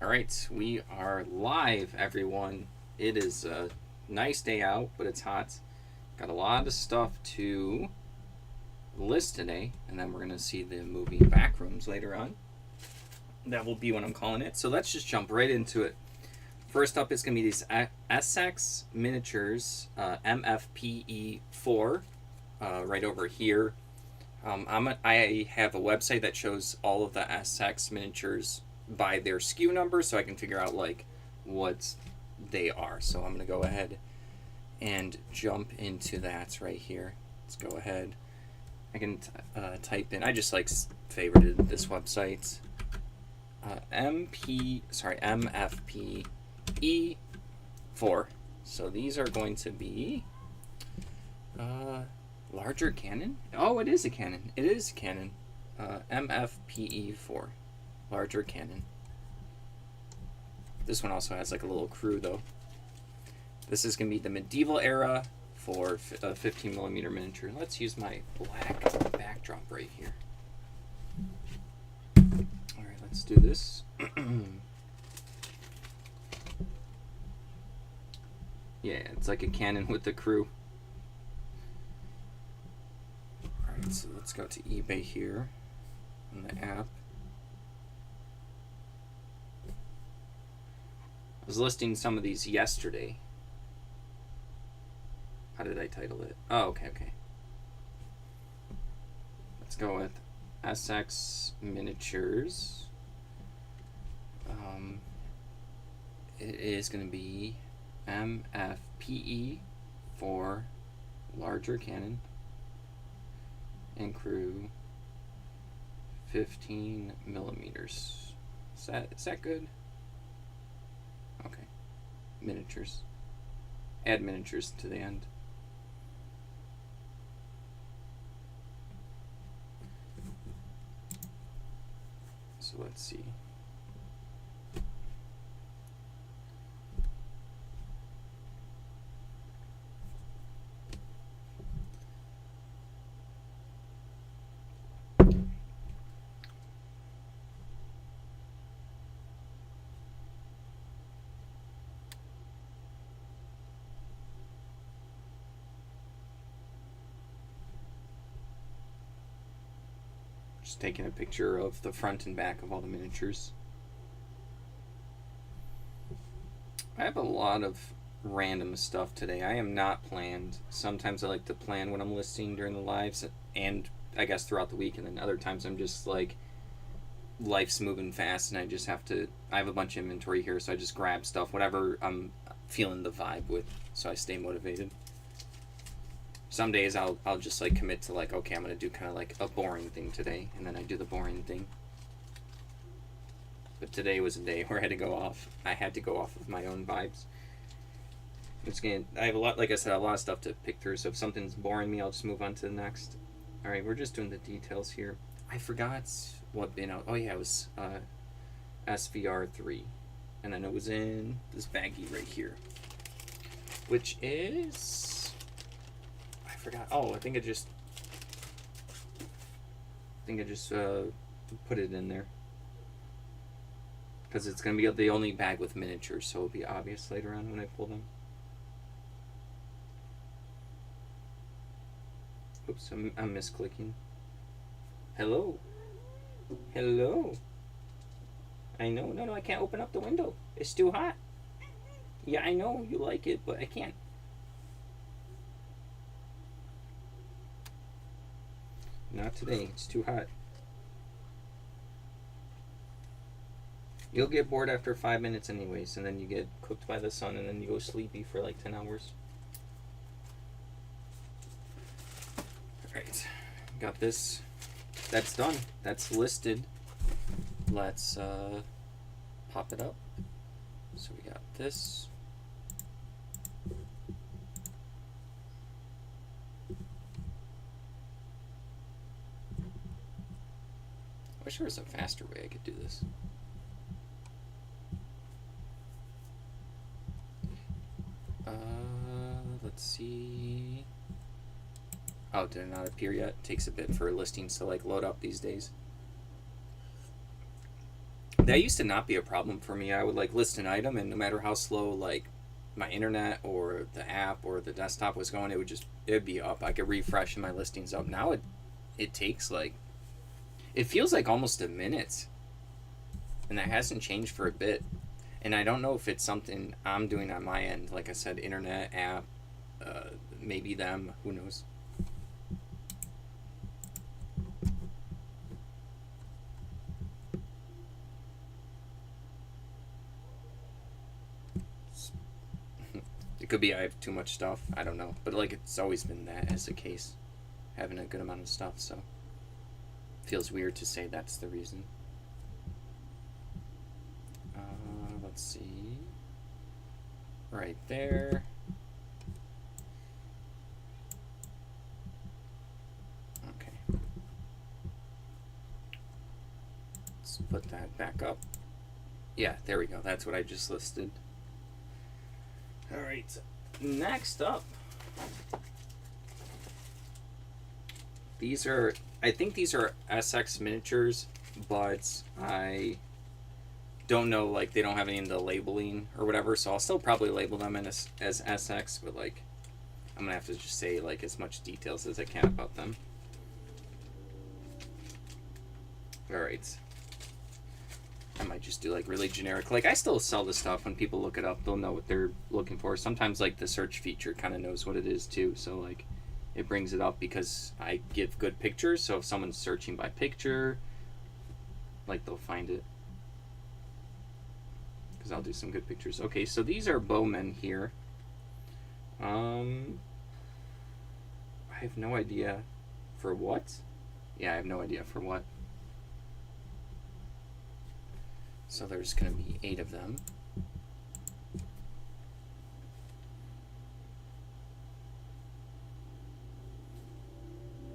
All right, we are live, everyone. It is a nice day out, but it's hot. Got a lot of stuff to list today, and then we're going to see the movie Backrooms later on. That will be what I'm calling it. So let's just jump right into it. First up is going to be these SX Miniatures MFPE4 right over here. I have a website that shows all of the SX Miniatures by their SKU number, so I can figure out like what they are. So I'm going to go ahead and jump into that right here. Let's go ahead. I can type in, I just like favorited this website. MFPE4. So these are going to be larger cannon. Oh, it is a cannon. It is a cannon. MFPE4. Larger cannon. This one also has like a little crew though. This is going to be the medieval era for 15mm miniature. Let's use my black backdrop right here. Alright, let's do this. Yeah, it's like a cannon with the crew. Alright, so let's go to eBay here on the app. I was listing some of these yesterday. How did I title it? Oh, okay. Let's go with SX Miniatures. It is going to be MFPE for larger cannon and crew 15mm. Is that good? Okay. Miniatures. Add miniatures to the end. So let's see. Just taking a picture of the front and back of all the miniatures. I have a lot of random stuff today. I am not planned. Sometimes I like to plan when I'm listing during the lives, and I guess throughout the week, and then other times I'm just like, life's moving fast and I just have to, I have a bunch of inventory here, so I just grab stuff, whatever I'm feeling the vibe with, so I stay motivated. Some days I'll just like commit to like, okay, I'm gonna do kind of like a boring thing today, and then I do the boring thing. But today was a day where I had to go off. I had to go off of my own vibes. I have a lot, like I said, a lot of stuff to pick through. So if something's boring me, I'll just move on to the next. All right, we're just doing the details here. I forgot what bin out. Oh yeah, it was SVR3, and then it was in this baggie right here, which is. I forgot. Oh, I think I just put it in there because it's gonna be the only bag with miniatures, so it'll be obvious later on when I pull them. Oops, I'm misclicking. Hello. I know. No, I can't open up the window. It's too hot. Yeah, I know you like it, but I can't. Not today. It's too hot. You'll get bored after 5 minutes anyways, and then you get cooked by the sun, and then you go sleepy for like 10 hours. Alright. Got this. That's done. That's listed. Let's pop it up. So we got this. I wish there was a faster way I could do this. Let's see. Oh, did it not appear yet? Takes a bit for listings to like load up these days. That used to not be a problem for me. I would like list an item, and no matter how slow like my internet or the app or the desktop was going, it'd be up. I could refresh and my listings up. Now it takes like, it feels like almost a minute, and that hasn't changed for a bit. And I don't know if it's something I'm doing on my end. Like I said, internet, app, maybe them. Who knows? It could be I have too much stuff. I don't know. But like it's always been that as the case, having a good amount of stuff. So it feels weird to say that's the reason. Let's see. Right there. Okay. Let's put that back up. Yeah, there we go. That's what I just listed. All right. Next up. I think these are SX miniatures, but I don't know, like, they don't have any in the labeling or whatever, so I'll still probably label them as SX, but, like, I'm gonna have to just say, like, as much details as I can about them. Alright. I might just do, like, really generic. Like, I still sell this stuff. When people look it up, they'll know what they're looking for. Sometimes, like, the search feature kind of knows what it is, too, so, like, it brings it up because I give good pictures, so if someone's searching by picture, like, they'll find it. Because I'll do some good pictures. Okay, so these are bowmen here. I have no idea for what. Yeah, I have no idea for what. So there's going to be 8 of them.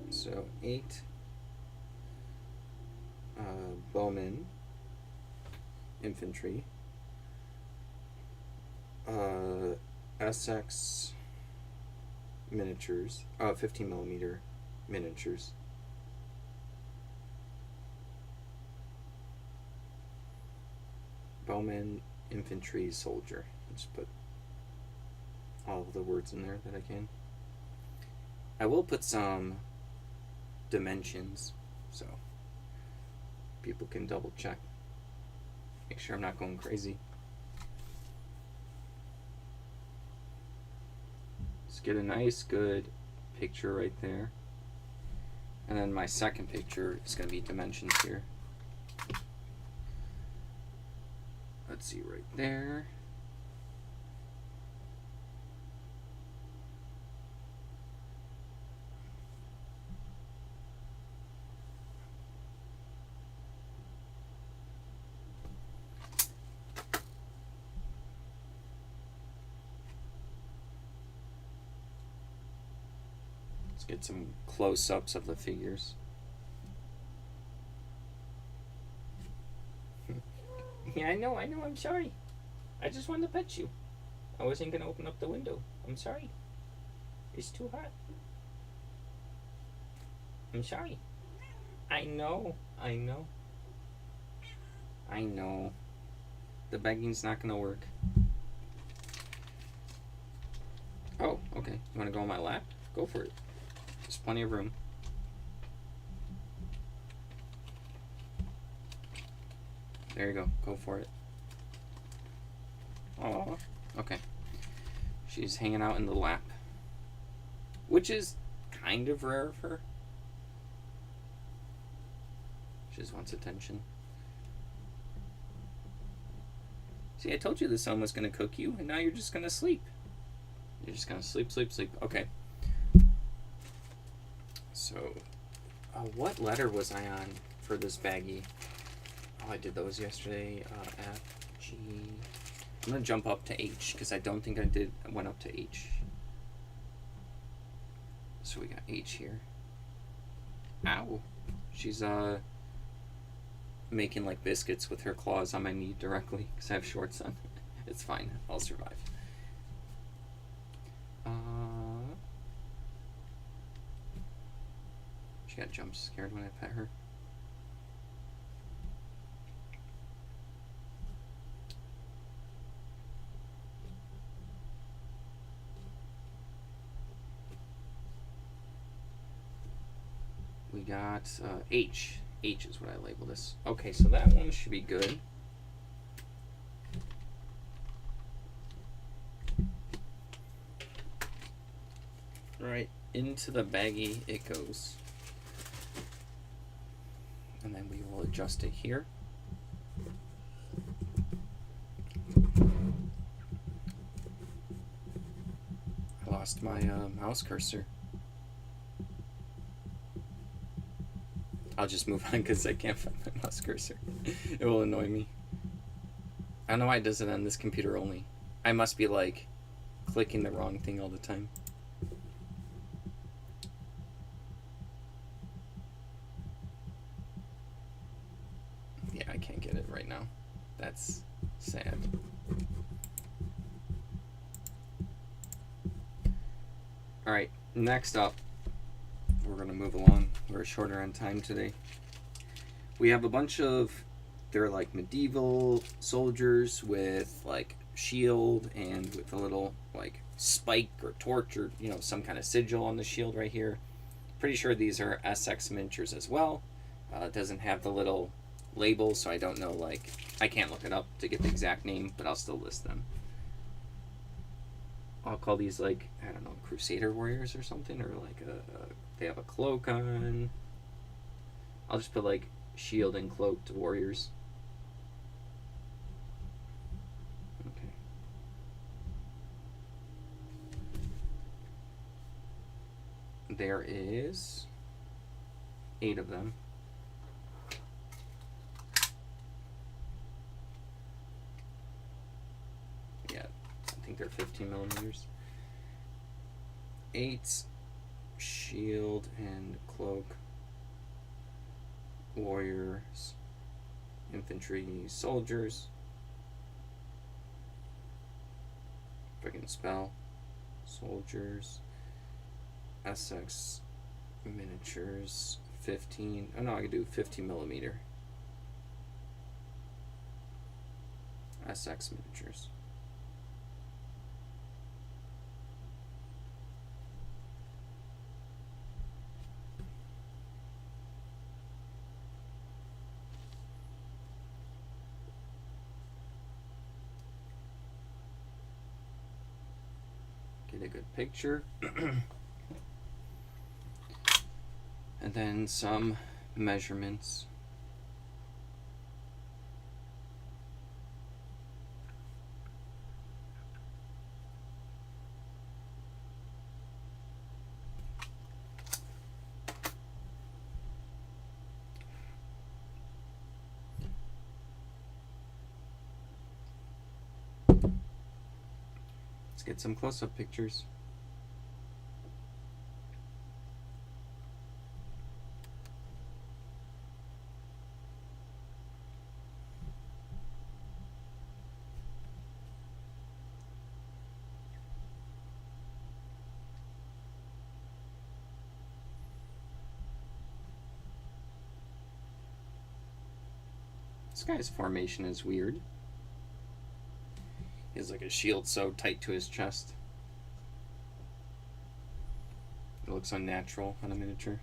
So 8 bowmen, infantry. SX miniatures, 15 millimeter miniatures. Bowman, infantry, soldier. Let's put all of the words in there that I can. I will put some dimensions so people can double check. Make sure I'm not going crazy. Let's get a nice, good picture right there. And then my second picture is going to be dimensions here. Let's see right there. Let's get some close-ups of the figures. Yeah, I know, I'm sorry. I just wanted to pet you. I wasn't going to open up the window. I'm sorry. It's too hot. I'm sorry. I know. The begging's not going to work. Oh, okay. You want to go on my lap? Go for it. There's plenty of room. There you go. Go for it. Oh, okay. She's hanging out in the lap, which is kind of rare of her. She just wants attention. See, I told you the sun was going to cook you, and now you're just going to sleep. You're just going to sleep. Okay. So, what letter was I on for this baggie? Oh, I did those yesterday. F, G. I'm going to jump up to H, because I don't think I went up to H. So we got H here. Ow. She's, making, like, biscuits with her claws on my knee directly, because I have shorts on. It's fine. I'll survive. She got jump scared when I pet her. we got H. H is what I label this. Okay, so that one should be good. Right into the baggie it goes. And then we will adjust it here. I lost my mouse cursor. I'll just move on because I can't find my mouse cursor. It will annoy me. I don't know why it does it on this computer only. I must be like clicking the wrong thing all the time. Yeah, I can't get it right now. That's sad. Alright, next up, we're going to move along. We're shorter on time today. We have a bunch of, they're like medieval soldiers with like shield and with a little like spike or torch or, you know, some kind of sigil on the shield right here. Pretty sure these are SX miniatures as well. It doesn't have the little label, so I don't know, like, I can't look it up to get the exact name, but I'll still list them. I'll call these like, I don't know, Crusader Warriors or something, or like they have a cloak on. I'll just put like shield and cloaked warriors. Okay. There is 8 of them. Yeah, I think they're 15 millimeters. 8 shield and cloak warriors, infantry soldiers. If I can spell soldiers, SX miniatures, 15. Oh no, I could do 15 millimeter. SX miniatures. Get a good picture. And then some measurements. Let's get some close-up pictures. This guy's formation is weird. He has like a shield so tight to his chest. It looks unnatural on a miniature.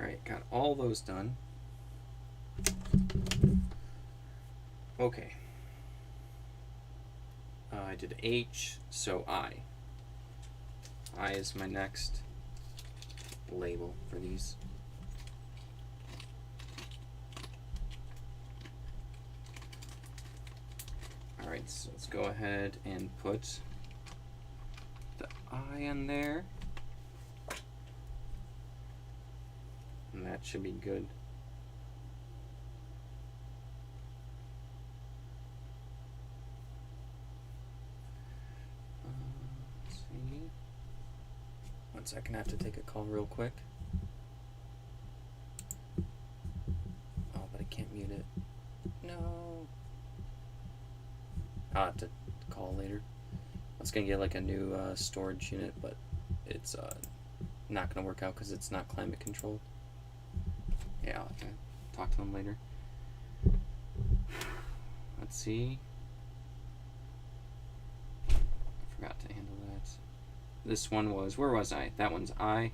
Alright, got all those done. Okay. I did H, so I. I is my next label for these. Alright, so let's go ahead and put the I in there. And that should be good. One second, I have to take a call real quick. Oh, but I can't mute it. No. I'll have to call later. I was gonna get like a new storage unit, but it's not gonna work out because it's not climate controlled. Yeah, I'll have to talk to them later. Let's see. I forgot to handle that. This one was, where was I? That one's I.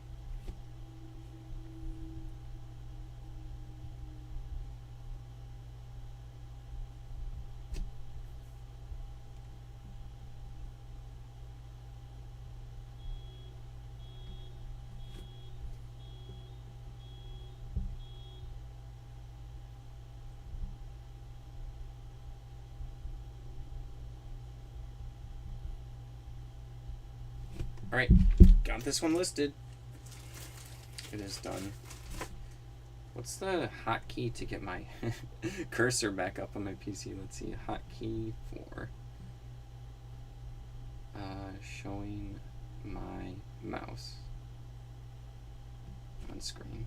Alright, got this one listed. It is done. What's the hotkey to get my cursor back up on my PC? Let's see, hotkey for showing my mouse on screen.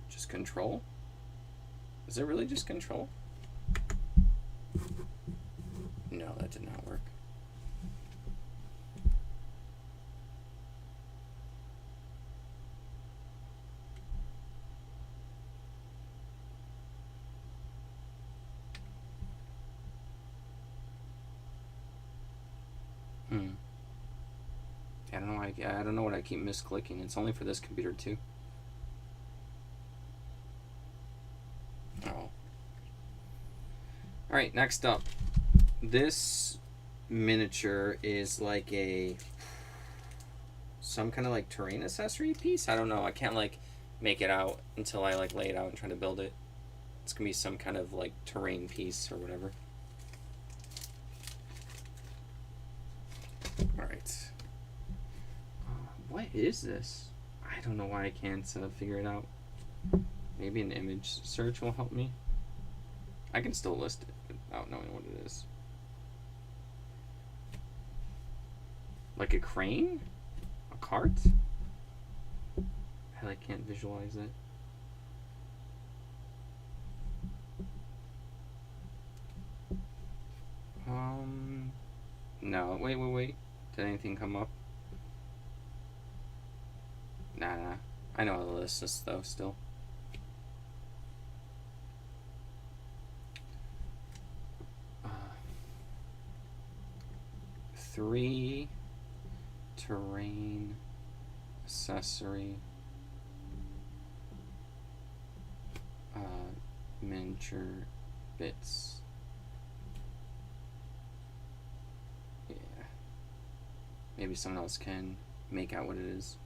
Just control? Is it really just control? No, that did not work. I don't know. I don't know what I keep misclicking. It's only for this computer too. Oh. All right. Next up, this miniature is like some kind of like terrain accessory piece. I don't know. I can't like make it out until I like lay it out and try to build it. It's gonna be some kind of like terrain piece or whatever. All right. What is this? I don't know why I can't figure it out. Maybe an image search will help me. I can still list it without knowing what it is. Like a crane? A cart? I like can't visualize it. No, wait. Did anything come up? Nah. I know how to list this though still. Three terrain accessory miniature bits. Yeah. Maybe someone else can make out what it is.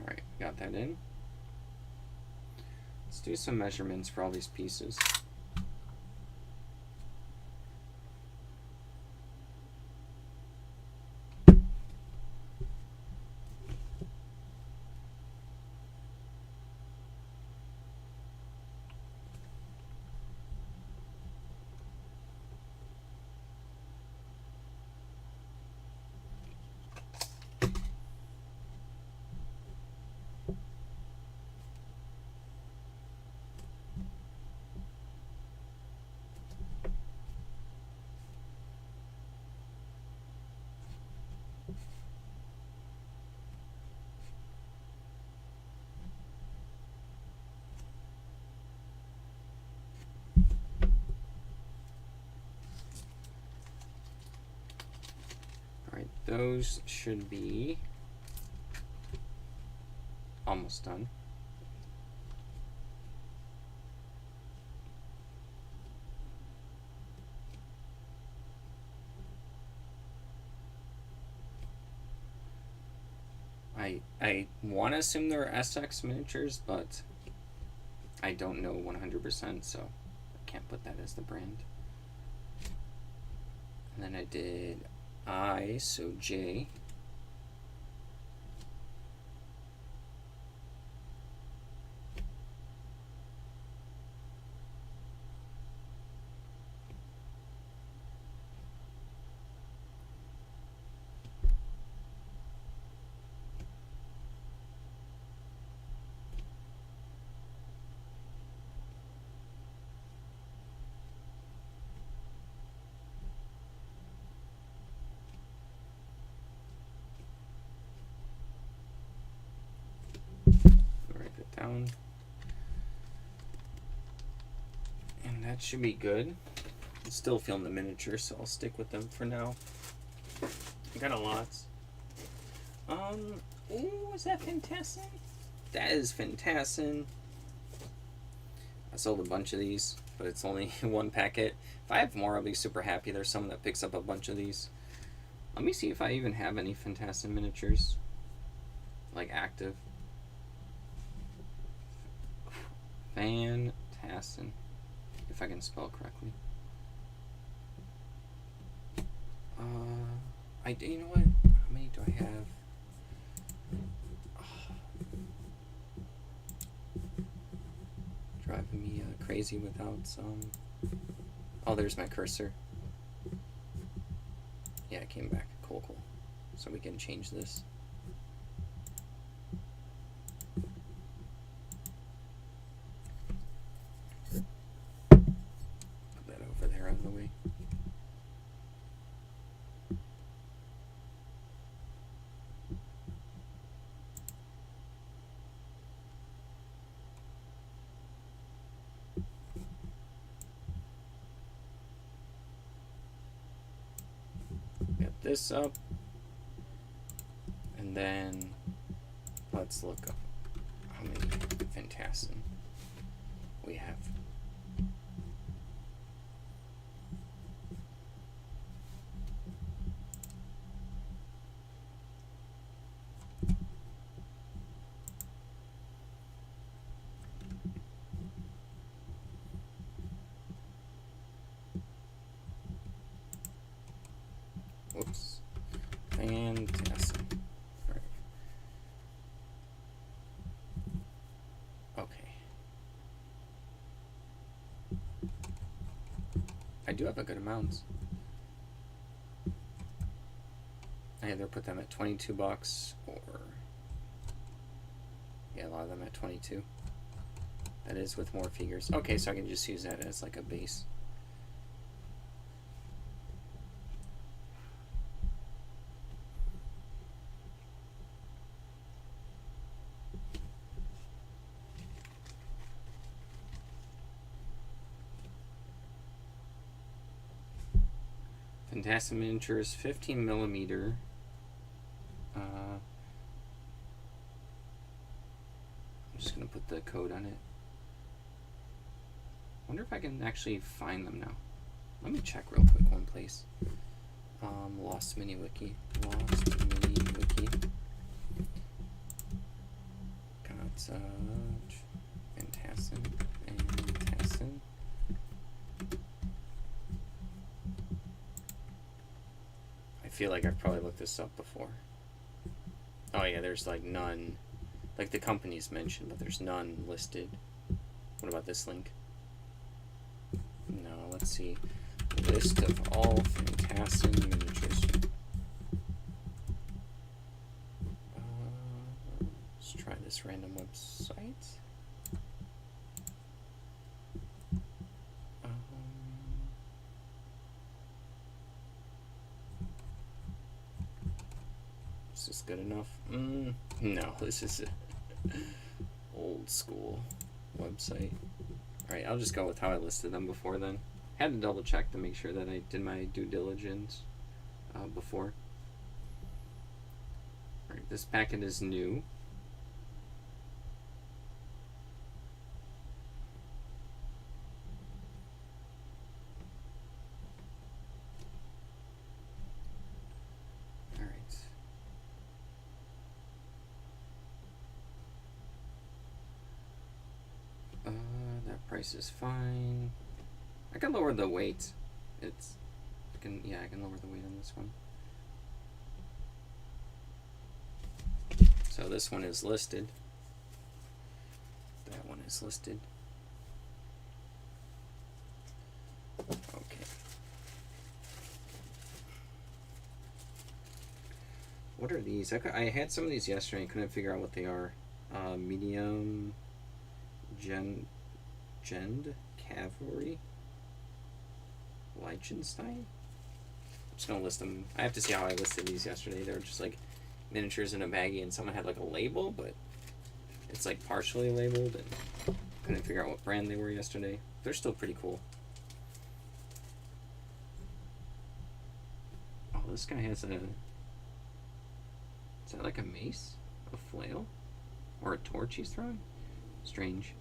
Alright, got that in. Let's do some measurements for all these pieces. Alright, those should be almost done. I want to assume they're SX miniatures, but I don't know 100%, so I can't put that as the brand. And then I did I, so J. down. And that should be good. I'm still film the miniatures, so I'll stick with them for now. I got a lot. Ooh, is that Fantassin? That is Fantassin. I sold a bunch of these, but it's only one packet. If I have more, I'll be super happy. There's someone that picks up a bunch of these. Let me see if I even have any Fantassin miniatures, like active. Fantassin, if I can spell correctly. You know what? How many do I have? Driving me crazy without some. Oh, there's my cursor. Yeah, it came back. Cool, cool. So we can change this. Put that over there out of the way. Get this up. And then let's look up how many Fantassin we have. Whoops. Fantastic. Right. Okay. I do have a good amount. I either put them at $22 or yeah, a lot of them at 22. That is with more figures. Okay, so I can just use that as like a base. Fantastic Miniatures, 15 millimeter. I'm just gonna put the code on it. Wonder if I can actually find them now. Let me check real quick one place. Lost Mini Wiki. Lost Mini Wiki. Got Fantassin. Fantassin. I feel like I've probably looked this up before. Oh yeah, there's like none. Like the companies mentioned, but there's none listed. What about this link? No, let's see. List of all Fantassin miniatures. Let's try this random website. Is this good enough? No, this is a old school website. Alright, I'll just go with how I listed them before then. Had to double check to make sure that I did my due diligence before. Alright, this packet is new. Price is fine. I can lower the weight. I can lower the weight on this one. So this one is listed. That one is listed. Okay. What are these? I had some of these yesterday and couldn't figure out what they are. Medium Gend Cavalry Liechtenstein. I'm just gonna list them. I have to see how I listed these yesterday. They were just like miniatures in a baggie and someone had like a label, but It's like partially labeled, and couldn't figure out what brand they were yesterday. They're still pretty cool. Oh, this guy has a... Is that like a mace? A flail? Or a torch he's throwing? Strange.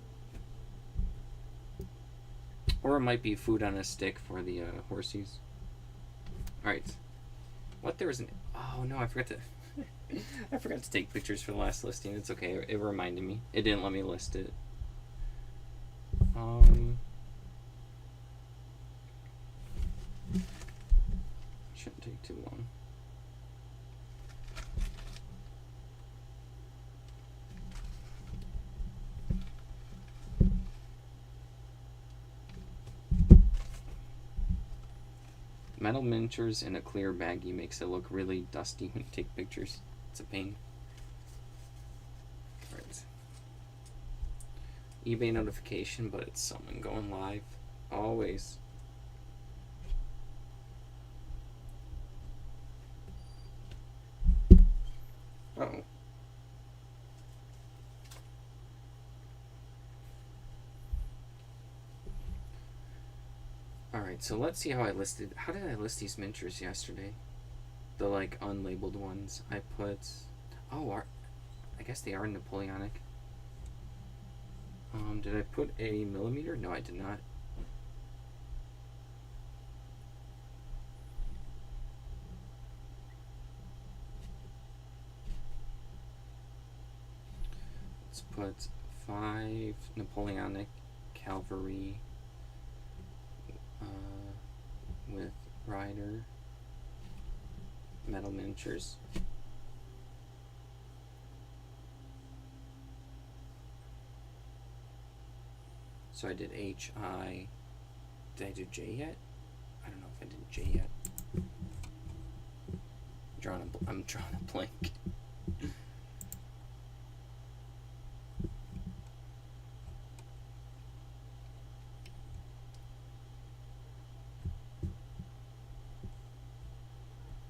Or it might be food on a stick for the horsies. Alright. What, there was an... Oh no, I forgot to... I forgot to take pictures for the last listing. It's okay, it reminded me. It didn't let me list it. Shouldn't take too long. Metal miniatures in a clear baggie makes it look really dusty when you take pictures. It's a pain. Right. eBay notification, but it's someone going live. Always. Uh-oh. Alright, so let's see how I listed... How did I list these miniatures yesterday? The, like, unlabeled ones. I put... Oh, I guess they are Napoleonic. Did I put a millimeter? No, I did not. Let's put 5 Napoleonic cavalry with rider metal miniatures. So I did H-I. Did I do J yet? I don't know if I did J yet. I'm drawing a blank.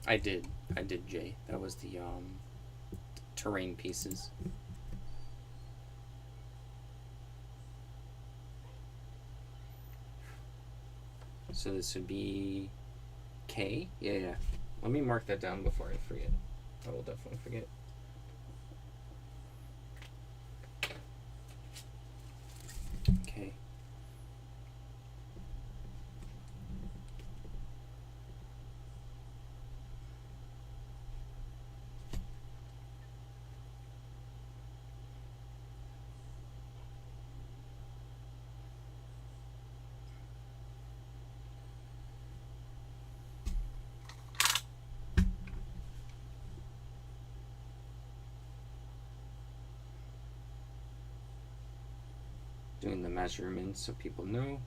I did J. That was the terrain pieces. So this would be K? Yeah. Let me mark that down before I forget. I will definitely forget. Okay. Doing the measurements so people know.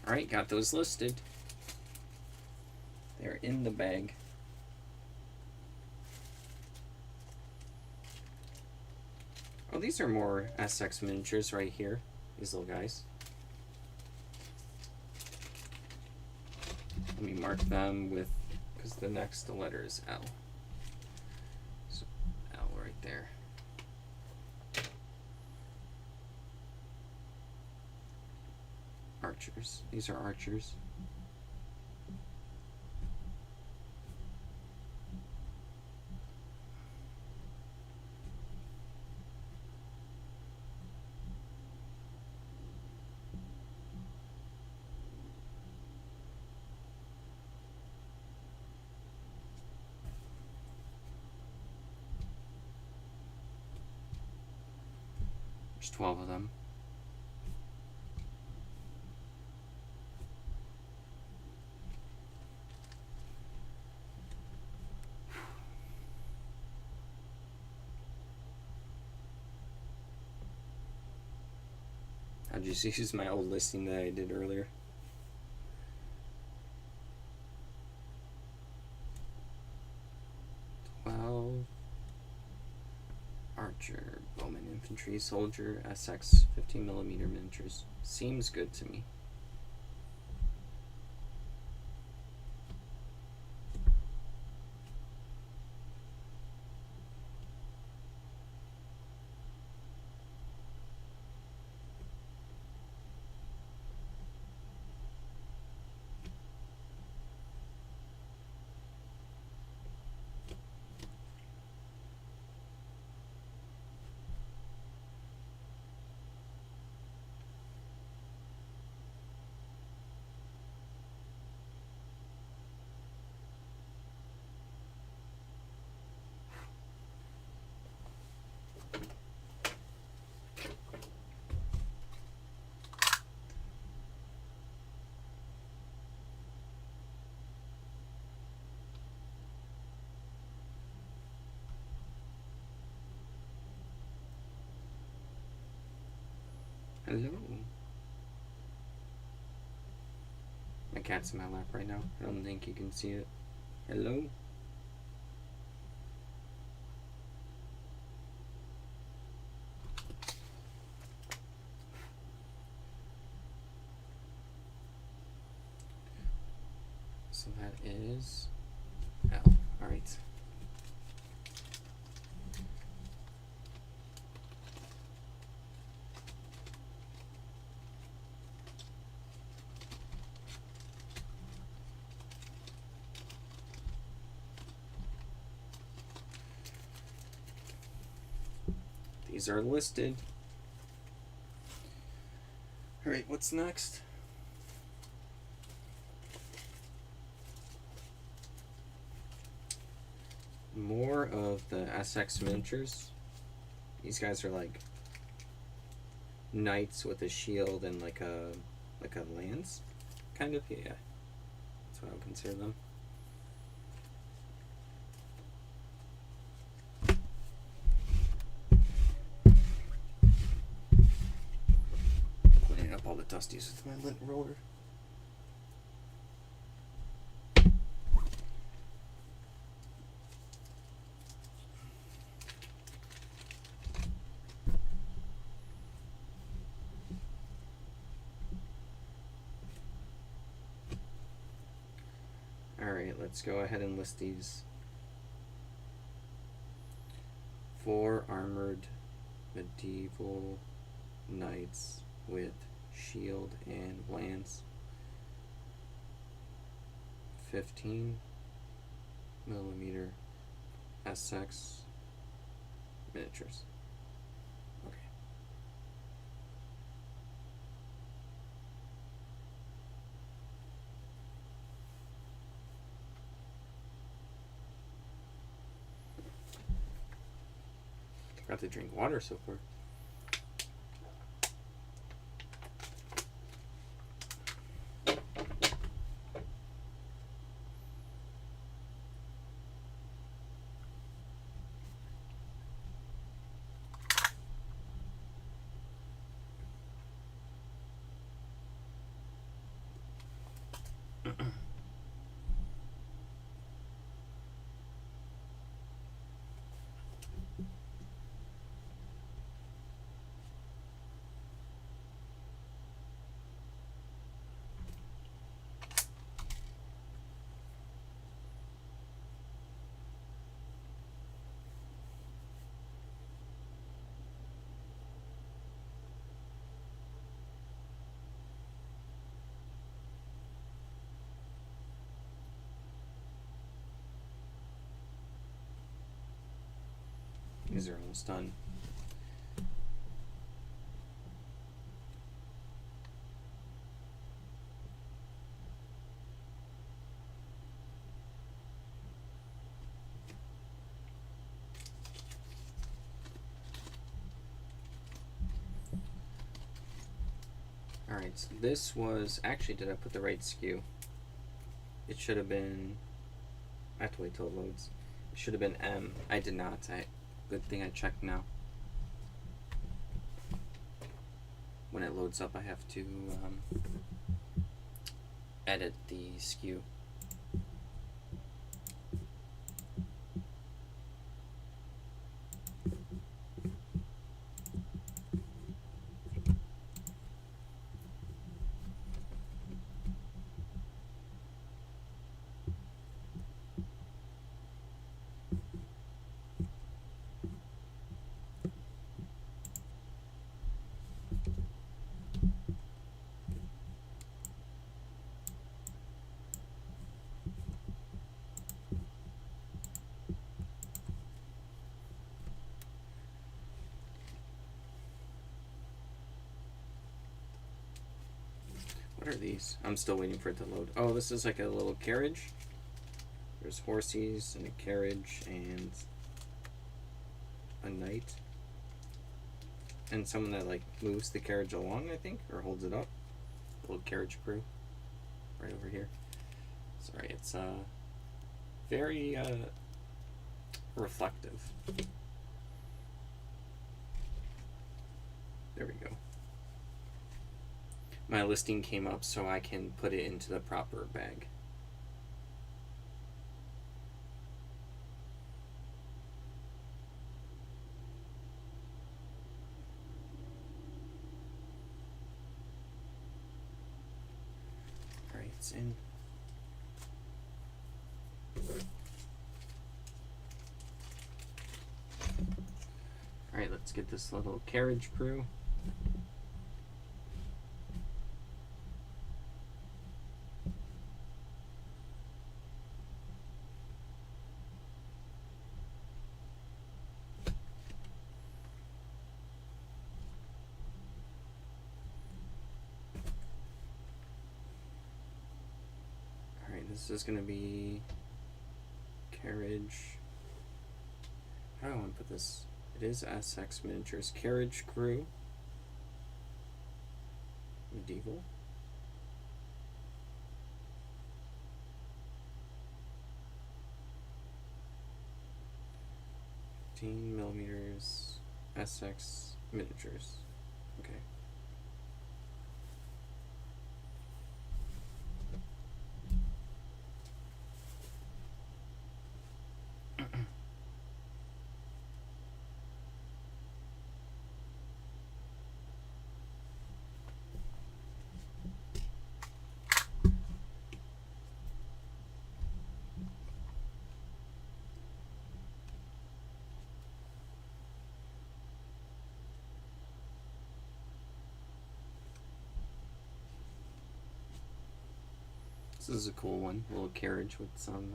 Alright, got those listed. They're in the bag. Oh, these are more SX miniatures right here. These little guys. Let me mark them with, because the next letter is L. So L right there. Archers. These are archers. There's 12 of them. How'd you see? This is my old listing that I did earlier. Archer, Bowman Infantry, Soldier, SX 15mm miniatures. Seems good to me. Hello. My cat's in my lap right now. I don't think you can see it. Hello. So that is L. All right. These are listed. All right, what's next? More of the SX miniatures. These guys are like knights with a shield and like a lance, kind of. Yeah, that's what I would consider them. Cleaning up all the dusties with my lint roller. Alright, let's go ahead and list these. 4 armored medieval knights with shield and lance. 15mm SX miniatures. Okay. Forgot to drink water so far. These are almost done. Alright, so this was, actually, did I put the right SKU? It should have been, I have to wait till it loads. It should have been M. I did not. Good thing I checked now. When it loads up, I have to edit the SKU. What are these? I'm still waiting for it to load. Oh, this is like a little carriage. There's horses and a carriage and a knight. And someone that like moves the carriage along, I think, or holds it up. A little carriage crew. Right over here. Sorry, it's very reflective. There we go. My listing came up so I can put it into the proper bag. Alright, it's in. Alright, let's get this little carriage crew. This is going to be carriage. How do I want to put this? It is SX Miniatures. Carriage crew. Medieval. 15mm SX Miniatures. Okay. This is a cool one, a little carriage with some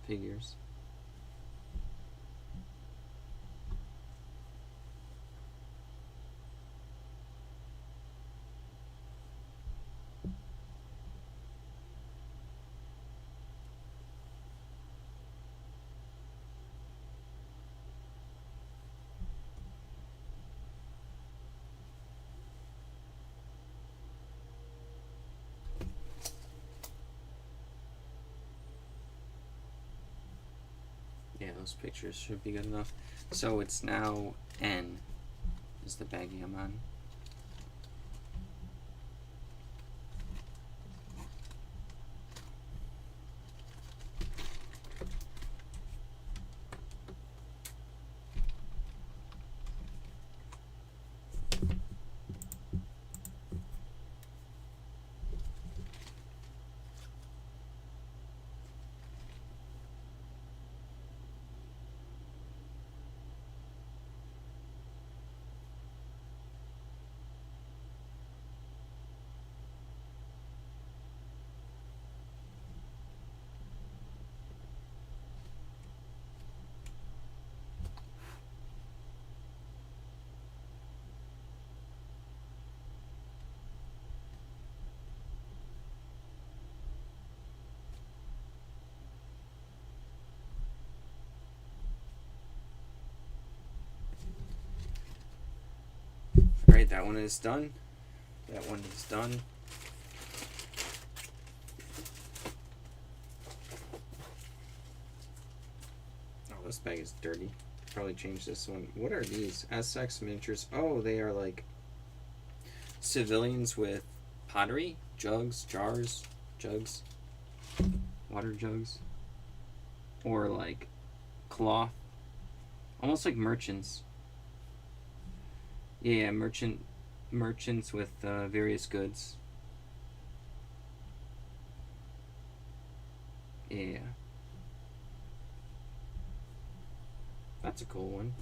figures. Yeah, those pictures should be good enough. So it's now N is the baggie I'm on. Alright, that one is done. That one is done. Oh, this bag is dirty. Probably change this one. What are these? SX miniatures. Oh, they are like civilians with pottery, jugs, jars, jugs, water jugs, or like cloth, almost like merchants. Yeah, merchants with various goods. Yeah, that's a cool one.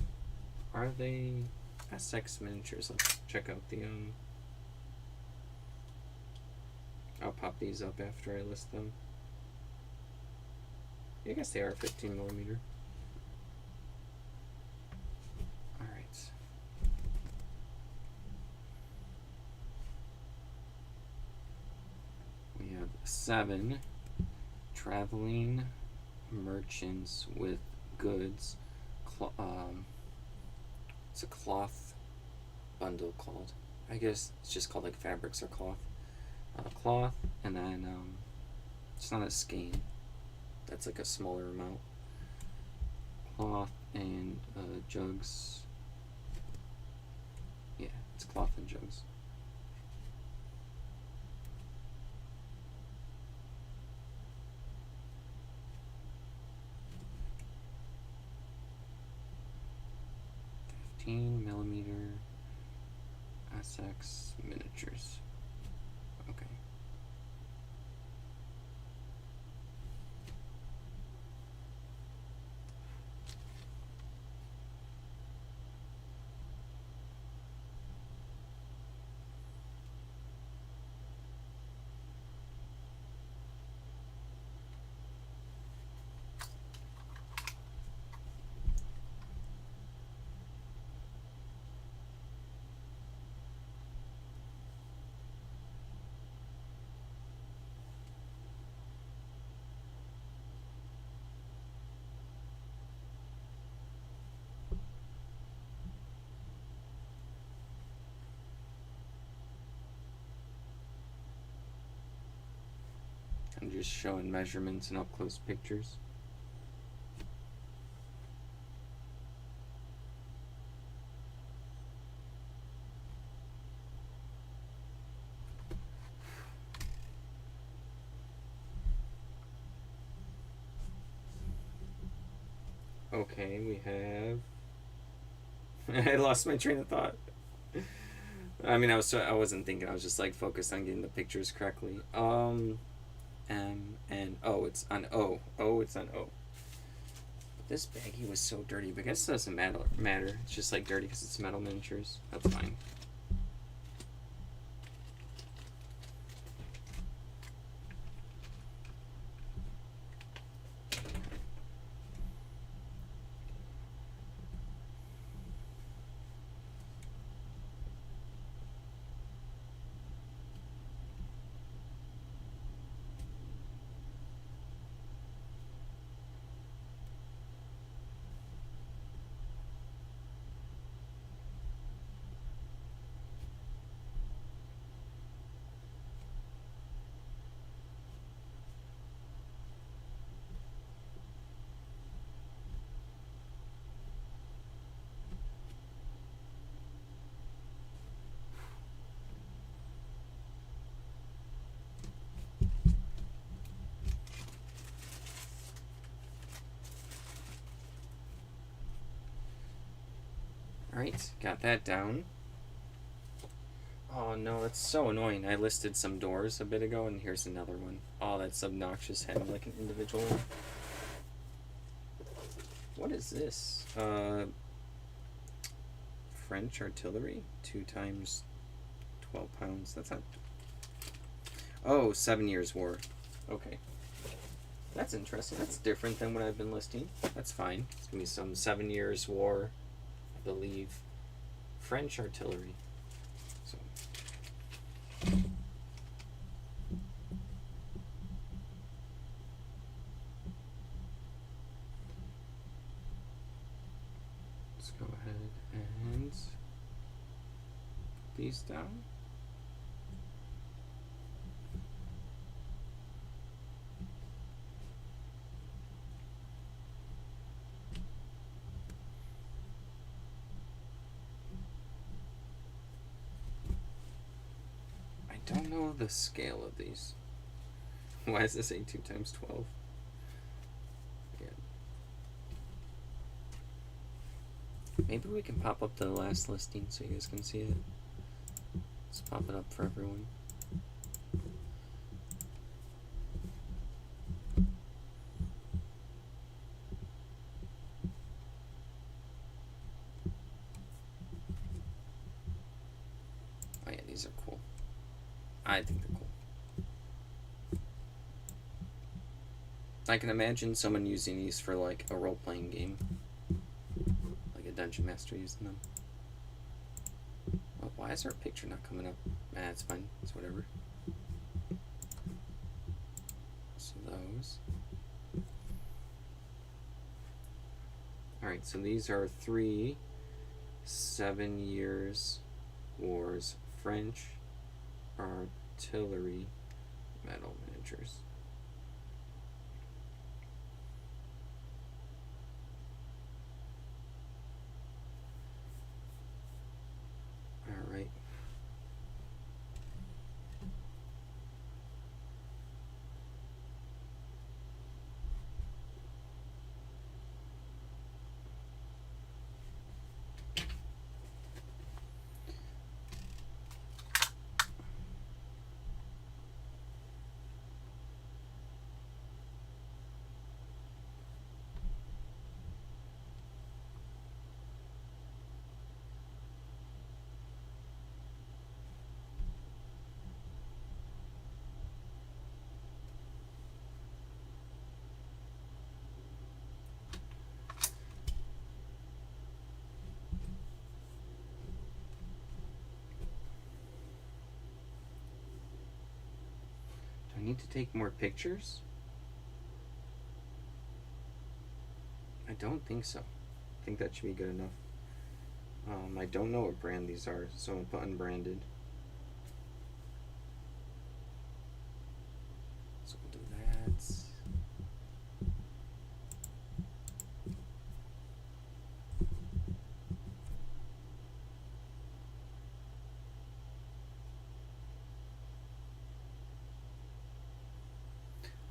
Are they SX miniatures? Let's check out the I'll pop these up after I list them. I guess they are 15 millimeter. All right. We have 7 traveling merchants with goods. It's a cloth bundle called. I guess it's just called like fabrics or cloth. Cloth, and then it's not a skein. That's like a smaller amount. Cloth and jugs. Yeah, it's cloth and jugs. $15mm SX miniatures. Okay. I'm just showing measurements and up close pictures. Okay, we have. I lost my train of thought. I mean, I wasn't thinking. I was just like focused on getting the pictures correctly. M and O. It's on O. O. It's on O. But this baggie was so dirty. But I guess it doesn't matter. It's just like dirty because it's metal miniatures. That's fine. Alright, got that down. Oh no, that's so annoying. I listed some doors a bit ago, and here's another one. Oh, that's obnoxious having like an individual one. What is this? French artillery? 2 times 12 pounds. That's not. Oh, 7 Years' War. Okay. That's interesting. That's different than what I've been listing. That's fine. It's gonna be some 7 Years' War, I believe. French artillery. So. Let's go ahead and put these down. don't know the scale of these. Why does this say 2 times 12? Yeah. Maybe we can pop up the last listing so you guys can see it. Let's pop it up for everyone. Oh yeah, these are cool. I think they're cool. I can imagine someone using these for like a role-playing game. Like a dungeon master using them. Oh, why is our picture not coming up? It's fine. It's whatever. So those. Alright, so these are 3 7 Years Wars French artillery metal miniatures. Alright. I need to take more pictures? I don't think so. I think that should be good enough. I don't know what brand these are, so I'm gonna put unbranded. So we'll do that.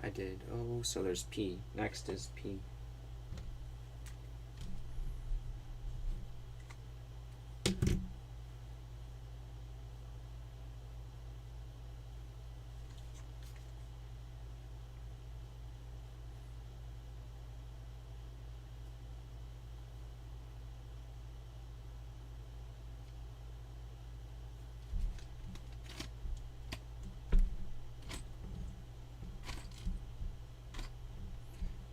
I did. Oh, so there's P. Next is P.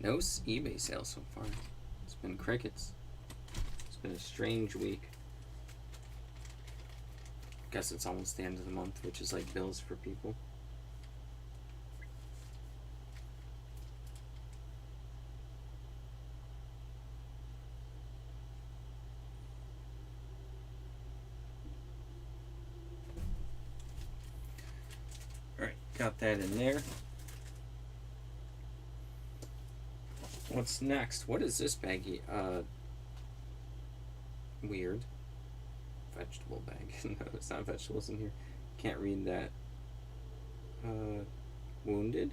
No eBay sales so far. It's been crickets. It's been a strange week. Guess it's almost the end of the month, which is like bills for people. Alright, got that in there. What's next? What is this baggie? Weird. Vegetable bag. No, it's not vegetables in here. Can't read that. Wounded?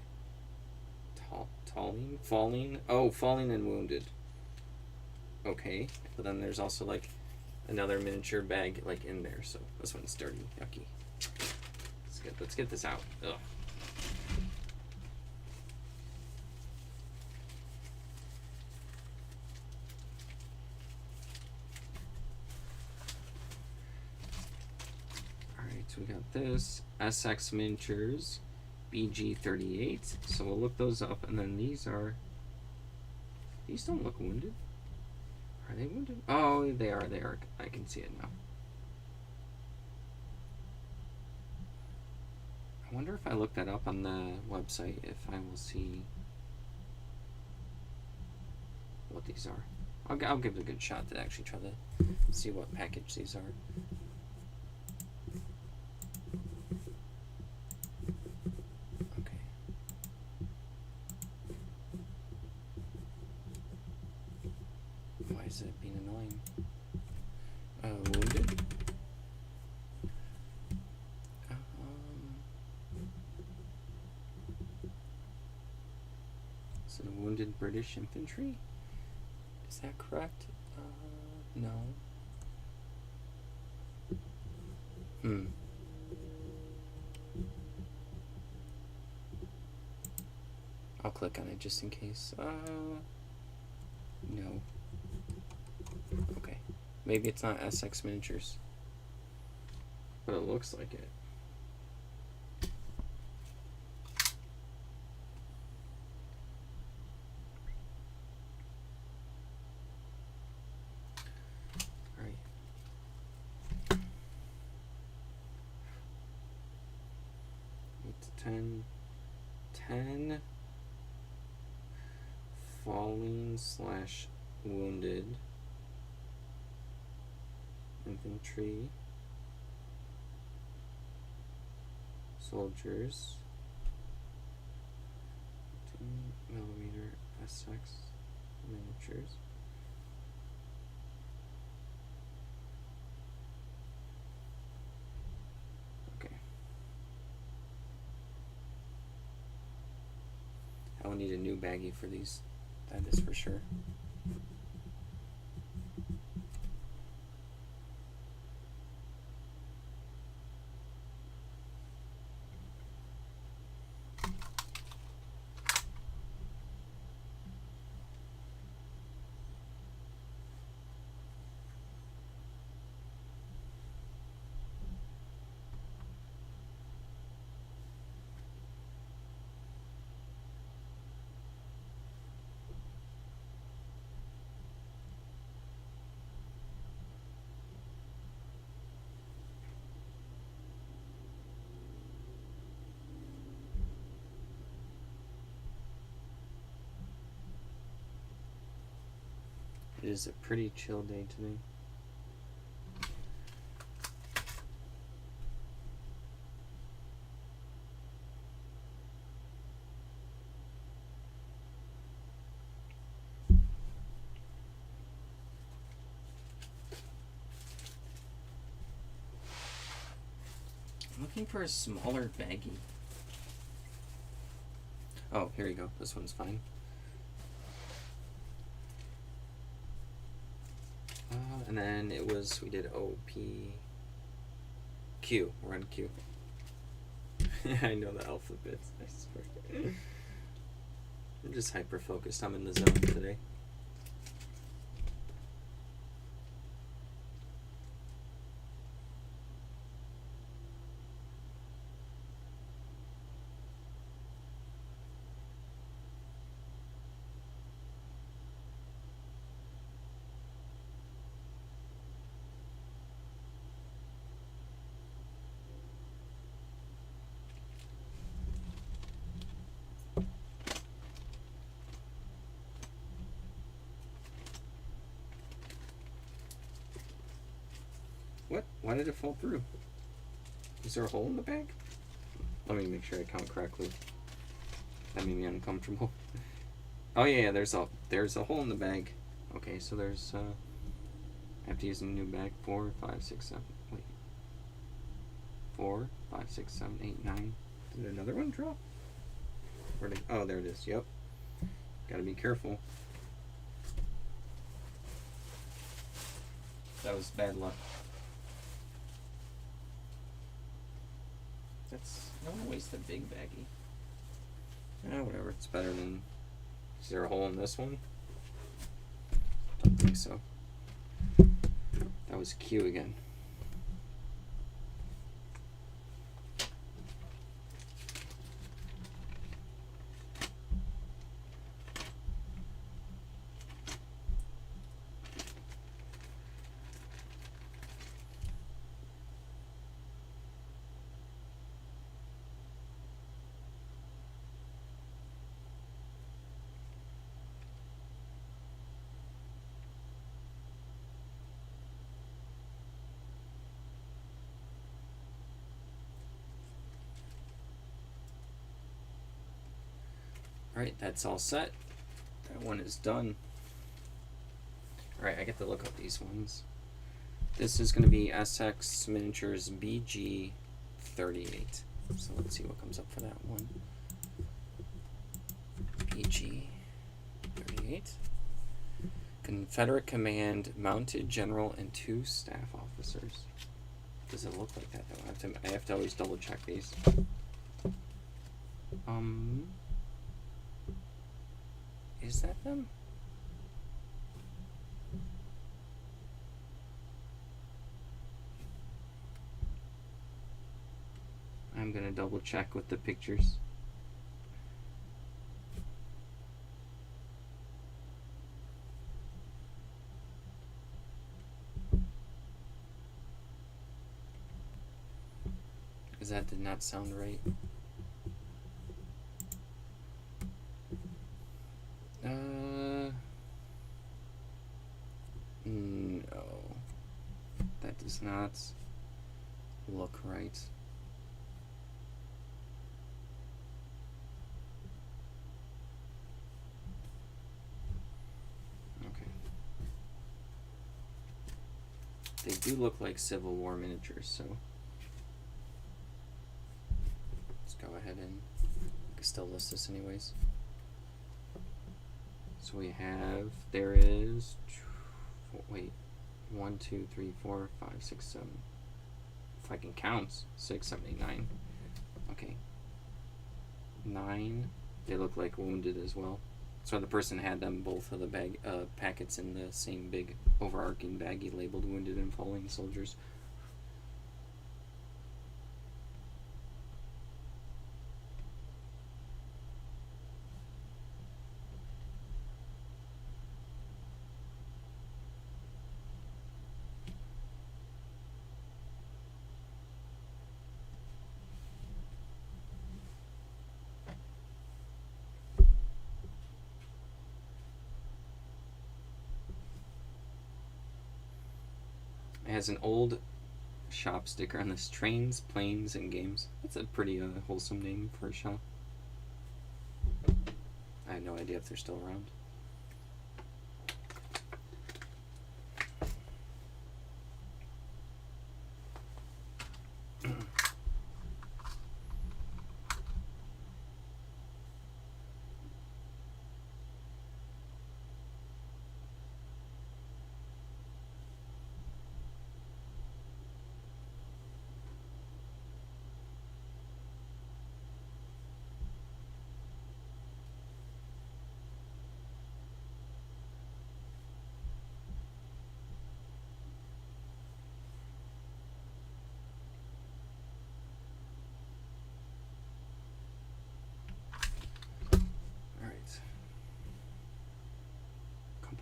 Falling? Oh, falling and wounded. Okay. But then there's also like another miniature bag like in there, so this one's dirty. Yucky. Let's get this out. Ugh. So we got this SX Miniatures BG38. So we'll look those up, and then these don't look wounded. Are they wounded? Oh, they are. They are. I can see it now. I wonder if I look that up on the website, if I will see what these are. I'll give it a good shot to actually try to see what package these are. Is it being annoying? Wounded? British infantry. Is that correct? No. I'll click on it just in case. No. Okay. Maybe it's not SX Miniatures. But it looks like it. Alright. 8 to 10. 10 falling / wounded infantry soldiers, 2mm SX miniatures. Okay. I will need a new baggie for these. That is for sure. It is a pretty chill day today. I'm looking for a smaller baggie. Oh, here you go. This one's fine. And then it was, we did O, P, Q. We're on Q. I know the alphabets, I swear. I'm just hyper focused. I'm in the zone today. What? Why did it fall through? Is there a hole in the bag? Let me make sure I count correctly. That made me uncomfortable. Oh yeah, there's a hole in the bag. Okay, so there's I have to use a new bag. 4, 5, 6, 7. Wait. 4, 5, 6, 7, 8, 9. Did another one drop? Where did? Oh, there it is. Yep. Gotta be careful. That was bad luck. I don't want to waste a big baggie. Whatever. It's better than. Is there a hole in this one? Don't think so. That was Q again. Alright, that's all set. That one is done. Alright, I get to look up these ones. This is going to be SX Miniatures BG38. So let's see what comes up for that one. BG38. 38. Confederate Command, Mounted General, and 2 staff officers. Does it look like that though? I have to always double check these. Is that them? I'm gonna double check with the pictures. Because that did not sound right. No. That does not look right. Okay. They do look like Civil War miniatures, so let's go ahead and I can still list this anyways. So we have, there is, wait, 1, 2, 3, 4, 5, 6, 7. If I can count, 6, 7, 8, 9. Okay. 9. They look like wounded as well. So the person had them both of the bag packets in the same big overarching baggie labeled wounded and fallen soldiers. It has an old shop sticker on this, Trains, Planes, and Games. That's a pretty wholesome name for a shop. I have no idea if they're still around.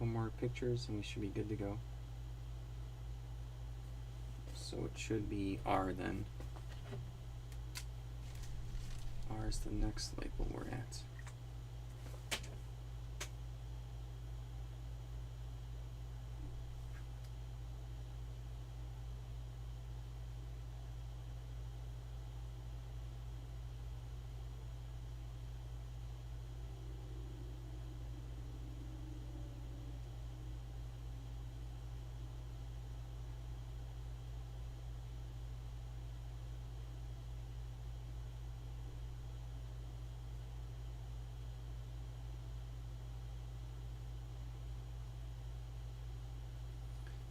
More pictures and we should be good to go. So it should be R then. R is the next label we're at.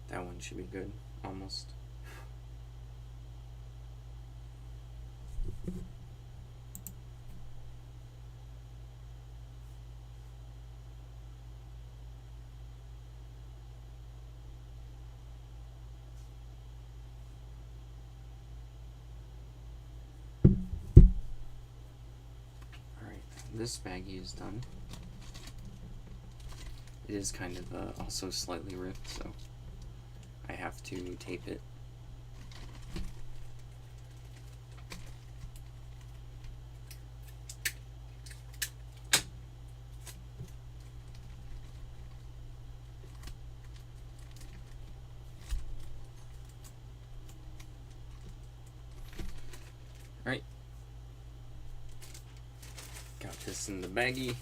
That one should be good, almost. Alright, this baggie is done. It is kind of also slightly ripped, so I have to tape it. Alright. Got this in the baggie.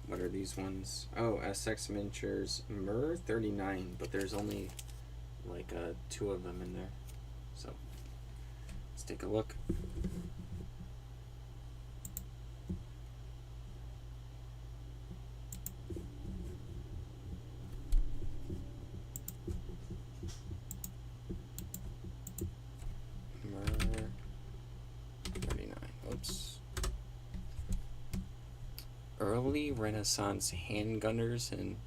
What are these ones? Oh, SX Miniatures Mur 39, but there's only like 2 of them in there. So let's take a look. early Renaissance handgunners and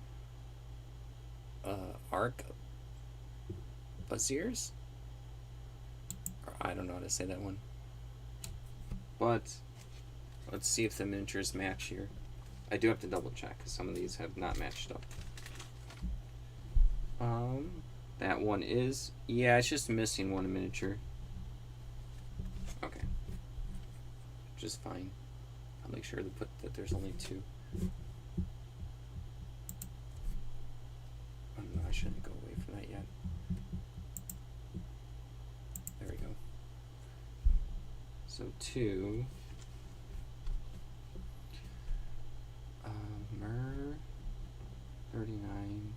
arquebusiers. I don't know how to say that one. But let's see if the miniatures match here. I do have to double check because some of these have not matched up. That one is, yeah, it's just missing one miniature. Okay, which is fine. I'll make sure to put that there's only two. Oh no, I shouldn't go away from that yet. There we go. So two. Mer 39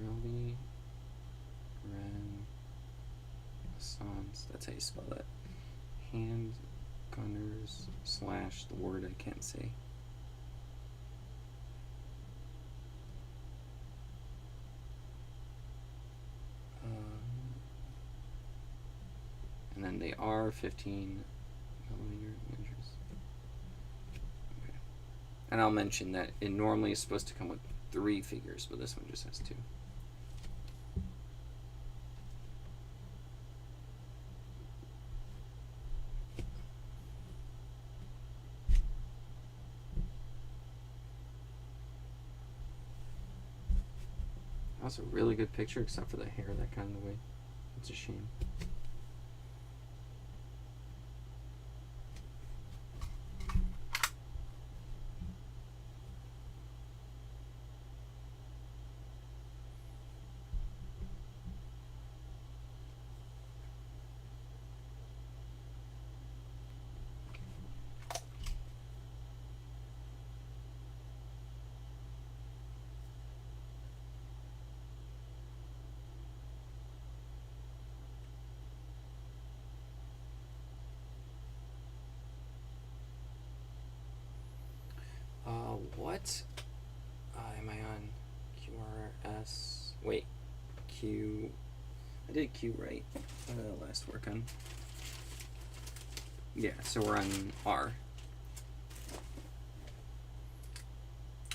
early Renaissance. That's how you spell that. Hand gunners / the word I can't say. And then they are 15 millimeter miniatures. Okay. And I'll mention that it normally is supposed to come with 3 figures, but this one just has 2. That's a really good picture, except for the hair that got in the way. It's a shame. What am I on? QRS. Wait, Q. I did Q right. What did I last work on? Yeah, so we're on R.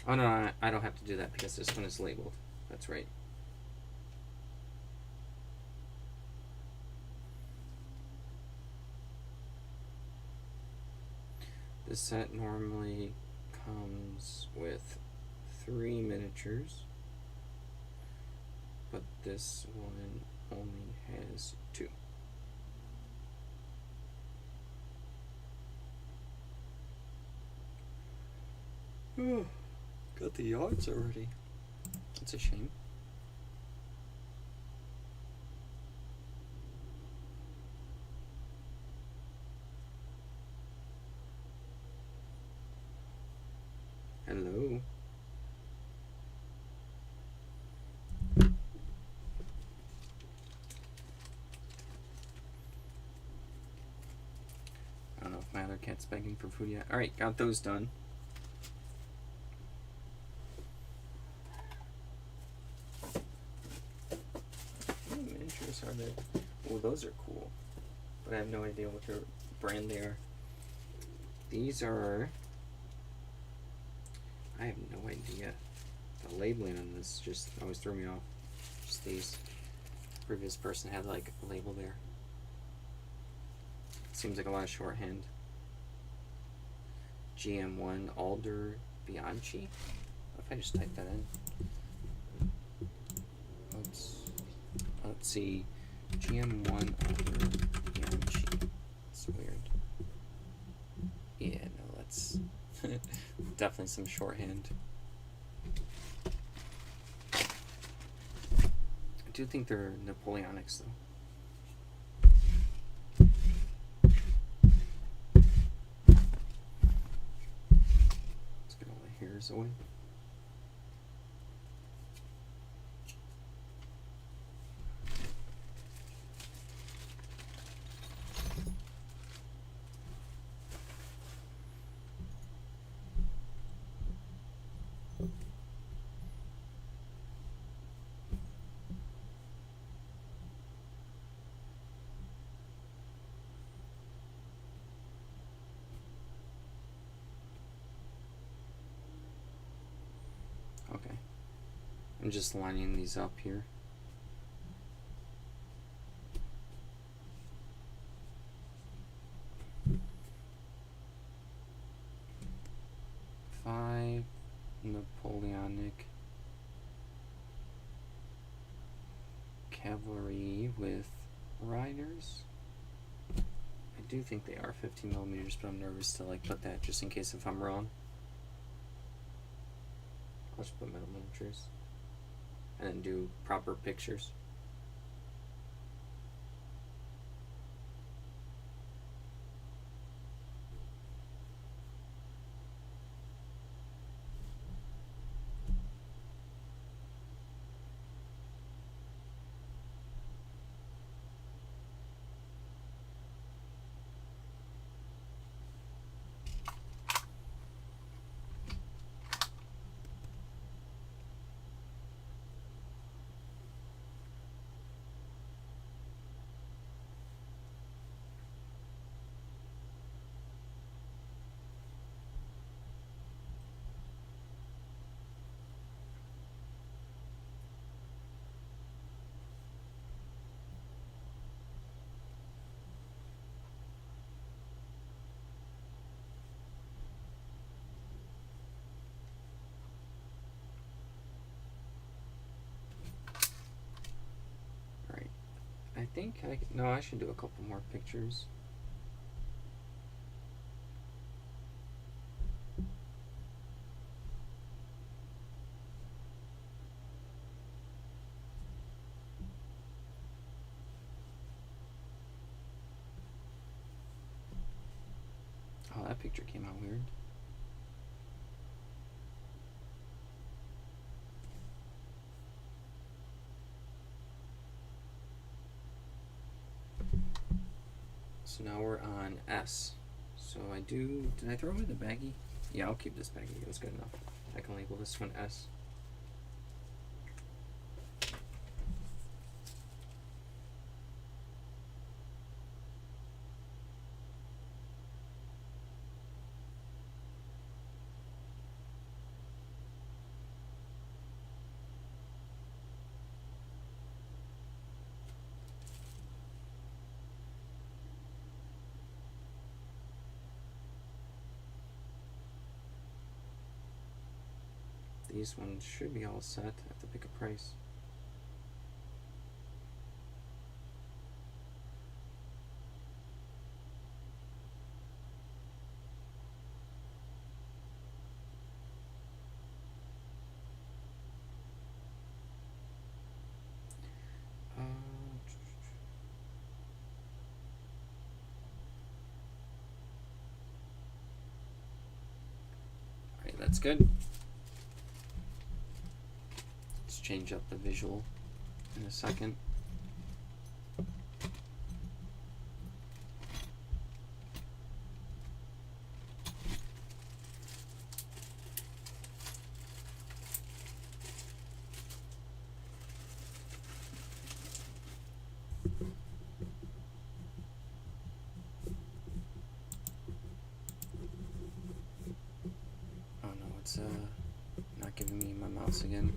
Oh no, I don't have to do that because this one is labeled. That's right. This set normally comes with 3 miniatures, but this one only has 2. Oh, got the yards already. That's a shame. Hello. I don't know if my other cat's begging for food yet. Alright, got those done. How many miniatures are there? Oh, those are cool. But I have no idea what brand they are. These are... I have no idea. The labeling on this just always threw me off. Just these. Previous person had like a label there. Seems like a lot of shorthand. GM1 Alder Bianchi. What if I just type that in? Let's see. GM1 Alder Bianchi. It's weird. Yeah, no, that's definitely some shorthand. I do think they're Napoleonics though. Let's get all the hairs away. Okay. I'm just lining these up here. Five Napoleonic cavalry with riders. I do think they are 15 millimeters, but I'm nervous to like put that just in case if I'm wrong. I'll just put millimeters and then do proper pictures. I think I should do a couple more pictures. Oh, that picture came out weird. So now we're on S. So did I throw away the baggie? Yeah, I'll keep this baggie. It was good enough. I can label this one S. These ones should be all set. I have to pick a price. Alright, that's good. Let's change up the visual in a second. It's not giving me my mouse again.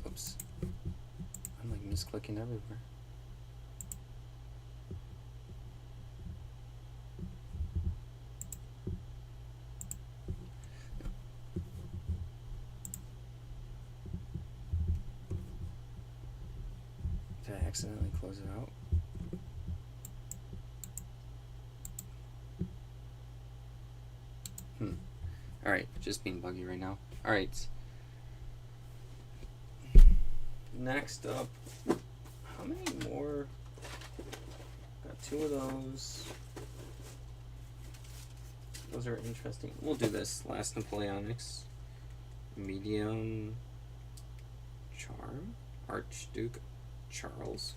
Oops. I'm like misclicking everywhere. Did I accidentally close it out? Alright, just being buggy right now. Alright. Next up, how many more? Got two of those. Those are interesting. We'll do this. Last Napoleonics. Medium charm. Archduke Charles.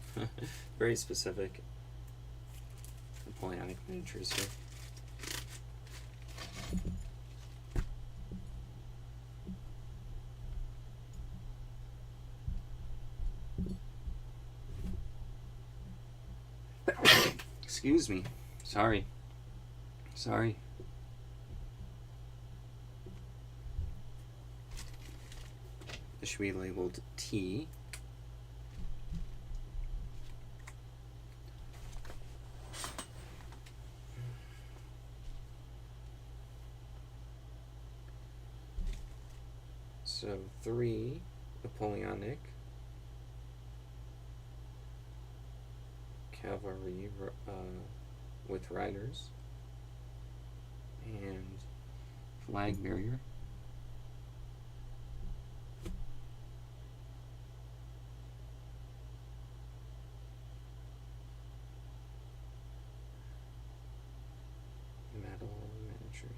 Very specific. Napoleonic miniatures here. Excuse me. Sorry. should be labeled T. So 3 Napoleonic cavalry with riders and flag bearer. Medal miniatures.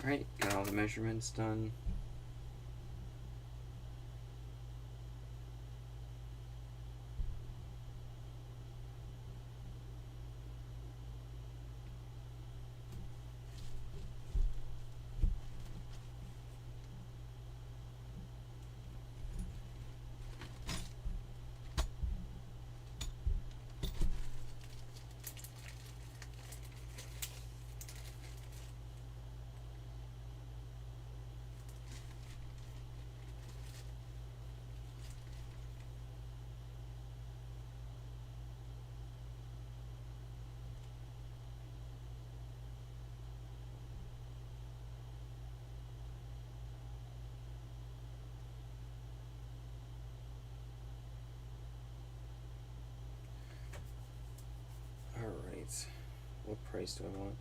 Alright, got all the measurements done. Alright, what price do I want?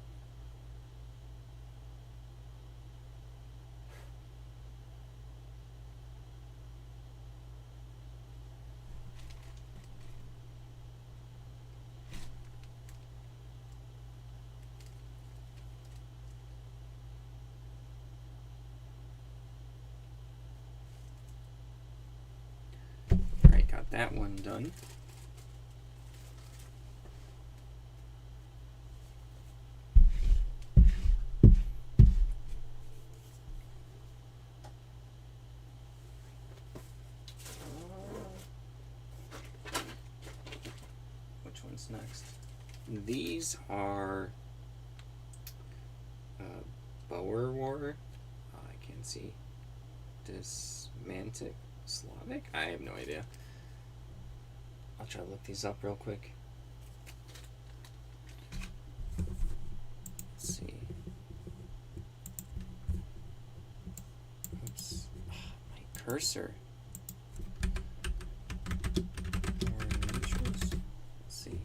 Alright, got that one done. Which one's next? These are Boer War. I can't see. Dismantic Slavic? I have no idea. I'll try to look these up real quick. Let's see. Oops. Oh, my cursor. Let's see.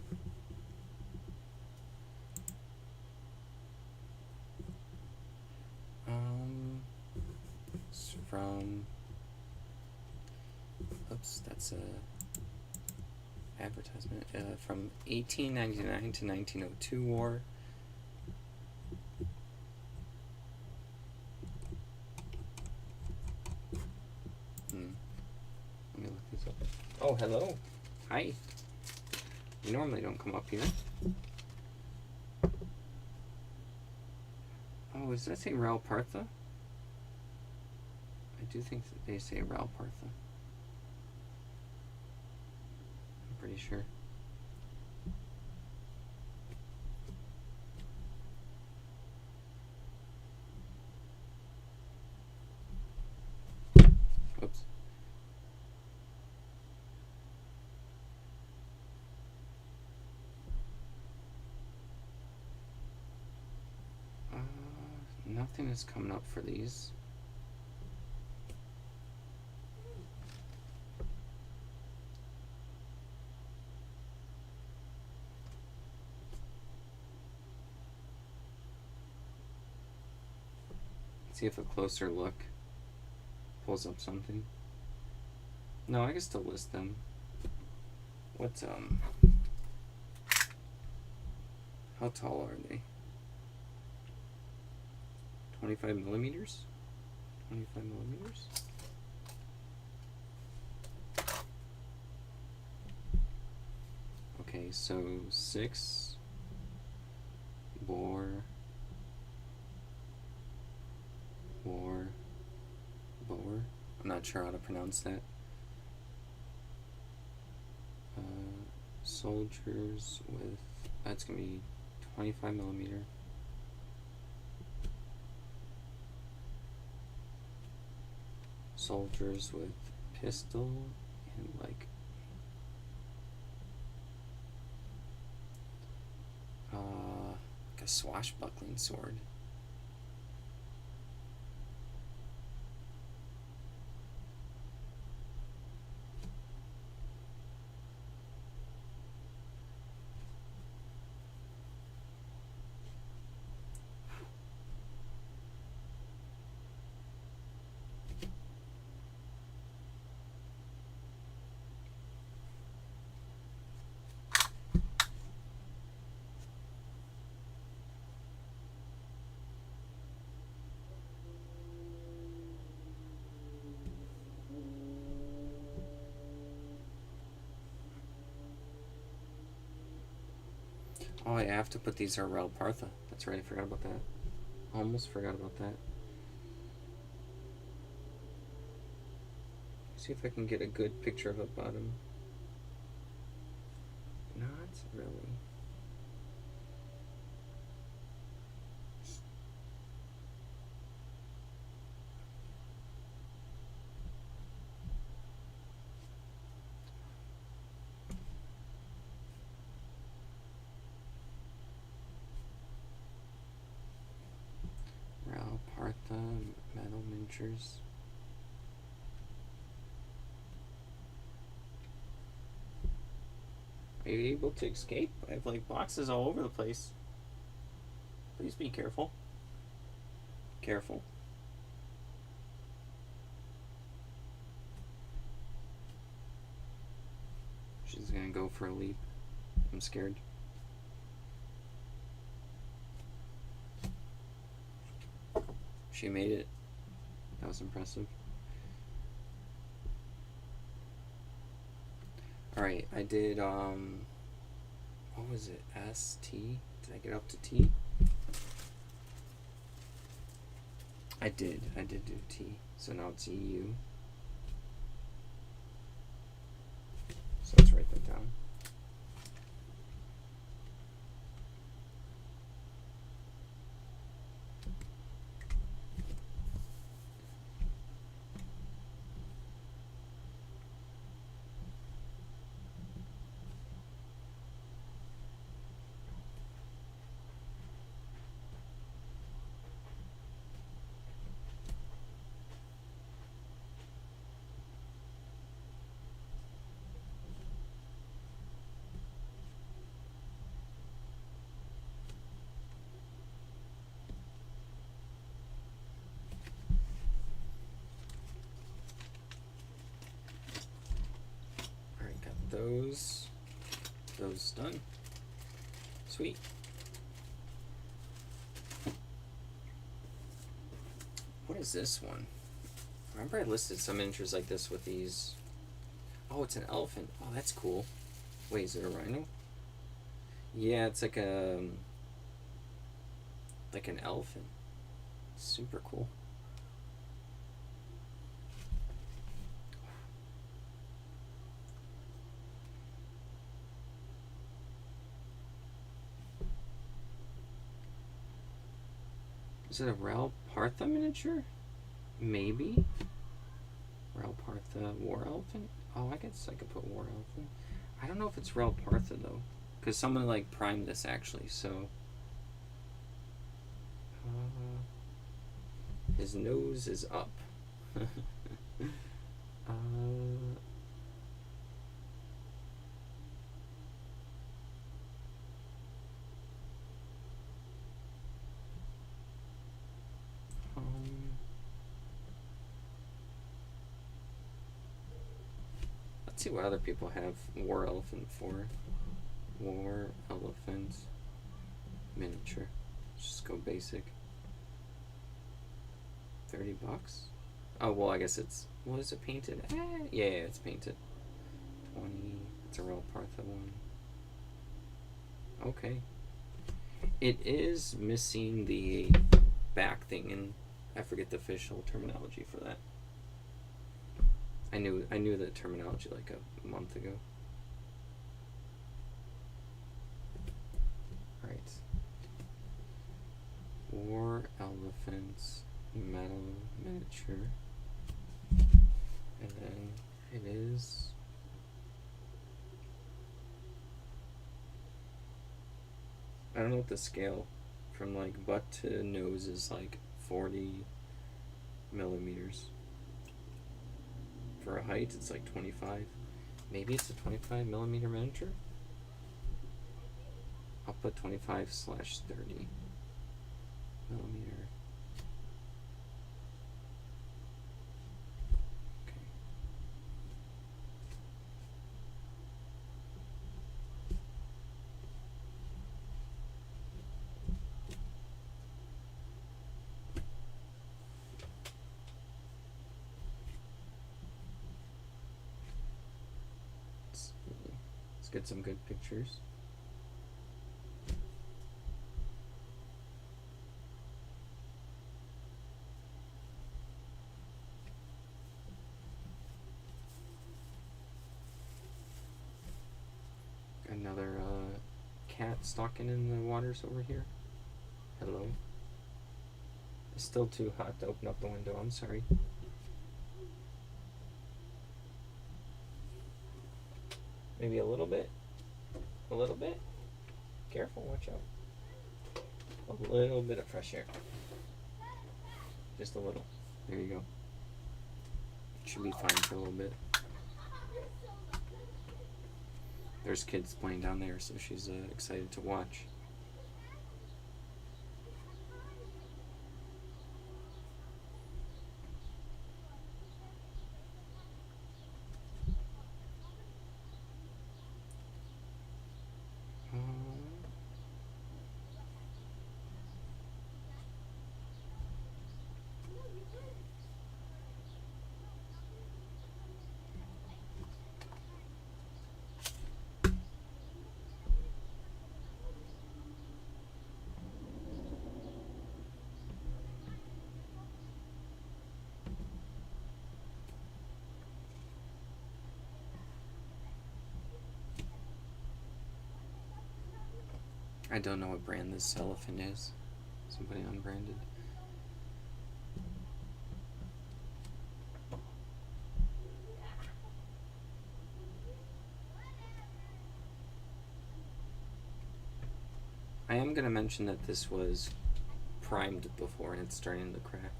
It's from. Oops, that's a advertisement from 1899 to 1902 war. Let me look these up. Oh, hello. Hi. You normally don't come up here. Oh, does that say Raul Partha? I do think that they say Raul Partha. I'm pretty sure. Oops. Nothing is coming up for these. See if a closer look pulls up something. No, I can still list them. What's how tall are they? 25 millimeters? 25 millimeters? Okay, so 6 boar. I'm not sure how to pronounce that. Soldiers with, that's gonna be 25 millimeter. Soldiers with pistol and like a swashbuckling sword. Oh, I have to put these are Rel Partha. That's right, I forgot about that. Almost forgot about that. See if I can get a good picture of a bottom. Not really. Rel Partha metal miniatures. Are you able to escape? I have like boxes all over the place. Please be careful. Careful. She's gonna go for a leap. I'm scared. She made it. That was impressive. Alright, I did, what was it? S, T? Did I get up to T? I did do T. So now it's EU. So let's write that down. Those done. Sweet. What is this one? Remember I listed some miniatures like this with these. Oh, it's an elephant. Oh, that's cool. Wait, is it a rhino? Yeah, it's like an elephant. Super cool. Is it a Rel Partha miniature? Maybe. Rel Partha War Elephant? Oh, I guess I could put War Elephant. I don't know if it's Rel Partha though, because someone like primed this actually. So, His nose is up. Let's see what other people have war elephant for. War elephant miniature. Just go basic. $30. Oh well, I guess it's, well, is it painted? Yeah, it's painted. 20. It's a real Partha one. Okay. It is missing the back thing, and I forget the official terminology for that. I knew the terminology like a month ago. Alright. War elephants metal miniature. And then it is I don't know what the scale from like butt to nose is, like 40 millimeters. For a height, it's like 25. Maybe it's a 25 millimeter miniature? I'll put 25/30 millimeter. Okay. Let's get some good pictures. Another cat stalking in the waters over here. Hello. It's still too hot to open up the window, I'm sorry. Maybe a little bit. A little bit. Careful, watch out. A little bit of fresh air. Just a little. There you go. Should be fine for a little bit. There's kids playing down there, so she's excited to watch. I don't know what brand this elephant is. Somebody unbranded. I am going to mention that this was primed before and it's starting to crack.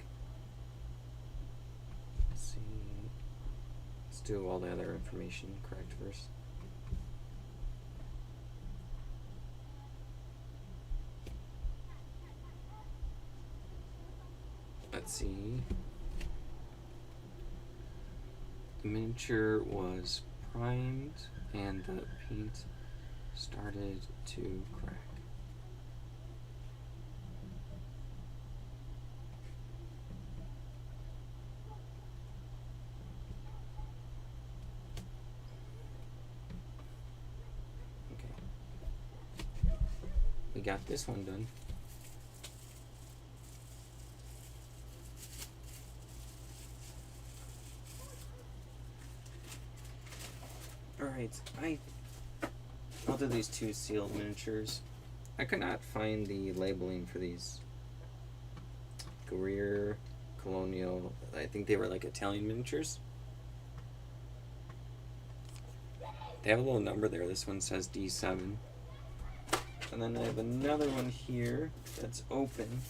Let's see. Let's do all the other information correct first. Let's see. The miniature was primed and the paint started to crack. Okay. We got this one done. Alright, I'll do these two sealed miniatures. I could not find the labeling for these. Guerrier, Colonial, I think they were like Italian miniatures. They have a little number there. This one says D7. And then I have another one here that's open.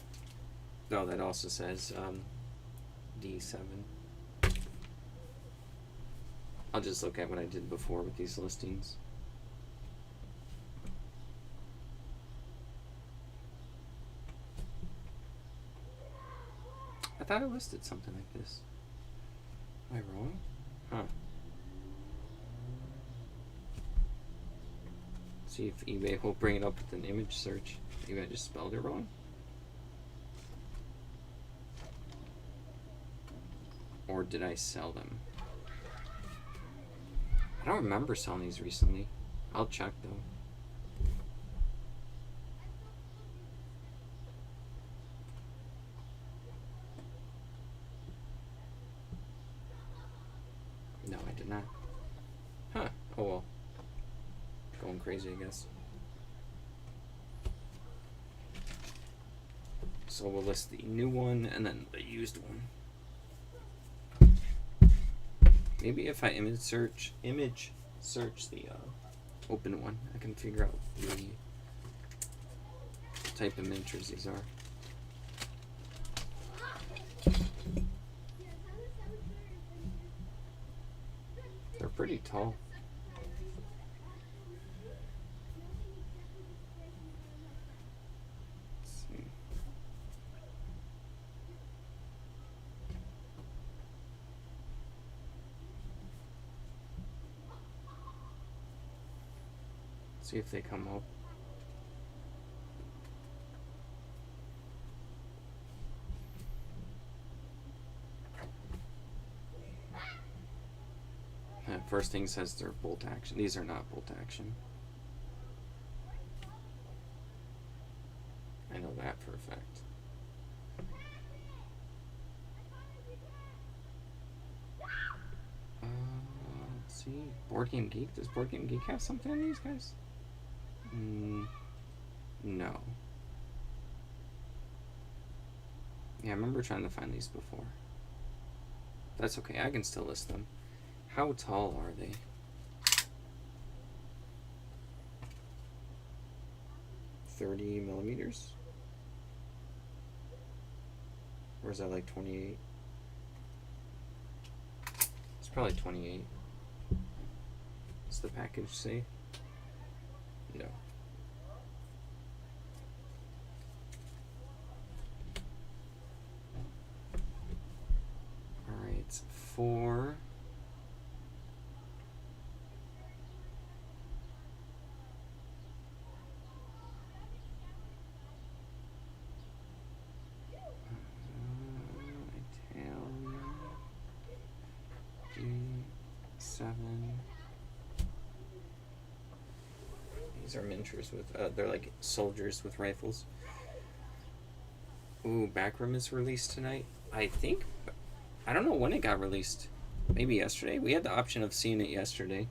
Oh, that also says D7. I'll just look at what I did before with these listings. I thought I listed something like this. Am I wrong? Huh. See if eBay will bring it up with an image search. Maybe I just spelled it wrong. Or did I sell them? I don't remember selling these recently. I'll check though. No, I did not. Huh. Oh well. Going crazy, I guess. So we'll list the new one and then the used one. Maybe if I image search the open one, I can figure out the type of miniatures these are. They're pretty tall. See if they come up. First thing says they're bolt action. These are not bolt action. I know that for a fact. Let's see. Board Game Geek. Does Board Game Geek have something on these guys? No. Yeah, I remember trying to find these before. That's okay, I can still list them. How tall are they? $30mm? Or is that like 28? It's probably 28. What's the package say? No. Alright, for Italian D7. These are miniatures with, they're like soldiers with rifles. Ooh, Backrooms is released tonight. I don't know when it got released. Maybe yesterday? We had the option of seeing it yesterday.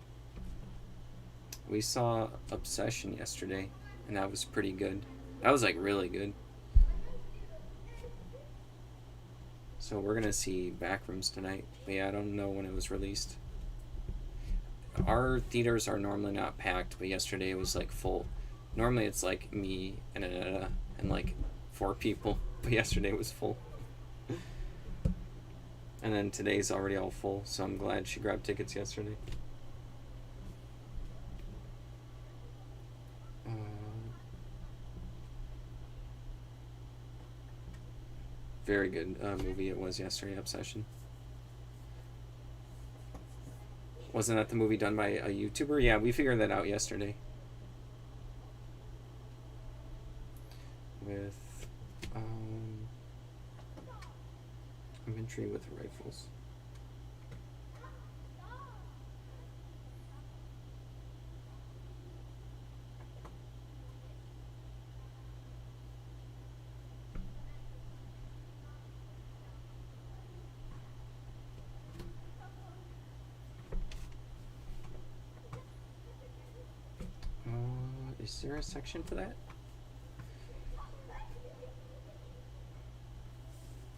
We saw Obsession yesterday, and that was pretty good. That was like really good. So we're gonna see Backrooms tonight. But yeah, I don't know when it was released. Our theaters are normally not packed, but yesterday it was like full. Normally it's like me and like 4 people, but yesterday it was full. And then today's already all full, so I'm glad she grabbed tickets yesterday. Very good movie it was yesterday, Obsession. Wasn't that the movie done by a YouTuber? Yeah, we figured that out yesterday. With infantry with rifles. Is there a section for that?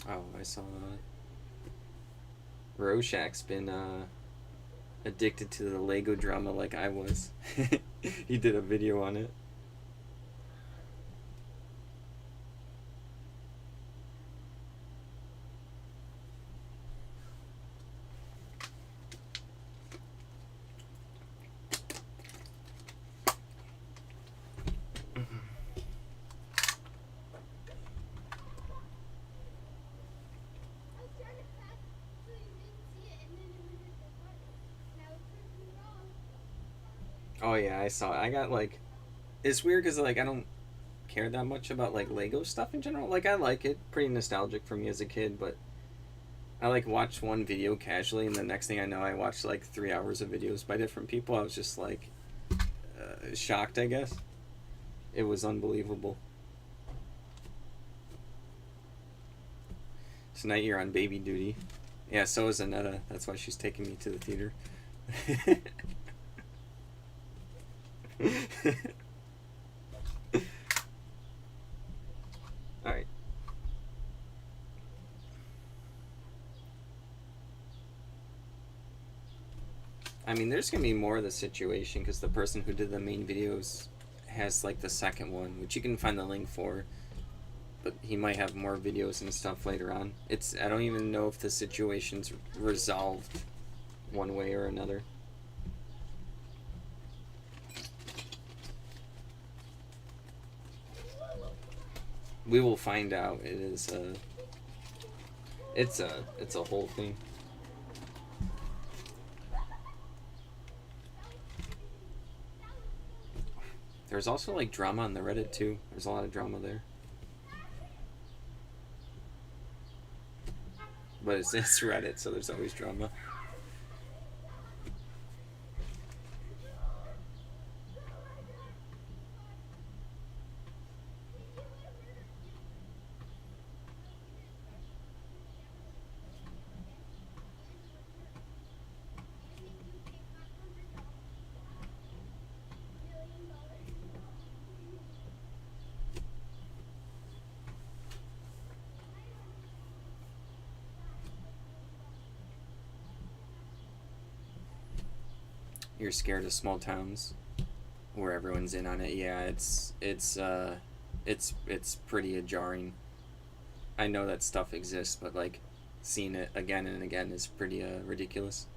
Oh, I saw Rorschach's been addicted to the Lego drama like I was. He did a video on it. Oh yeah, I saw it. I got like, it's weird because like I don't care that much about like Lego stuff in general. Like I like it, pretty nostalgic for me as a kid, but I like watched one video casually, and the next thing I know, I watched like 3 hours of videos by different people. I was just like shocked, I guess. It was unbelievable. Tonight you're on baby duty. Yeah, so is Anetta. That's why she's taking me to the theater. All right. I mean, there's gonna be more of the situation because the person who did the main videos has like the second one, which you can find the link for. But he might have more videos and stuff later on. I don't even know if the situation's resolved one way or another. We will find out. It's a whole thing. There's also like drama on the Reddit too. There's a lot of drama there. But it's Reddit, so there's always drama. You're scared of small towns where everyone's in on it. Yeah, it's pretty jarring. I know that stuff exists, but like seeing it again and again is pretty ridiculous.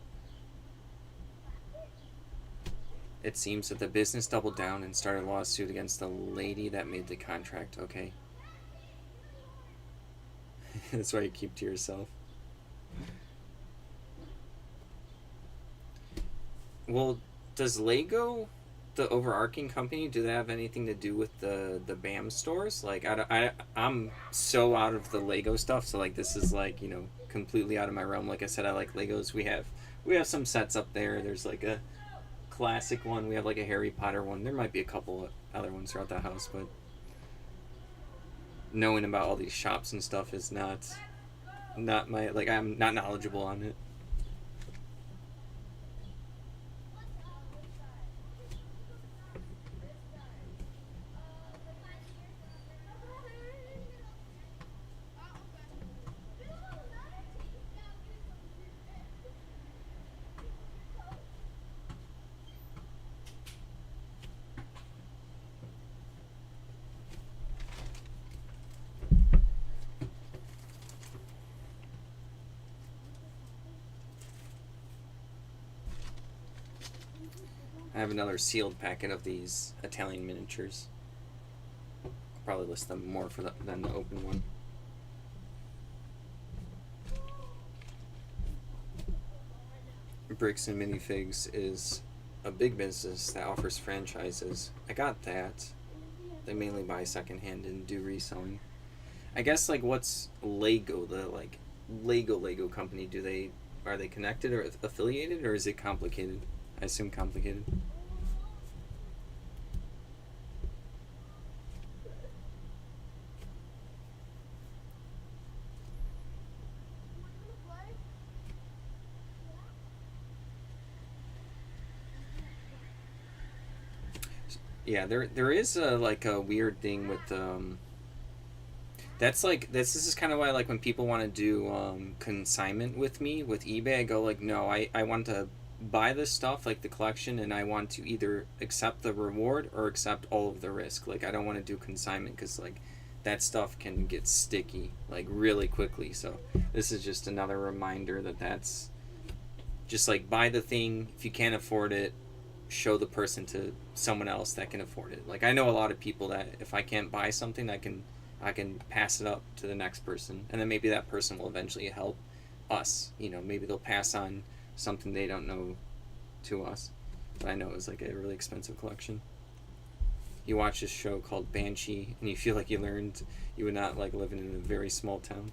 It seems that the business doubled down and started a lawsuit against the lady that made the contract. Okay. That's why you keep to yourself. Well, does Lego, the overarching company, do they have anything to do with the BAM stores? Like, I'm so out of the Lego stuff, so like this is like completely out of my realm. Like I said, I like Legos. We have some sets up there. There's like a classic one. We have like a Harry Potter one. There might be a couple other ones throughout the house, but knowing about all these shops and stuff is not my like. I'm not knowledgeable on it. I have another sealed packet of these Italian miniatures. I'll probably list them more than the open one. Bricks and Minifigs is a big business that offers franchises. I got that. They mainly buy secondhand and do reselling. I guess like what's Lego, the like Lego company? Are they connected or affiliated, or is it complicated? I assume complicated. Yeah, there is a like a weird thing with that's like this is kind of why like when people want to do consignment with me with eBay, I go like no, I want to buy this stuff like the collection, and I want to either accept the reward or accept all of the risk. Like I don't want to do consignment because like that stuff can get sticky like really quickly. So this is just another reminder that's just like buy the thing. If you can't afford it, show the person to someone else that can afford it. Like I know a lot of people that if I can't buy something, I can pass it up to the next person, and then maybe that person will eventually help us. Maybe they'll pass on something they don't know to us. But I know it was like a really expensive collection. You watch this show called Banshee, and you feel like you learned you would not like living in a very small town.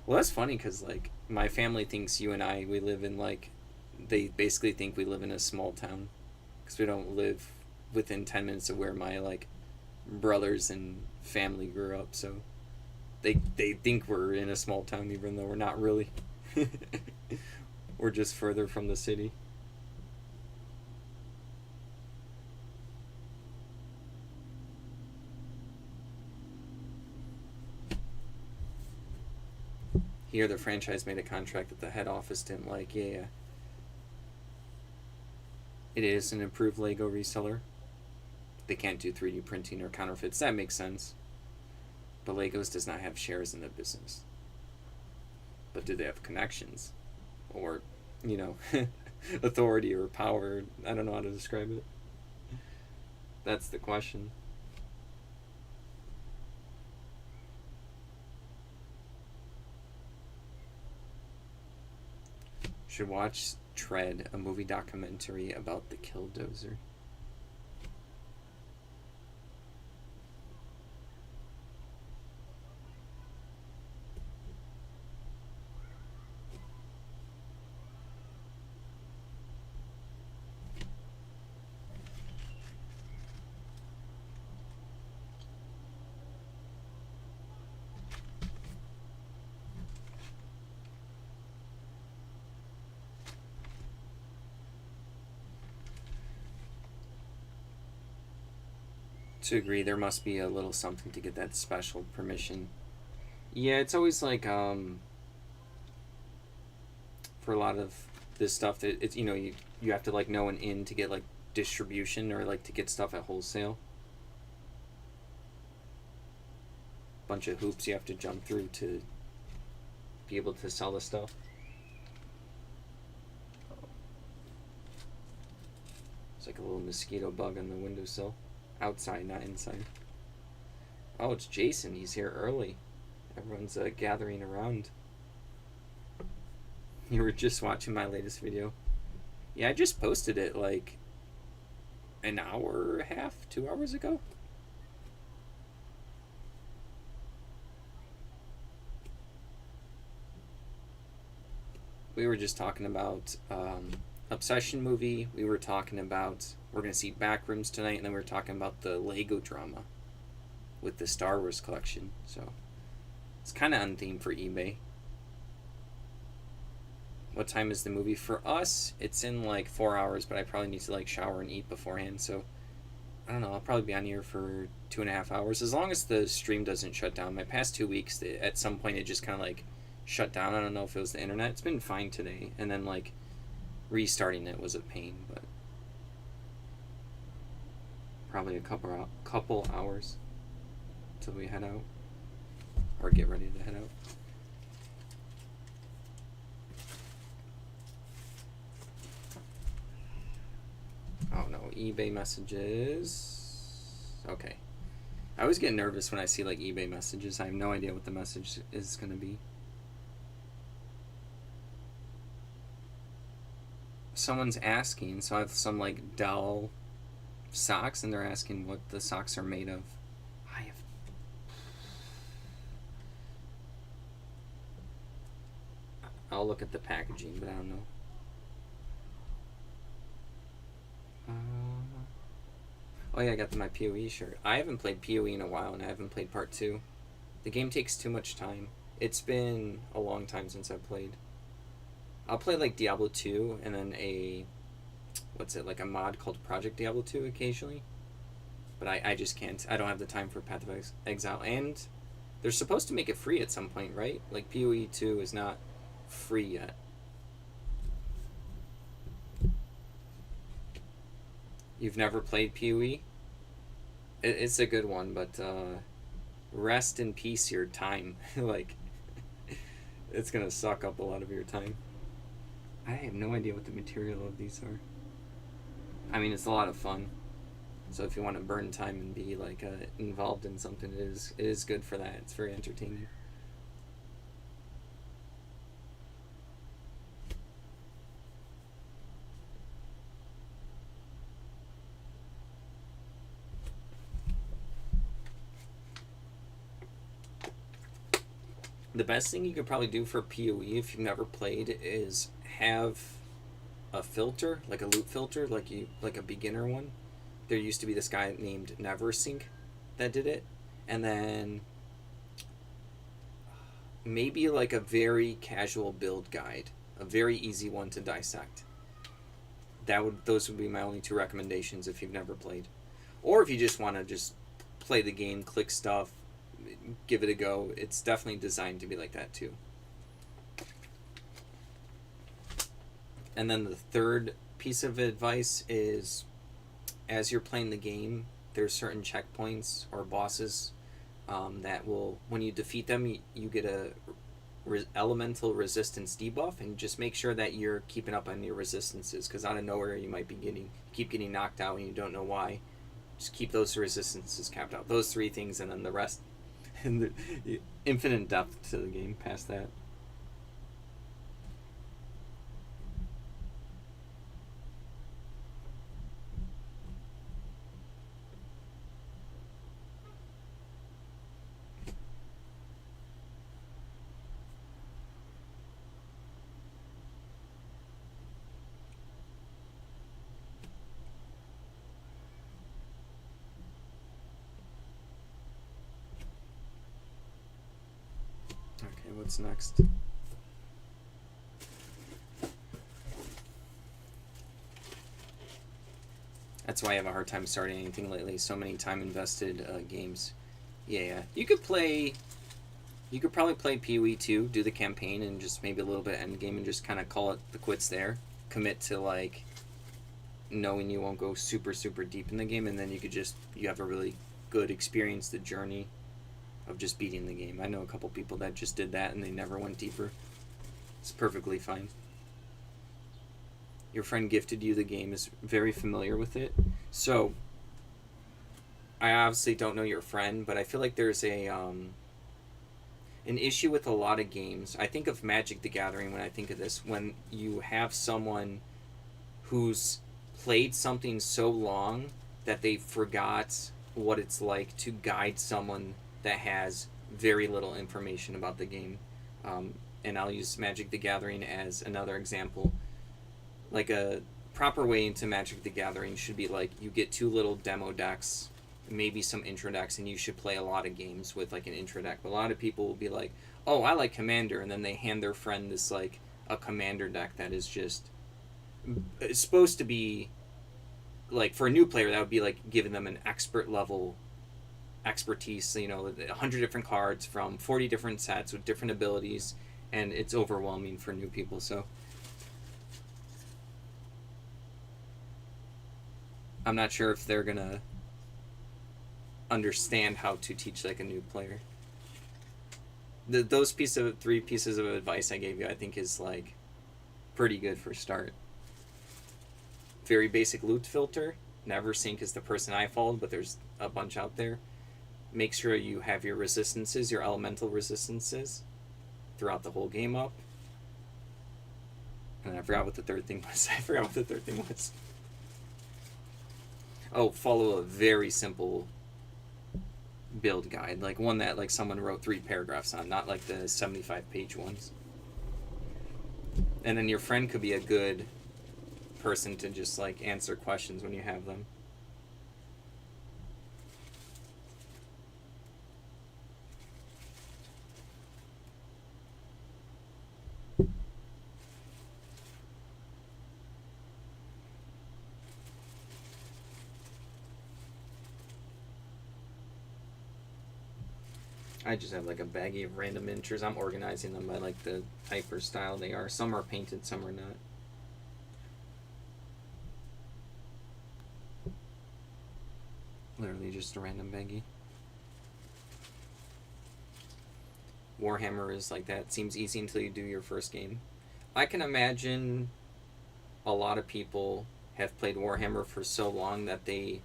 Well, that's funny because like my family thinks you and I we live in like they basically think we live in a small town because we don't live within 10 minutes of where my like brothers and family grew up. So they think we're in a small town even though we're not really. We're just further from the city. Here, the franchise made a contract that the head office didn't like. Yeah, yeah. It is an approved Lego reseller. They can't do 3D printing or counterfeits. That makes sense. But Legos does not have shares in the business. But do they have connections? Or, you know, authority or power? I don't know how to describe it. That's the question. Should watch Tread, a movie documentary about the Killdozer. To agree, there must be a little something to get that special permission. Yeah, it's always like for a lot of this stuff that it's you have to like know an in to get like distribution or like to get stuff at wholesale. Bunch of hoops you have to jump through to be able to sell the stuff. It's like a little mosquito bug on the windowsill. Outside, not inside. Oh, it's Jason. He's here early. Everyone's gathering around. You were just watching my latest video. Yeah, I just posted it like an hour and a half, 2 hours ago. We were just talking about Obsession movie. We were talking about we're going to see Backrooms tonight, and then we were talking about the Lego drama with the Star Wars collection. So it's kind of on theme for eBay. What time is the movie? For us, it's in like 4 hours, but I probably need to like shower and eat beforehand. So I don't know. I'll probably be on here for 2.5 hours, as long as the stream doesn't shut down. My past 2 weeks, at some point, it just kind of like shut down. I don't know if it was the internet. It's been fine today, and then like restarting it was a pain, but probably a couple hours till we head out or get ready to head out. Oh no, eBay messages. Okay. I always get nervous when I see like eBay messages. I have no idea what the message is going to be. Someone's asking, so I have some like Dell socks, and they're asking what the socks are made of. I'll look at the packaging, but I don't know. Oh yeah, I got my PoE shirt. I haven't played PoE in a while, and I haven't played part 2. The game takes too much time. It's been a long time since I've played. I'll play like Diablo 2 and then like a mod called Project Diablo 2 occasionally. But I just can't. I don't have the time for Path of Exile. And they're supposed to make it free at some point, right? Like PoE 2 is not free yet. You've never played PoE? It's a good one, but rest in peace your time. Like, it's gonna suck up a lot of your time. I have no idea what the material of these are. I mean, it's a lot of fun. So if you want to burn time and be like involved in something, it is good for that. It's very entertaining. The best thing you could probably do for PoE if you've never played is have a filter, like a loot filter, like a beginner one. There used to be this guy named Neversink that did it, and then maybe like a very casual build guide, a very easy one to dissect. Those would be my only two recommendations if you've never played, or if you just want to just play the game, click stuff, give it a go. It's definitely designed to be like that too. And then the third piece of advice is, as you're playing the game, there's certain checkpoints or bosses that will, when you defeat them, you get a elemental resistance debuff, and just make sure that you're keeping up on your resistances, because out of nowhere you might be keep getting knocked out and you don't know why. Just keep those resistances capped out. Those three things, and then the rest, and the infinite depth to the game past that. Okay, what's next? That's why I have a hard time starting anything lately. So many time invested games. Yeah. You could probably play PoE 2, do the campaign, and just maybe a little bit end game, and just kind of call it the quits there. Commit to like knowing you won't go super super deep in the game, and then you have a really good experience, the journey of just beating the game. I know a couple people that just did that and they never went deeper. It's perfectly fine. Your friend gifted you the game, is very familiar with it. So I obviously don't know your friend, but I feel like there's an issue with a lot of games. I think of Magic the Gathering when I think of this, when you have someone who's played something so long that they forgot what it's like to guide someone that has very little information about the game. And I'll use Magic the Gathering as another example. Like a proper way into Magic the Gathering should be like, you get 2 little demo decks, maybe some intro decks, and you should play a lot of games with like an intro deck. But a lot of people will be like, oh, I like Commander, and then they hand their friend this like a Commander deck that is just, it's supposed to be like, for a new player, that would be like giving them an expert level expertise, 100 different cards from 40 different sets with different abilities, and it's overwhelming for new people. So I'm not sure if they're gonna understand how to teach like a new player. Those 3 pieces of advice I gave you, I think, is like pretty good for start. Very basic loot filter. Neversink is the person I followed, but there's a bunch out there. Make sure you have your resistances, your elemental resistances, throughout the whole game up. And I forgot what the third thing was. Oh, follow a very simple build guide, like one that like someone wrote 3 paragraphs on, not like the 75-page ones. And then your friend could be a good person to just like answer questions when you have them. I just have like a baggie of random miniatures. I'm organizing them by like the type or style they are. Some are painted, some are not. Literally just a random baggie. Warhammer is like that. Seems easy until you do your first game. I can imagine a lot of people have played Warhammer for so long that they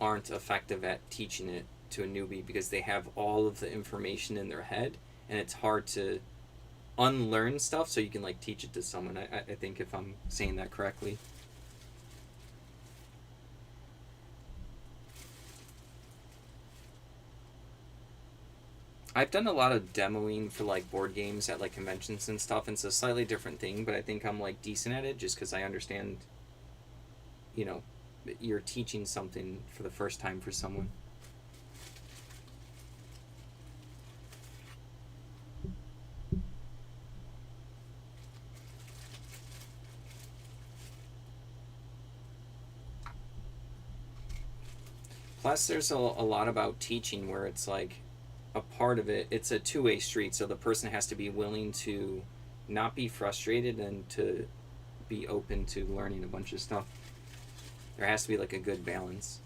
aren't effective at teaching it to a newbie, because they have all of the information in their head, and it's hard to unlearn stuff so you can like teach it to someone. I think, if I'm saying that correctly. I've done a lot of demoing for like board games at like conventions and stuff, and it's a slightly different thing, but I think I'm like decent at it just because I understand, you know, you're teaching something for the first time for someone. Plus, there's a lot about teaching where it's like a part of it, it's a two-way street, so the person has to be willing to not be frustrated and to be open to learning a bunch of stuff. There has to be like a good balance.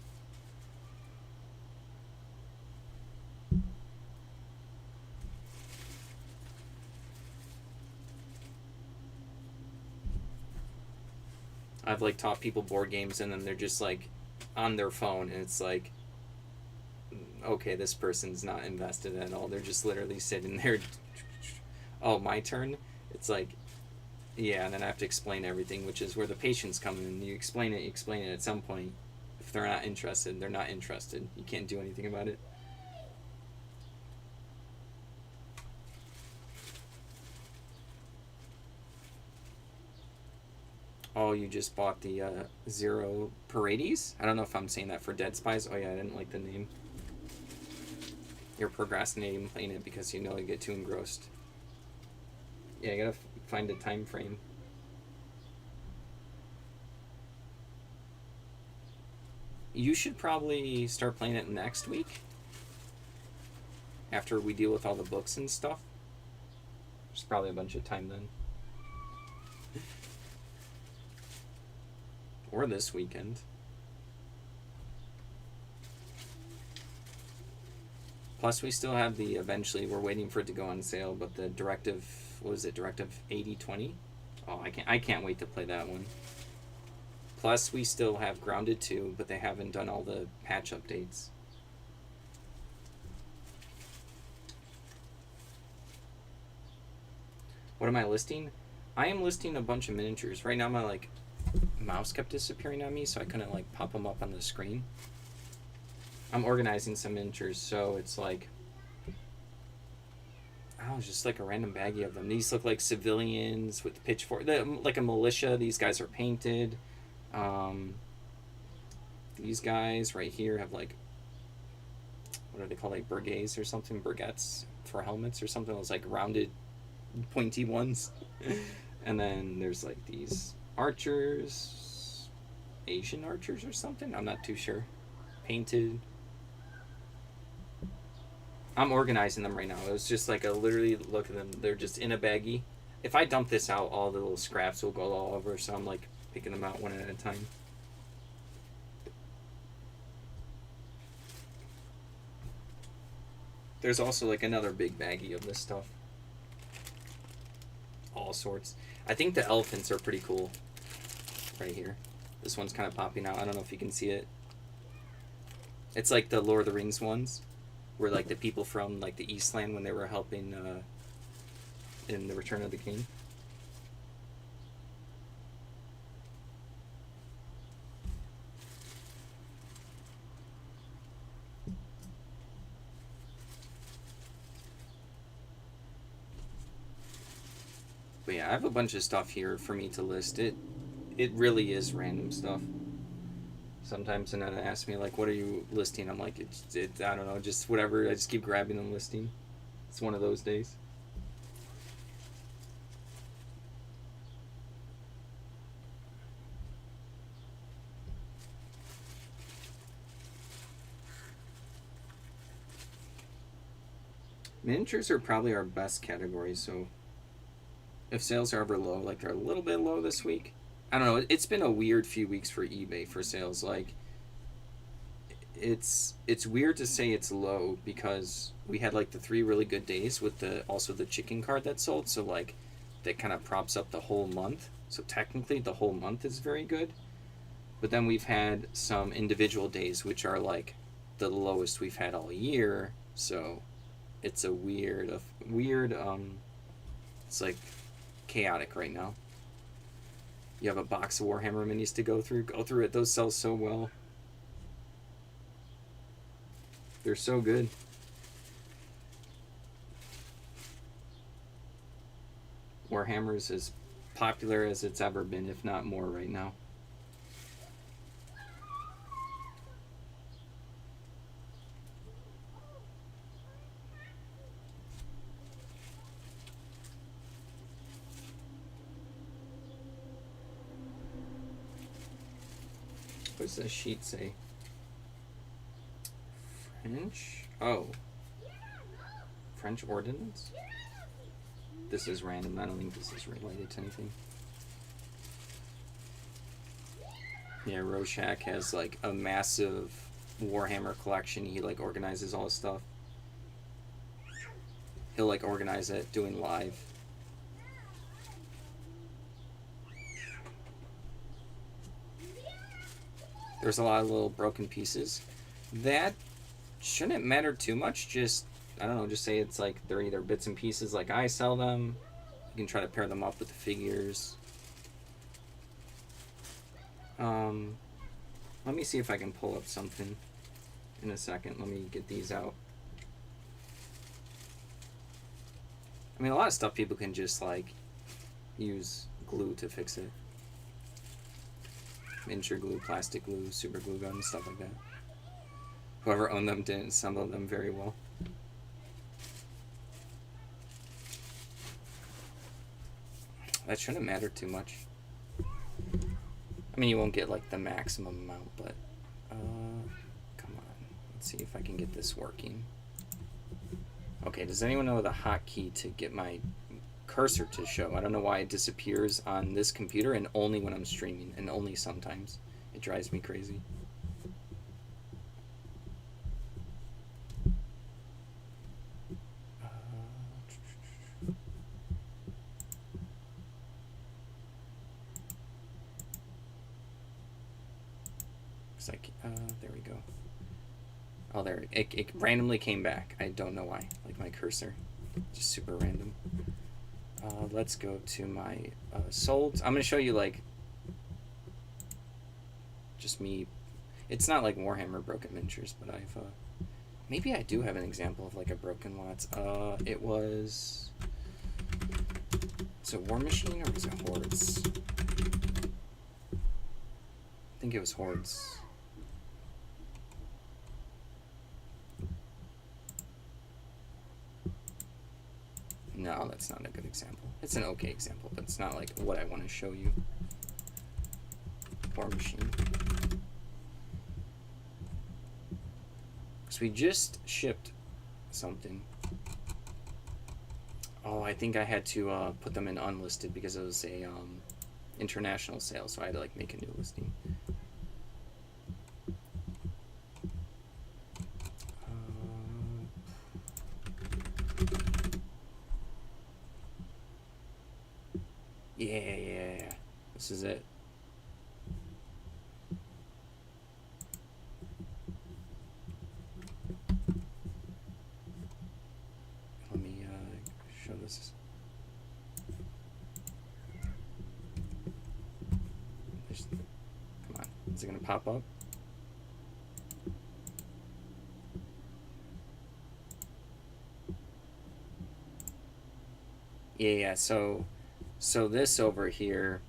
I've like taught people board games and then they're just like on their phone and it's like, okay, this person's not invested at all. They're just literally sitting there. Oh, my turn. It's like, yeah, and then I have to explain everything, which is where the patience come in. You explain it, at some point. If they're not interested, they're not interested. You can't do anything about it. Oh, you just bought the Zero Parades? I don't know if I'm saying that for Dead Spies. Oh, yeah, I didn't like the name. You're procrastinating playing it because you know you get too engrossed. Yeah, I gotta find a time frame. You should probably start playing it next week after we deal with all the books and stuff. There's probably a bunch of time then. Or this weekend. Plus, we still have the eventually. We're waiting for it to go on sale, but the directive, what was it? Directive 8020. Oh, I can't wait to play that one. Plus, we still have Grounded 2, but they haven't done all the patch updates. What am I listing? I am listing a bunch of miniatures right now. My like mouse kept disappearing on me, so I couldn't like pop them up on the screen. I'm organizing some miniatures, so it's like, oh, it's just like a random baggie of them. These look like civilians with pitchfork, like a militia. These guys are painted. Um, these guys right here have like, what are they called, like brigades or something, brigettes for helmets or something. Those like rounded, pointy ones. And then there's like these archers, Asian archers or something. I'm not too sure. Painted. I'm organizing them right now. It was just like a literally look at them. They're just in a baggie. If I dump this out, all the little scraps will go all over. So I'm like picking them out one at a time. There's also like another big baggie of this stuff. All sorts. I think the elephants are pretty cool. Right here. This one's kind of popping out. I don't know if you can see it. It's like the Lord of the Rings ones, where like the people from like the Eastland when they were helping in the Return of the King. But yeah, I have a bunch of stuff here for me to list. It really is random stuff. Sometimes Annette asks me like, "What are you listing?" I'm like, "It's I don't know, just whatever." I just keep grabbing and listing. It's one of those days. Miniatures are probably our best category. So if sales are ever low, like they're a little bit low this week, I don't know. It's been a weird few weeks for eBay for sales. Like it's weird to say it's low because we had like the 3 really good days with the also the chicken card that sold. So like that kind of props up the whole month. So technically the whole month is very good. But then we've had some individual days which are like the lowest we've had all year. So it's a weird it's like chaotic right now. You have a box of Warhammer minis to go through it. Those sell so well. They're so good. Warhammer is as popular as it's ever been, if not more, right now. What does this sheet say? French? Oh. French ordnance? This is random. I don't think this is related to anything. Yeah, Rorschach has like a massive Warhammer collection. He like organizes all his stuff. He'll like organize it doing live. There's a lot of little broken pieces. That shouldn't matter too much. Just, I don't know, just say it's like they're either bits and pieces like I sell them. You can try to pair them up with the figures. Let me see if I can pull up something in a second. Let me get these out. I mean, a lot of stuff people can just like use glue to fix it. Miniature glue, plastic glue, super glue guns, stuff like that. Whoever owned them didn't assemble them very well. That shouldn't matter too much. I mean, you won't get like the maximum amount, but come on. Let's see if I can get this working. Okay, does anyone know the hotkey to get my cursor to show? I don't know why it disappears on this computer and only when I'm streaming, and only sometimes. It drives me crazy. Looks like, there we go. Oh, there, it randomly came back. I don't know why, like my cursor, just super random. Let's go to my sold. I'm gonna show you like just me. It's not like Warhammer broken miniatures, but I've maybe I do have an example of like a broken Watts. It was it War Machine or was it Hordes? I think it was Hordes. No, that's not a good example. It's an okay example, but it's not like what I want to show you. War Machine. Because we just shipped something. Oh, I think I had to put them in unlisted because it was a international sale, so I had to like make a new listing. Yeah. This is it. Let me show this. Come on. Is it going to pop up? Yeah. So this over here,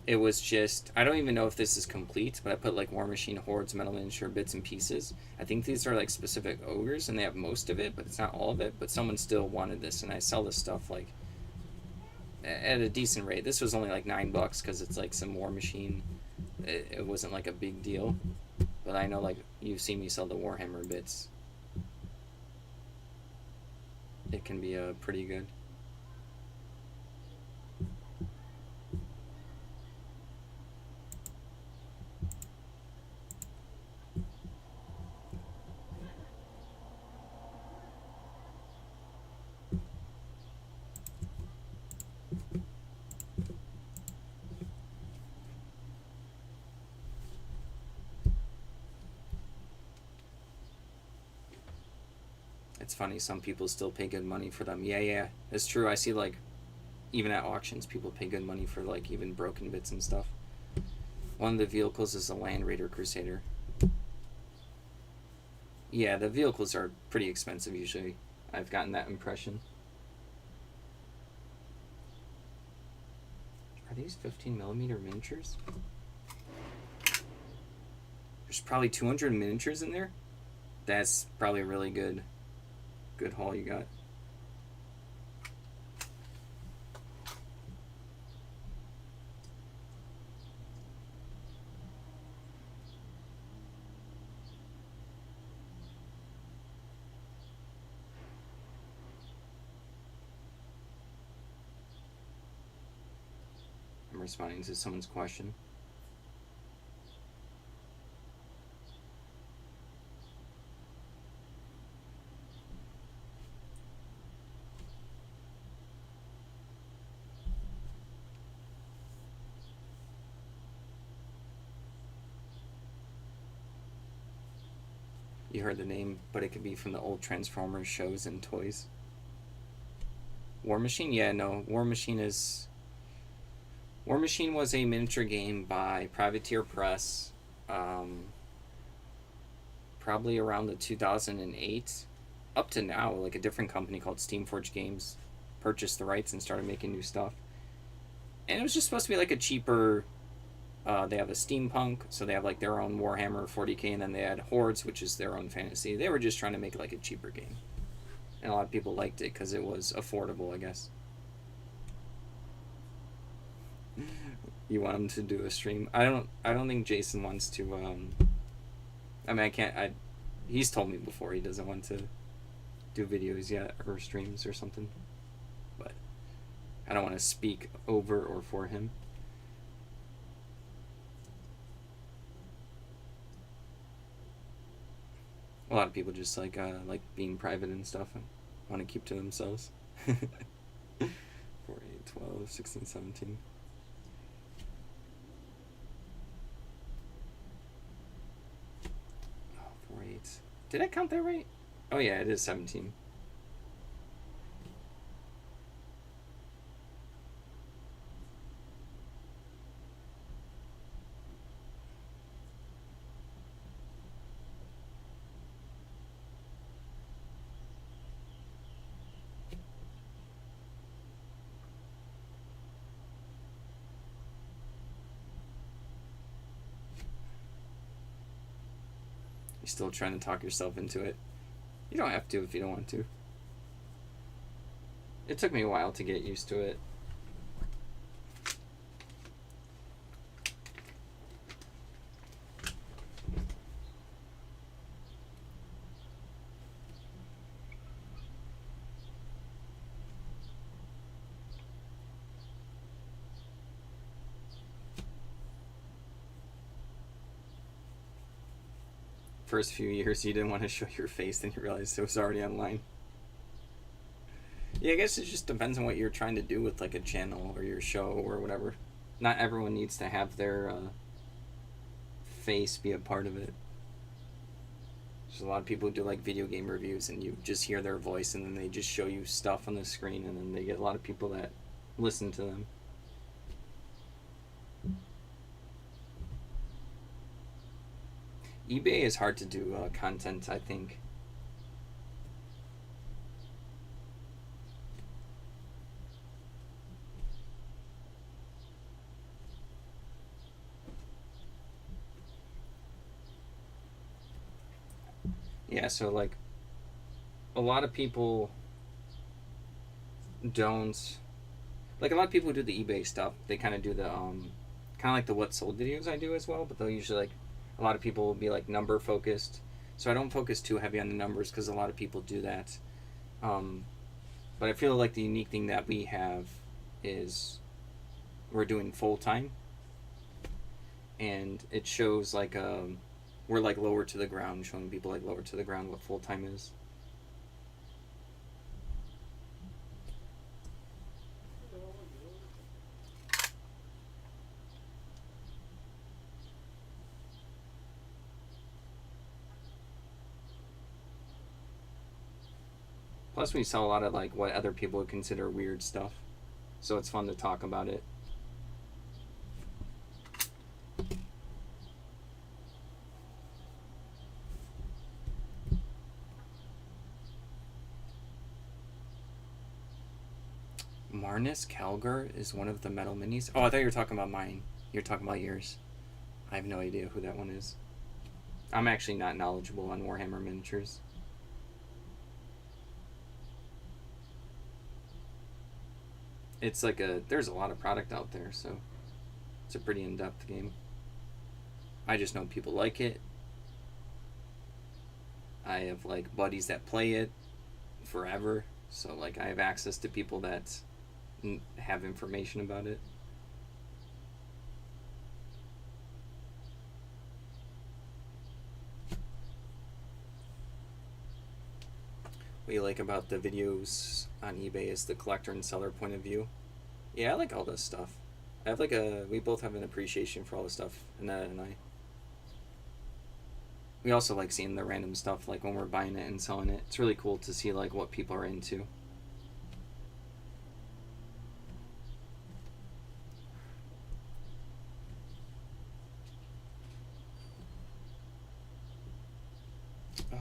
it was just, I don't even know if this is complete, but I put like War Machine, Hordes, Metal Miniature, bits and pieces. I think these are like specific ogres and they have most of it, but it's not all of it, but someone still wanted this, and I sell this stuff like at a decent rate. This was only like $9 because it's like some War Machine. It wasn't like a big deal, but I know like you've seen me sell the Warhammer bits. It can be pretty good. It's funny, some people still pay good money for them. Yeah, it's true. I see like even at auctions people pay good money for like even broken bits and stuff. One of the vehicles is a Land Raider Crusader. Yeah, the vehicles are pretty expensive usually. I've gotten that impression. Are these 15mm miniatures? There's probably 200 miniatures in there. That's probably a really good haul you got. I'm responding to someone's question. You heard the name, but it could be from the old Transformers shows and toys. War Machine? Yeah, no. War Machine was a miniature game by Privateer Press, probably around the 2008, up to now. Like a different company called Steamforge Games purchased the rights and started making new stuff. And it was just supposed to be like a cheaper. They have a steampunk, so they have like their own Warhammer 40k, and then they had Hordes, which is their own fantasy. They were just trying to make like a cheaper game, and a lot of people liked it because it was affordable, I guess. You want him to do a stream? I don't think Jason wants to. I mean, I can't. He's told me before he doesn't want to do videos yet or streams or something, but I don't want to speak over or for him. A lot of people just like being private and stuff and want to keep to themselves. 4, 8, 12, 16, 17. Oh, 4, 8. Did I count that right? Oh yeah, it is 17. You're still trying to talk yourself into it. You don't have to if you don't want to. It took me a while to get used to it. First few years you didn't want to show your face, then you realized it was already online. Yeah, I guess it just depends on what you're trying to do with like a channel or your show or whatever. Not everyone needs to have their face be a part of it. There's a lot of people who do like video game reviews and you just hear their voice and then they just show you stuff on the screen and then they get a lot of people that listen to them. eBay is hard to do content, I think. Yeah, so like a lot of people don't like a lot of people who do the eBay stuff. They kind of do the kind of like the what sold videos I do as well, but they'll usually like a lot of people will be like number focused. So I don't focus too heavy on the numbers because a lot of people do that. But I feel like the unique thing that we have is we're doing full time, and it shows like we're like lower to the ground, showing people like lower to the ground what full time is. Plus, we sell a lot of like what other people would consider weird stuff, so it's fun to talk about it. Marnus Calgar is one of the metal minis. Oh, I thought you were talking about mine. You're talking about yours. I have no idea who that one is. I'm actually not knowledgeable on Warhammer miniatures. It's like there's a lot of product out there, so it's a pretty in-depth game. I just know people like it. I have like buddies that play it forever, so like I have access to people that have information about it. What you like about the videos on eBay is the collector and seller point of view. Yeah, I like all this stuff. I have we both have an appreciation for all this stuff, Annette and I. We also like seeing the random stuff, like when we're buying it and selling it. It's really cool to see like what people are into.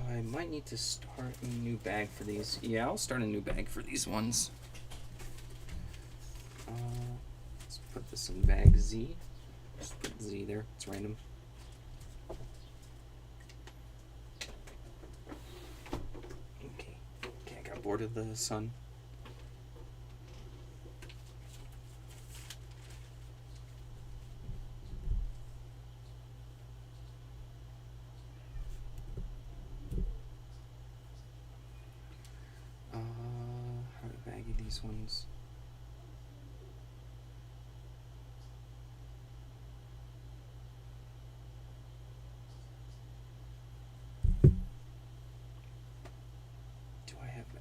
I might need to start a new bag for these. Yeah, I'll start a new bag for these ones. Let's put this in bag Z. Just put Z there. It's random. Okay. Okay, I got bored of the sun. How do I bag these ones?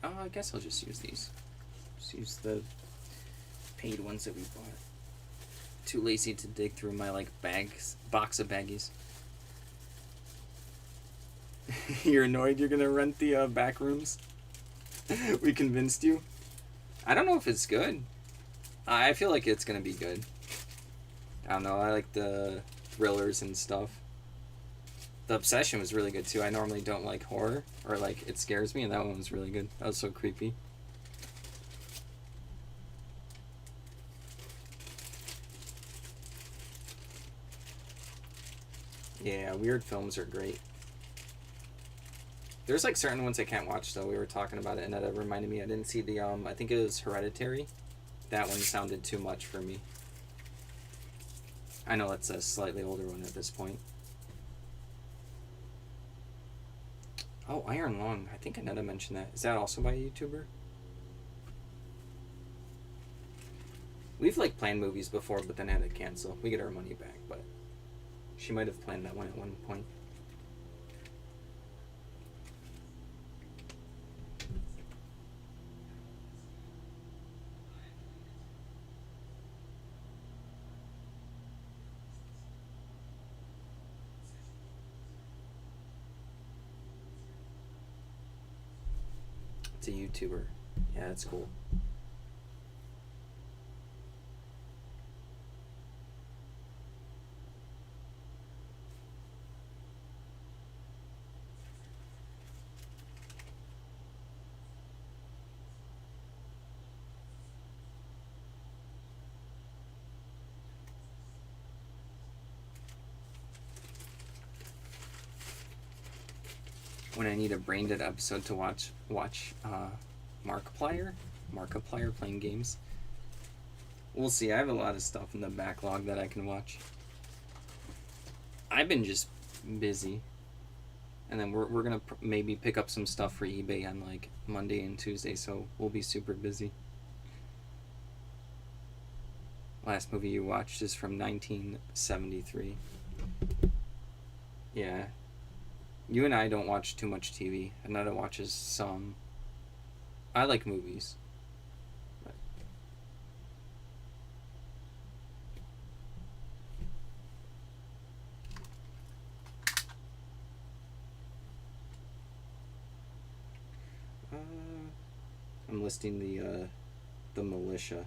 I guess I'll just use these. Just use the paid ones that we bought. Too lazy to dig through my like box of baggies. You're annoyed you're gonna rent the Backrooms? We convinced you? I don't know if it's good. I feel like it's gonna be good. I don't know, I like the thrillers and stuff. The Obsession was really good too. I normally don't like horror, or like it scares me, and that one was really good. That was so creepy. Yeah, weird films are great. There's like certain ones I can't watch though. We were talking about it, and that reminded me. I didn't see the I think it was Hereditary. That one sounded too much for me. I know it's a slightly older one at this point. Oh, Iron Lung. I think Annetta mentioned that. Is that also by a YouTuber? We've like planned movies before, but then had to cancel. We get our money back, but she might have planned that one at one point. It's a YouTuber. Yeah, that's cool. When I need a brain dead episode to watch Markiplier playing games. We'll see. I have a lot of stuff in the backlog that I can watch. I've been just busy, and then we're gonna maybe pick up some stuff for eBay on like Monday and Tuesday, so we'll be super busy. Last movie you watched is from 1973. Yeah. You and I don't watch too much TV. Another watches some. I like movies. But I'm listing the militia.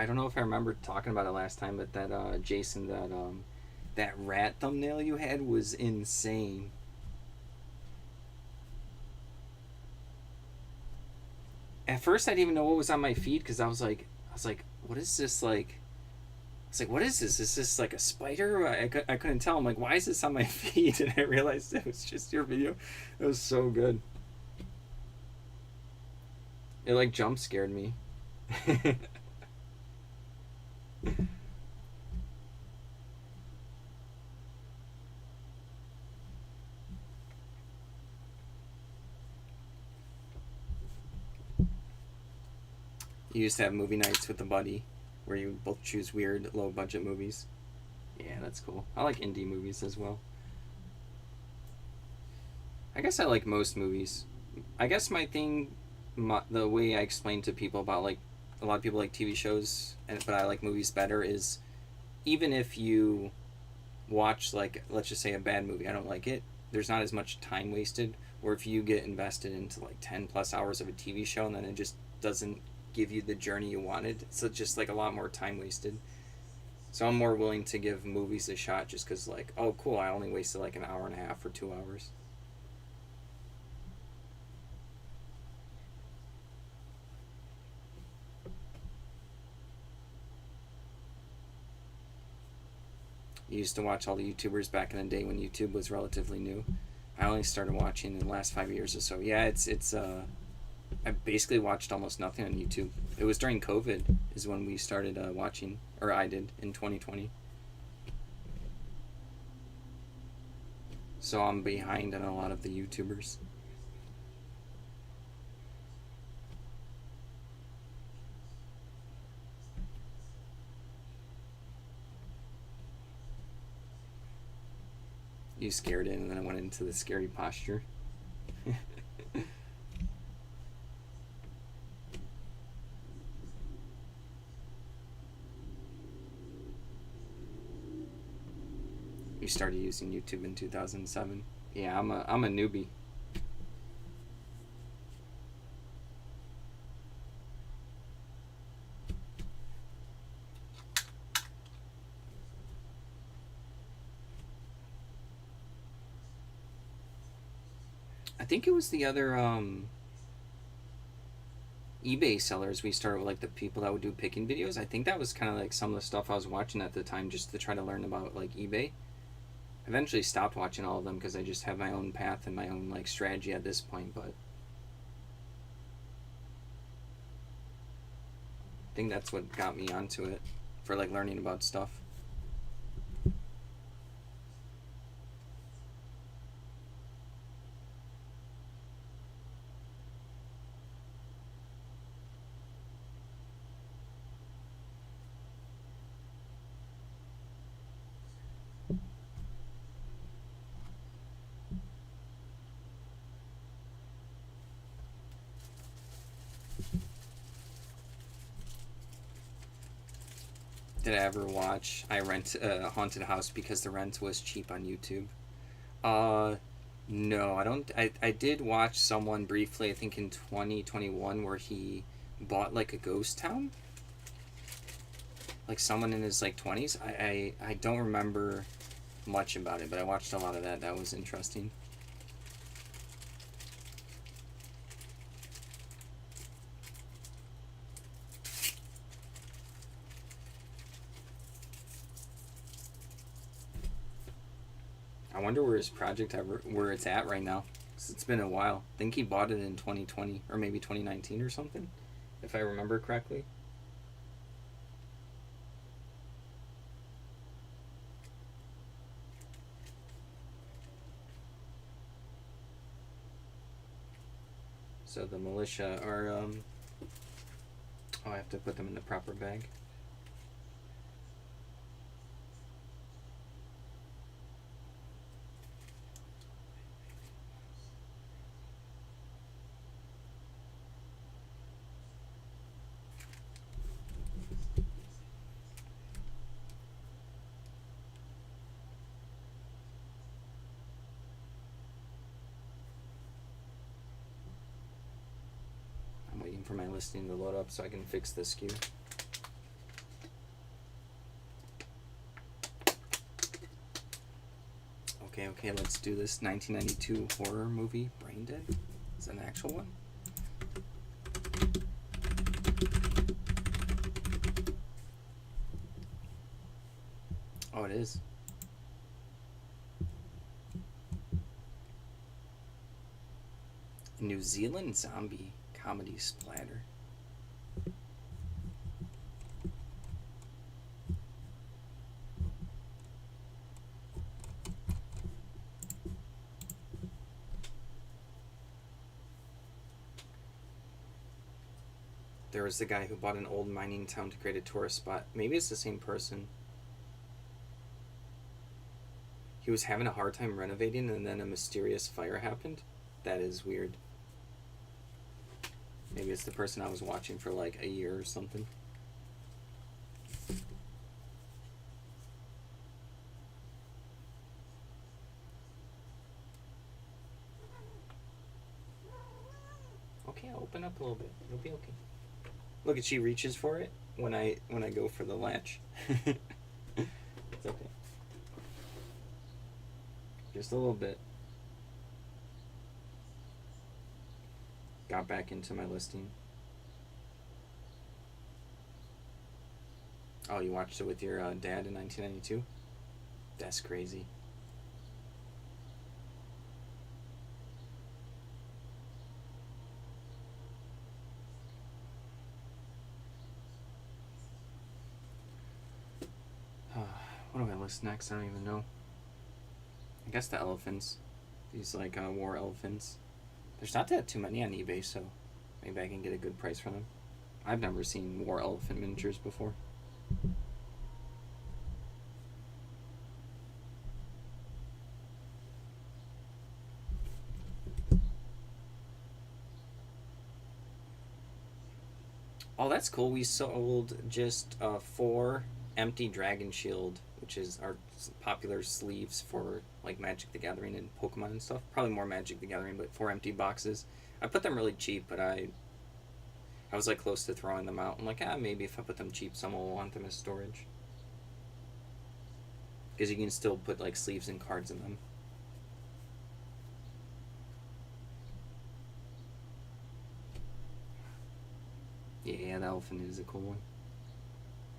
I don't know if I remember talking about it last time, but that Jason, that rat thumbnail you had was insane. At first, I didn't even know what was on my feed because I was like, what is this like? It's like, what is this? Is this like a spider? I couldn't tell. I'm like, why is this on my feed? And I realized it was just your video. It was so good. It like jump scared me. You used to have movie nights with a buddy where you both choose weird, low budget movies. Yeah, that's cool. I like indie movies as well. I guess I like most movies. I guess my thing, the way I explain to people about like a lot of people like TV shows, but I like movies better is even if you watch like let's just say a bad movie, I don't like it. There's not as much time wasted. Or if you get invested into like 10 plus hours of a TV show and then it just doesn't give you the journey you wanted, so it's just like a lot more time wasted. So I'm more willing to give movies a shot just because like oh cool I only wasted like an hour and a half or 2 hours. You used to watch all the YouTubers back in the day when YouTube was relatively new. I only started watching in the last 5 years or so. Yeah, it's I basically watched almost nothing on YouTube. It was during COVID is when we started watching, or I did in 2020. So I'm behind on a lot of the YouTubers. You scared it, and then I went into the scary posture. You started using YouTube in 2007. Yeah, I'm a newbie. I think it was the other eBay sellers we started with, like the people that would do picking videos. I think that was kind of like some of the stuff I was watching at the time just to try to learn about like eBay. I eventually stopped watching all of them because I just have my own path and my own like strategy at this point, but I think that's what got me onto it for like learning about stuff. Did I ever watch I Rent a Haunted House because the rent was cheap on YouTube? Uh, no, I don't. I did watch someone briefly, I think in 2021, where he bought like a ghost town. Like someone in his like 20s. I don't remember much about it, but I watched a lot of that. That was interesting. I wonder where his project ever where it's at right now. 'Cause it's been a while. I think he bought it in 2020 or maybe 2019 or something, if I remember correctly. So the militia are oh, I have to put them in the proper bag. I'm waiting for my listing to load up so I can fix the skew. Okay, let's do this 1992 horror movie, Brain Dead. Is that an actual one? Oh, it is. New Zealand zombie comedy splatter. There was the guy who bought an old mining town to create a tourist spot. Maybe it's the same person. He was having a hard time renovating and then a mysterious fire happened. That is weird. Maybe it's the person I was watching for like a year or something. Okay, I'll open up a little bit. It'll be okay. Look, she reaches for it when I go for the latch. It's okay. Just a little bit. Got back into my listing. Oh, you watched it with your dad in 1992? That's crazy. What do I list next? I don't even know. I guess the elephants. These like war elephants. There's not that too many on eBay, so maybe I can get a good price for them. I've never seen war elephant miniatures before. Oh, that's cool. We sold just 4 empty Dragon Shield, which is our popular sleeves for like Magic the Gathering and Pokemon and stuff. Probably more Magic the Gathering, but 4 empty boxes. I put them really cheap, but I was like close to throwing them out. I'm like, maybe if I put them cheap, someone will want them as storage. Because you can still put like sleeves and cards in them. Yeah, the elephant is a cool one.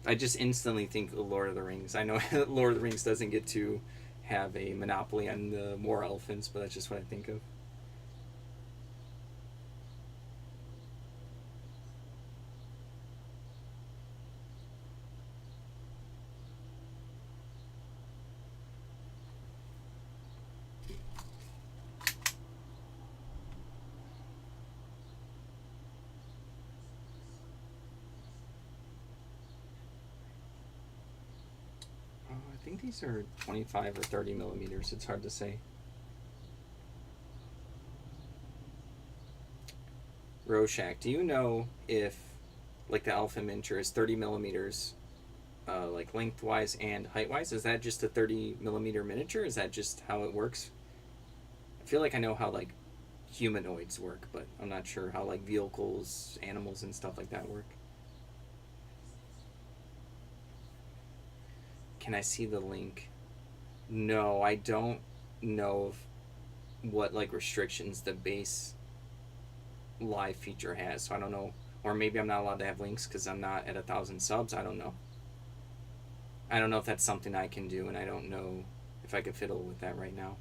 I just instantly think of Lord of the Rings. I know Lord of the Rings doesn't get to have a monopoly on the war elephants, but that's just what I think of. I think these are 25 or 30 millimeters. It's hard to say. Rorschach, do you know if like the elephant miniature is 30 millimeters like lengthwise and heightwise? Is that just a 30 millimeter miniature? Is that just how it works? I feel like I know how like humanoids work, but I'm not sure how like vehicles, animals, and stuff like that work. Can I see the link? No, I don't know what like restrictions the base live feature has, so I don't know. Or maybe I'm not allowed to have links because I'm not at 1,000 subs. I don't know. I don't know if that's something I can do, and I don't know if I could fiddle with that right now.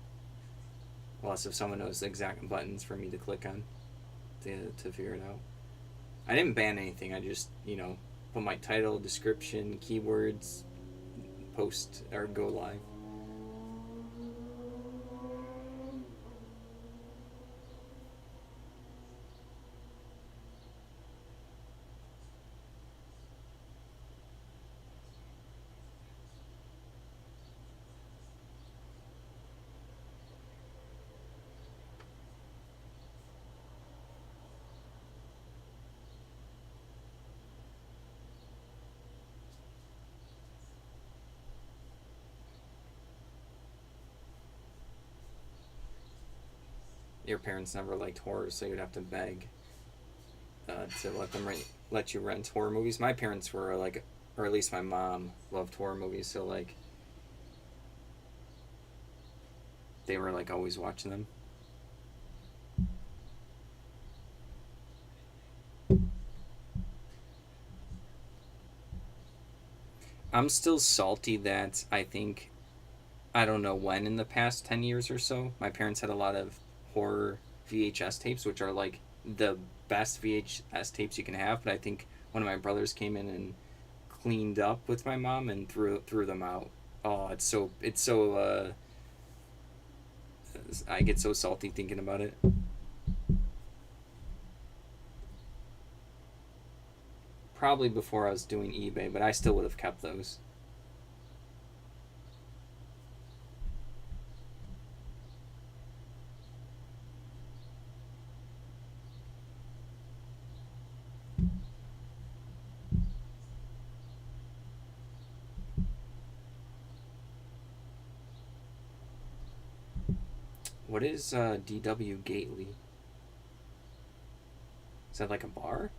Unless if someone knows the exact buttons for me to click on to figure it out. I didn't ban anything. I just, put my title, description, keywords, post, or go live. Your parents never liked horror, so you'd have to beg to let you rent horror movies. My parents were like, or at least my mom loved horror movies, so like They were like always watching them. I'm still salty that I think, I don't know when in the past 10 years or so, my parents had a lot of horror VHS tapes, which are like the best VHS tapes you can have. But I think one of my brothers came in and cleaned up with my mom and threw them out. Oh, it's so I get so salty thinking about it. Probably before I was doing eBay, but I still would have kept those. What is DW Gately? Is that like a bar?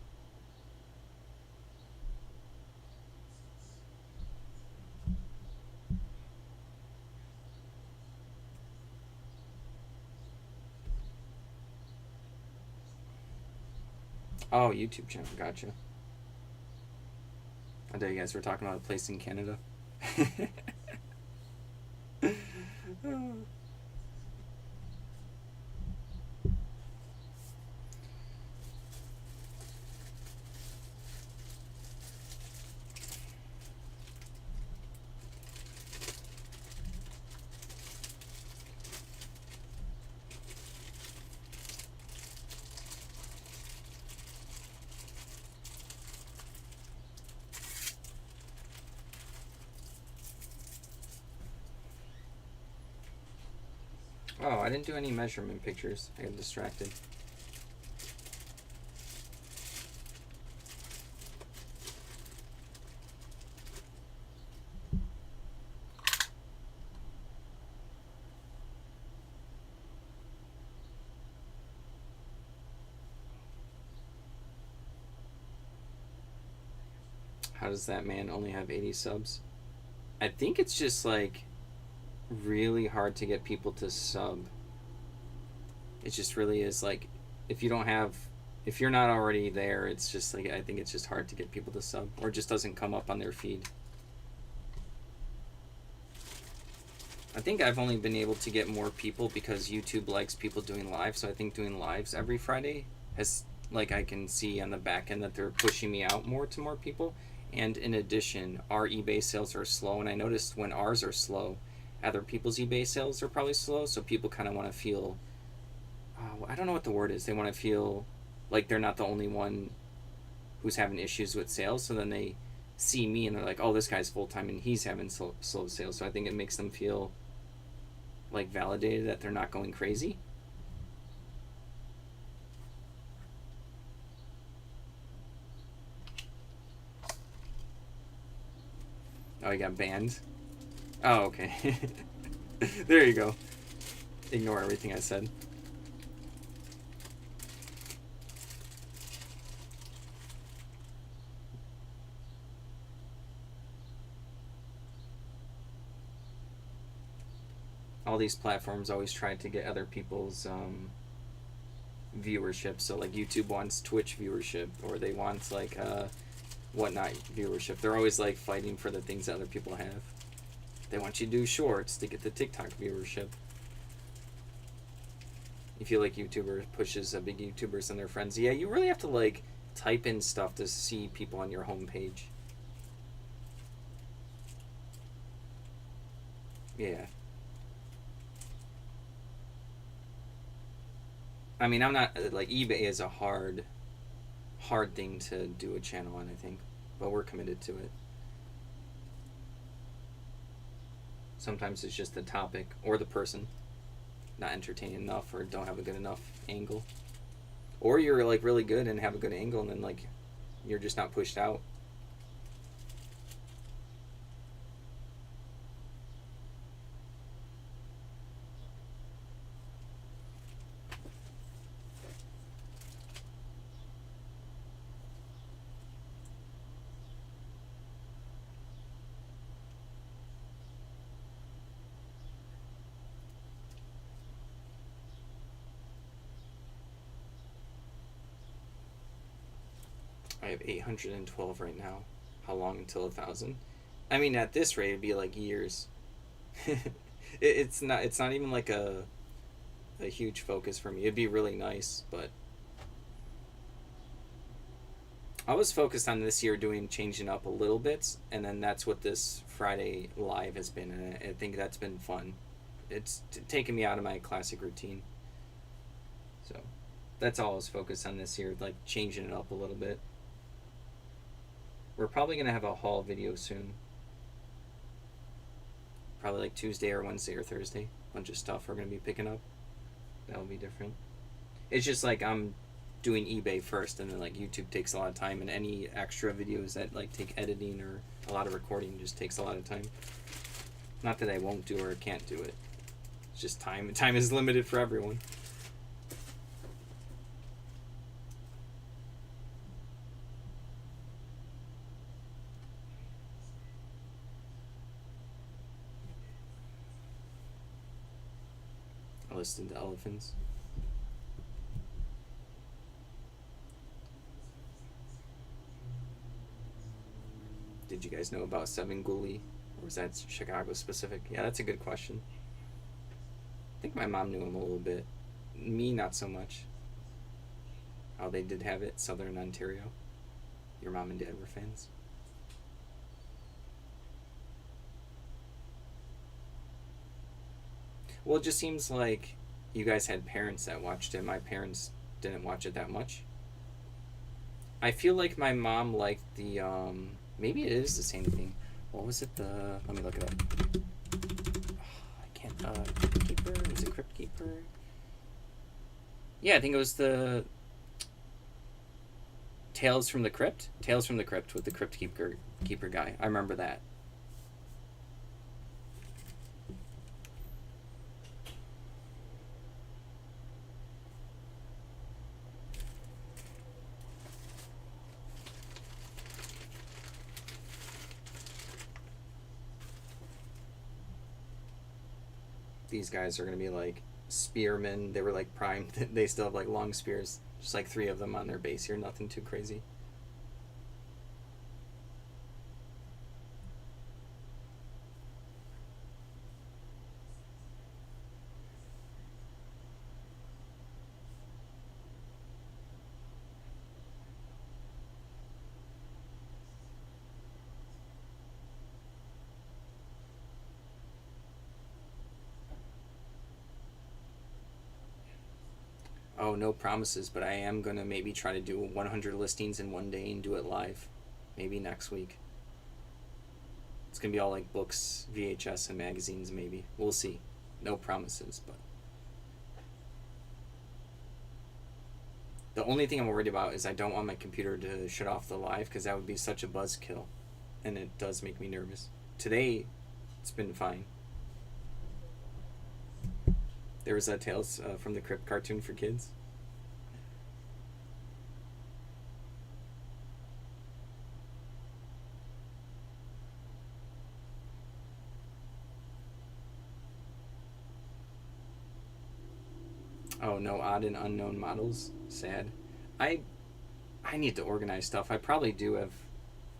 Oh, YouTube channel. Gotcha. I thought you guys were talking about a place in Canada. Oh, I didn't do any measurement pictures. I got distracted. How does that man only have 80 subs? I think it's just like really hard to get people to sub. It just really is like, if you don't have, if you're not already there, it's just like, I think it's just hard to get people to sub, or it just doesn't come up on their feed. I think I've only been able to get more people because YouTube likes people doing live. So I think doing lives every Friday has, like, I can see on the back end that they're pushing me out more to more people. And in addition, our eBay sales are slow. And I noticed when ours are slow, other people's eBay sales are probably slow. So people kind of want to feel, I don't know what the word is. They want to feel like they're not the only one who's having issues with sales. So then they see me and they're like, oh, this guy's full time and he's having slow sales. So I think it makes them feel like validated that they're not going crazy. Oh, he got banned. Oh, okay. There you go. Ignore everything I said. All these platforms always try to get other people's viewership. So like YouTube wants Twitch viewership, or they want like whatnot viewership. They're always like fighting for the things that other people have. They want you to do shorts to get the TikTok viewership. You feel like YouTuber pushes big YouTubers and their friends. Yeah, you really have to like type in stuff to see people on your homepage. Yeah. I mean, I'm not like, eBay is a hard thing to do a channel on, I think, but we're committed to it. Sometimes it's just the topic or the person not entertaining enough or don't have a good enough angle. Or you're like really good and have a good angle and then like you're just not pushed out. I have 812 right now. How long until 1,000? I mean, at this rate, it'd be like years. It's not. It's not even like a huge focus for me. It'd be really nice, but I was focused on this year doing changing up a little bit, and then that's what this Friday live has been, and I think that's been fun. It's taken me out of my classic routine. So that's all I was focused on this year, like changing it up a little bit. We're probably gonna have a haul video soon. Probably like Tuesday or Wednesday or Thursday. Bunch of stuff we're gonna be picking up. That'll be different. It's just like I'm doing eBay first, and then like YouTube takes a lot of time, and any extra videos that like take editing or a lot of recording just takes a lot of time. Not that I won't do or can't do it. It's just time. Time is limited for everyone. I listened to elephants. Did you guys know about Seven Gully? Or was that Chicago specific? Yeah, that's a good question. I think my mom knew him a little bit. Me, not so much. Oh, they did have it, Southern Ontario. Your mom and dad were fans. Well, it just seems like you guys had parents that watched it. My parents didn't watch it that much. I feel like my mom liked the maybe it is the same thing. What was it? Let me look it up. I can't. Crypt Keeper? Was it Crypt Keeper? Yeah, I think it was the Tales from the Crypt. Tales from the Crypt with the Crypt Keeper guy. I remember that. These guys are gonna be like spearmen. They were like primed. They still have like long spears. Just like 3 of them on their base here. Nothing too crazy. Oh, no promises, but I am gonna maybe try to do 100 listings in one day and do it live. Maybe next week. It's gonna be all like books, VHS, and magazines. Maybe we'll see. No promises, but the only thing I'm worried about is I don't want my computer to shut off the live because that would be such a buzzkill, and it does make me nervous. Today, it's been fine. There was a Tales from the Crypt cartoon for kids. Oh, no odd and unknown models. Sad. I I need to organize stuff. I probably do have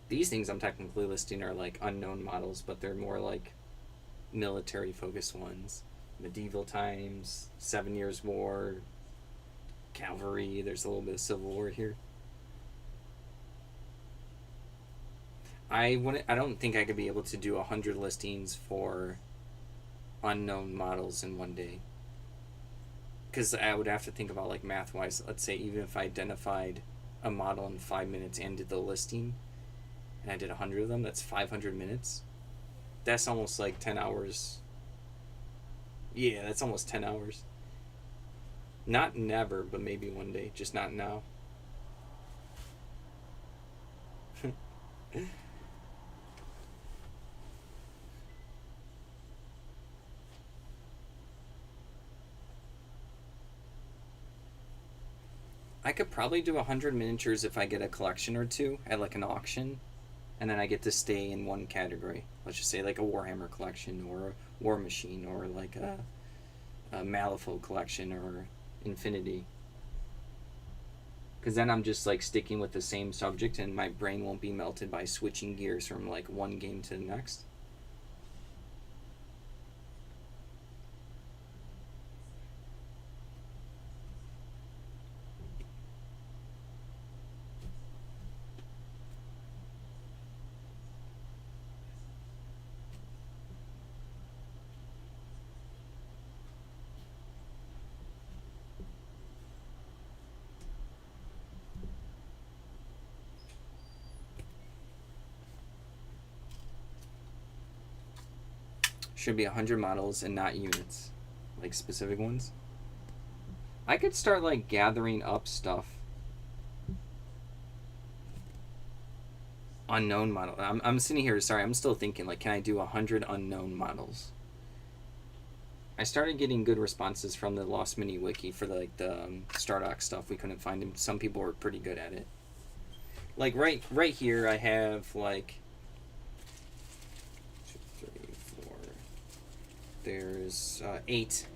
these things I'm technically listing are like unknown models, but they're more like military focused ones. Medieval times, 7 Years War, cavalry. There's a little bit of Civil War here. I don't think I could be able to do 100 listings for unknown models in one day. Because I would have to think about like math wise. Let's say even if I identified a model in 5 minutes and did the listing, and I did 100 of them, that's 500 minutes. That's almost like 10 hours. Yeah, that's almost 10 hours. Not never, but maybe one day. Just not now. I could probably do 100 miniatures if I get a collection or two at like an auction, and then I get to stay in one category. Let's just say like a Warhammer collection or a War Machine or like a Malifaux collection or Infinity. Because then I'm just like sticking with the same subject and my brain won't be melted by switching gears from like one game to the next. Should be 100 models and not units, like specific ones. I could start like gathering up stuff. Unknown model. I'm sitting here, sorry, I'm still thinking like, can I do 100 unknown models? I started getting good responses from the Lost Mini Wiki for the Stardock stuff. We couldn't find them. Some people were pretty good at it. Like right here, I have like 2, 3, 4. There's 8.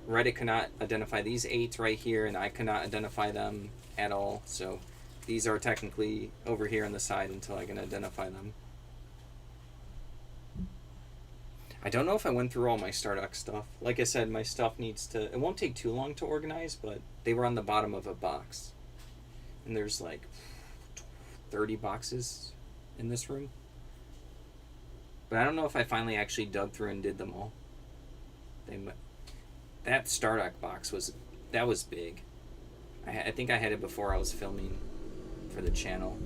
Reddit cannot identify these 8 right here, and I cannot identify them at all. So these are technically over here on the side until I can identify them. I don't know if I went through all my Stardock stuff. Like I said, my stuff needs to... It won't take too long to organize, but they were on the bottom of a box. And there's like 30 boxes in this room. But I don't know if I finally actually dug through and did them all. That Stardock box was big. I think I had it before I was filming for the channel.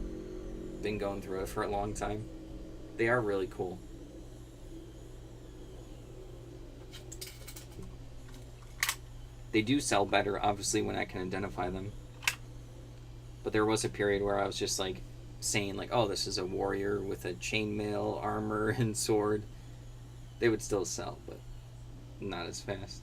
Been going through it for a long time. They are really cool. They do sell better, obviously, when I can identify them. But there was a period where I was just like saying like, oh, this is a warrior with a chainmail, armor, and sword. They would still sell, but not as fast.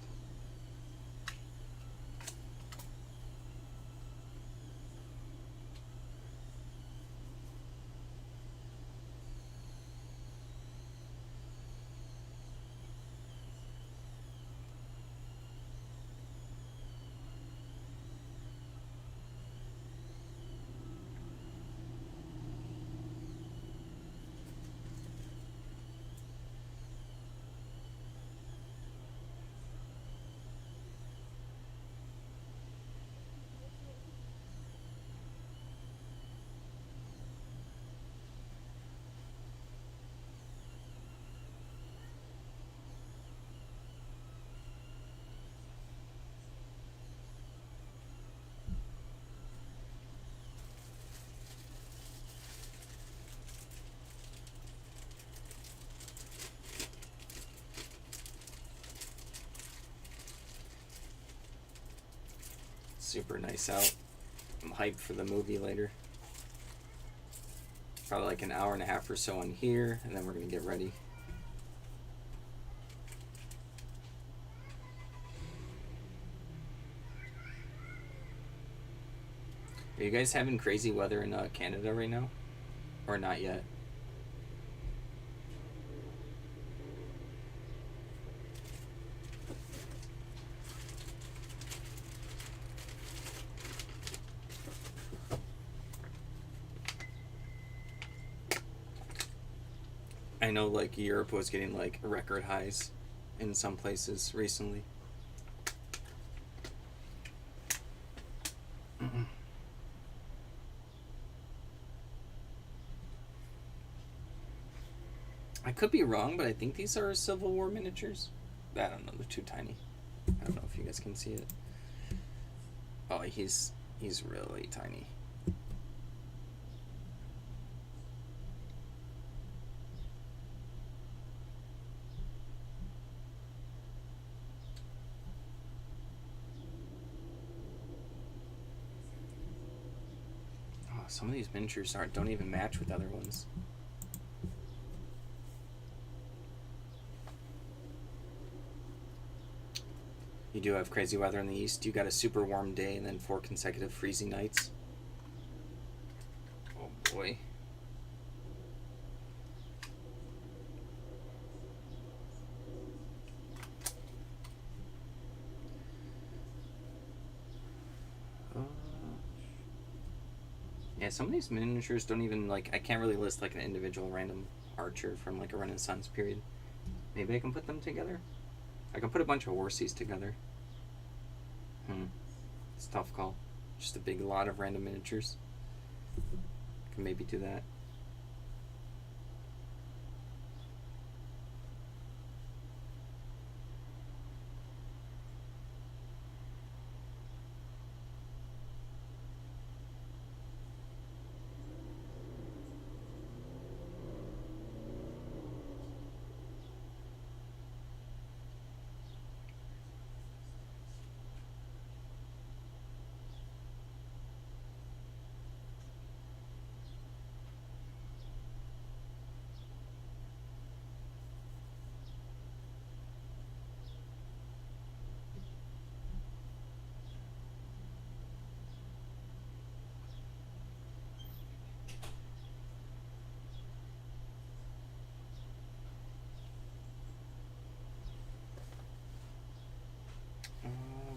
Super nice out. I'm hyped for the movie later. Probably like an hour and a half or so on here, and then we're gonna get ready. Are you guys having crazy weather in Canada right now? Or not yet? I know like Europe was getting like record highs in some places recently. I could be wrong, but I think these are Civil War miniatures. I don't know, they're too tiny. I don't know if you guys can see it. Oh, he's really tiny. Oh, some of these miniatures don't even match with other ones. You do have crazy weather in the east. You got a super warm day and then 4 consecutive freezing nights. Oh boy. Yeah, some of these miniatures don't even, like, I can't really list, like, an individual random archer from, like, a Renaissance period. Maybe I can put them together? I can put a bunch of horses together. It's a tough call. Just a big lot of random miniatures. Can maybe do that.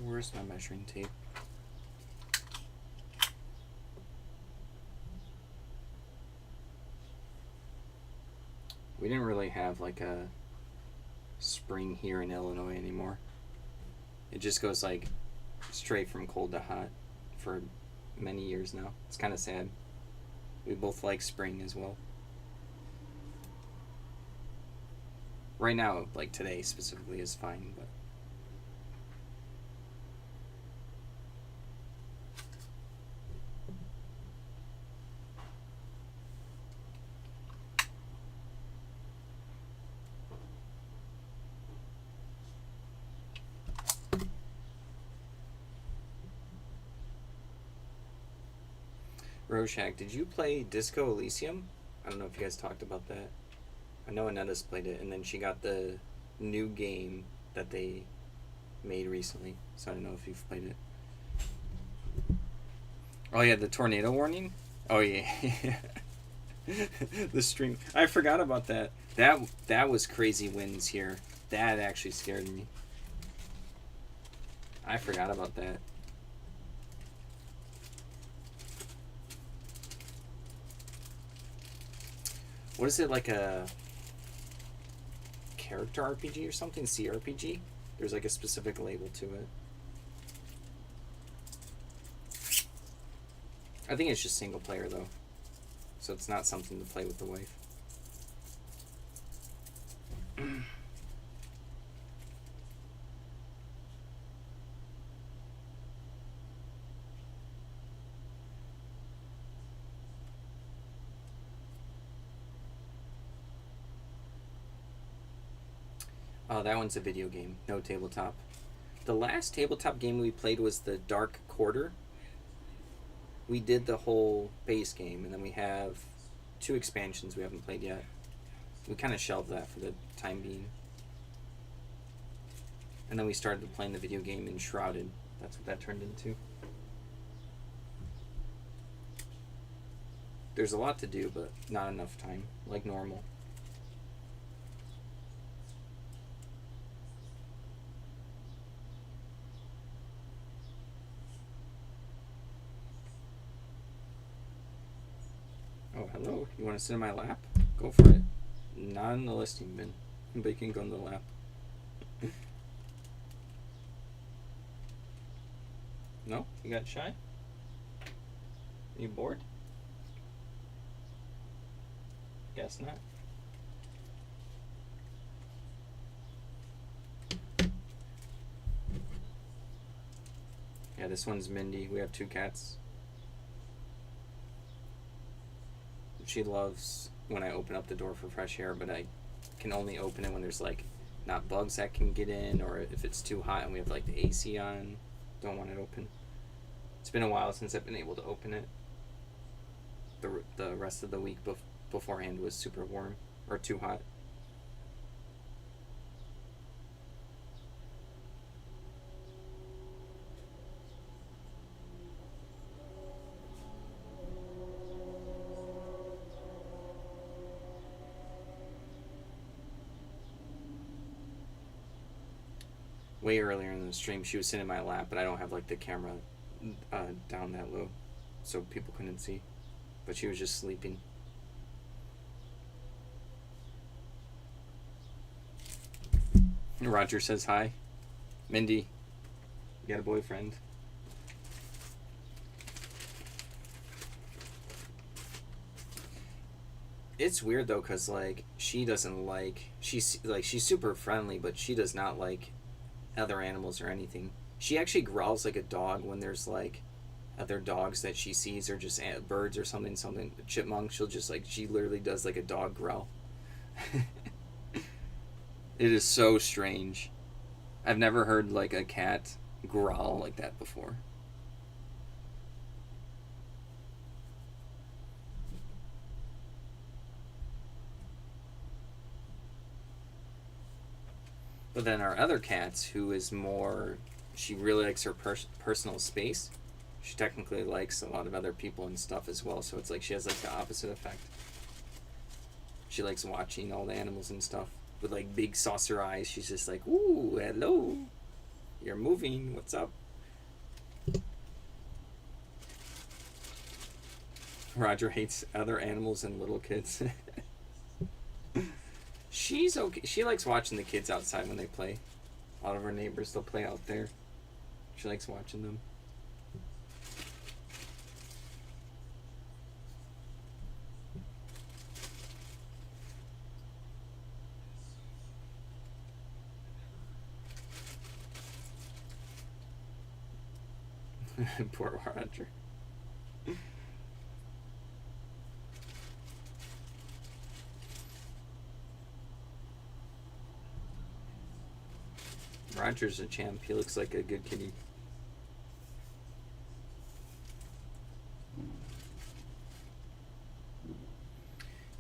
Where's my measuring tape? We didn't really have like a spring here in Illinois anymore. It just goes like straight from cold to hot for many years now. It's kind of sad. We both like spring as well. Right now, like today specifically, is fine, but Rorschach, did you play Disco Elysium? I don't know if you guys talked about that. I know Anetta's played it, and then she got the new game that they made recently, so I don't know if you've played it. Oh yeah, the tornado warning? Oh yeah. The stream. I forgot about that. That was crazy winds here. That actually scared me. I forgot about that. What is it, like a character RPG or something? CRPG? There's like a specific label to it. I think it's just single player though, so it's not something to play with the wife. Oh, that one's a video game, no tabletop. The last tabletop game we played was the Dark Quarter. We did the whole base game, and then we have 2 expansions we haven't played yet. We kind of shelved that for the time being. And then we started playing the video game Enshrouded. That's what that turned into. There's a lot to do, but not enough time, like normal. Oh, hello. You want to sit in my lap? Go for it. Not in the listing bin, but you can go in the lap. No? You got shy? Are you bored? Guess not. Yeah, this one's Mindy. We have 2 cats. She loves when I open up the door for fresh air, but I can only open it when there's like not bugs that can get in, or if it's too hot and we have like the AC on. Don't want it open. It's been a while since I've been able to open it. The rest of the week beforehand was super warm or too hot. Way earlier in the stream, she was sitting in my lap, but I don't have like the camera down that low, so people couldn't see. but she was just sleeping. Roger says hi. Mindy, you got a boyfriend? It's weird though, cause like she doesn't like she's super friendly, but she does not like other animals or anything. She actually growls like a dog when there's like other dogs that she sees, or just birds or something chipmunks. She'll just like, she literally does like a dog growl. It is so strange. I've never heard like a cat growl like that before. But then our other cats, who is more, she really likes her personal space. She technically likes a lot of other people and stuff as well, so it's like she has like the opposite effect. She likes watching all the animals and stuff with like big saucer eyes. She's just like, ooh, hello, you're moving, what's up? Roger hates other animals and little kids. She's okay. She likes watching the kids outside when they play. A lot of our neighbors, they'll play out there. She likes watching them. Poor Roger. Roger's a champ. He looks like a good kitty.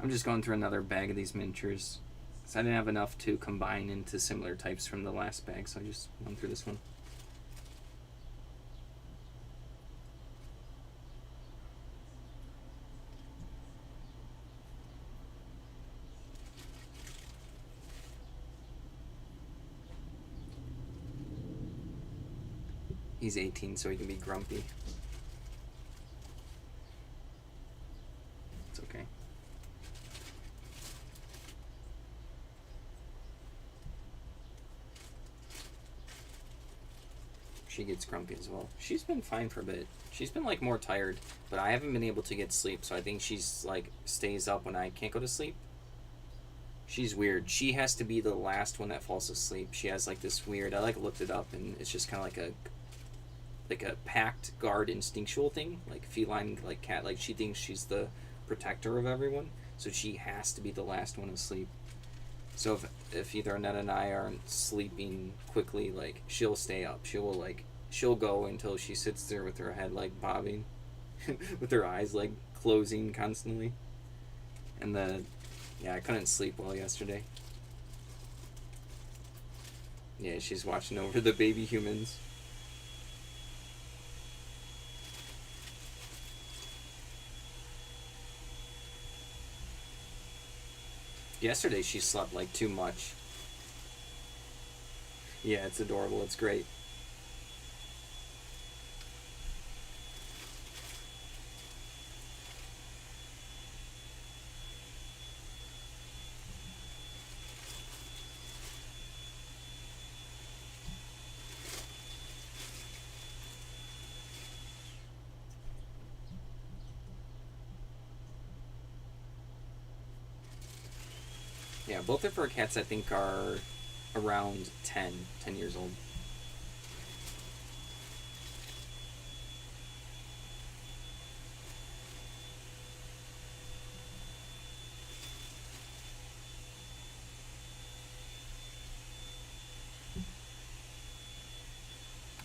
I'm just going through another bag of these miniatures. So I didn't have enough to combine into similar types from the last bag, so I just went through this one. He's 18, so he can be grumpy. It's okay. She gets grumpy as well. She's been fine for a bit. She's been like more tired, but I haven't been able to get sleep, so I think she's like stays up when I can't go to sleep. She's weird. She has to be the last one that falls asleep. She has like this weird, I like looked it up, and it's just kind of like a packed guard instinctual thing, like feline, like cat, like she thinks she's the protector of everyone, so she has to be the last one asleep. So if either Annette and I aren't sleeping quickly, like she'll stay up. She'll go until she sits there with her head like bobbing, with her eyes like closing constantly. And I couldn't sleep well yesterday. Yeah, she's watching over the baby humans. Yesterday she slept like too much. Yeah, it's adorable. It's great. Yeah, both of her cats I think are around 10 years old.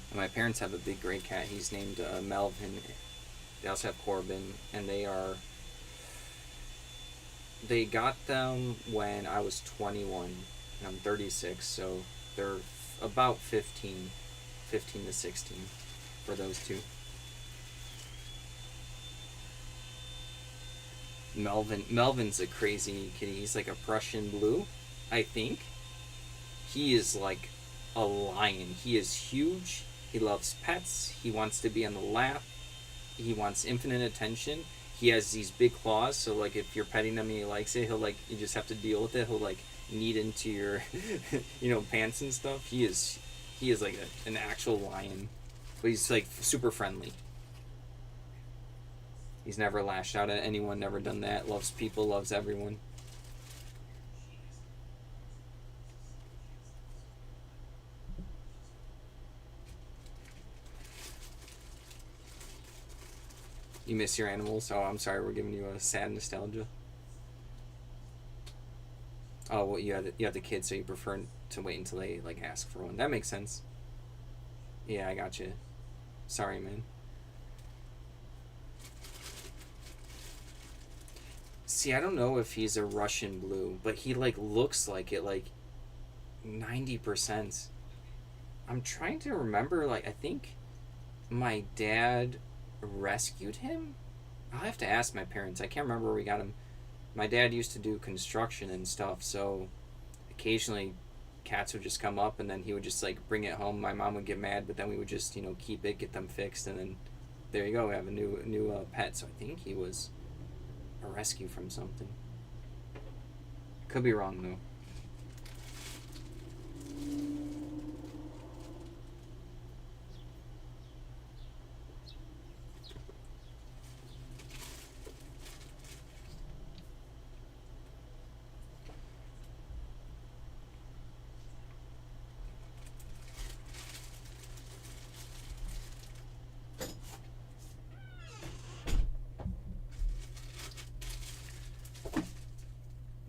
And my parents have a big gray cat. He's named Melvin. They also have Corbin, and they got them when I was 21 and I'm 36, so they're about 15 to 16 for those two. Melvin's a crazy kitty. He's like a Prussian blue, I think. He is like a lion. He is huge. He loves pets. He wants to be on the lap. He wants infinite attention. he has these big claws, so like if you're petting him and he likes it, he'll like you just have to deal with it. He'll like knead into your pants and stuff. He is like an actual lion, but he's like super friendly. He's never lashed out at anyone, never done that. Loves people, loves everyone. You miss your animals? Oh, I'm sorry, we're giving you a sad nostalgia. Oh, well, you have the kids, so you prefer to wait until they like ask for one. That makes sense. Yeah, I got you. Sorry, man. See, I don't know if he's a Russian blue, but he like looks like it, like 90%. I'm trying to remember. Like, I think my dad rescued him. I'll have to ask my parents. I can't remember where we got him. My dad used to do construction and stuff, so occasionally cats would just come up and then he would just like bring it home. My mom would get mad, but then we would just keep it, get them fixed, and then there you go. We have a new pet. So I think he was a rescue from something. Could be wrong though.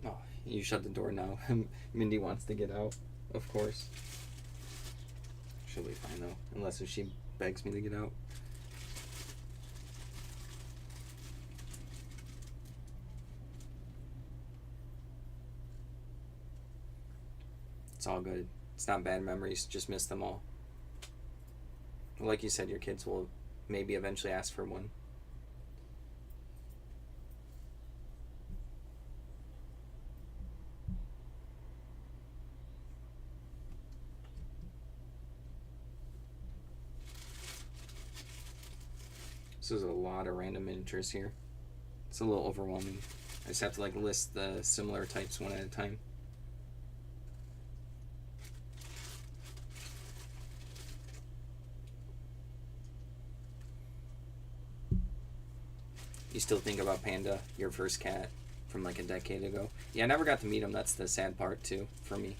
Oh, you shut the door now. Mindy wants to get out, of course. She'll be fine though, unless if she begs me to get out. It's all good. It's not bad memories, just miss them all. Like you said, your kids will maybe eventually ask for one. This is a lot of random miniatures here. It's a little overwhelming. I just have to like list the similar types one at a time. You still think about Panda, your first cat from like a decade ago? Yeah, I never got to meet him. That's the sad part too for me.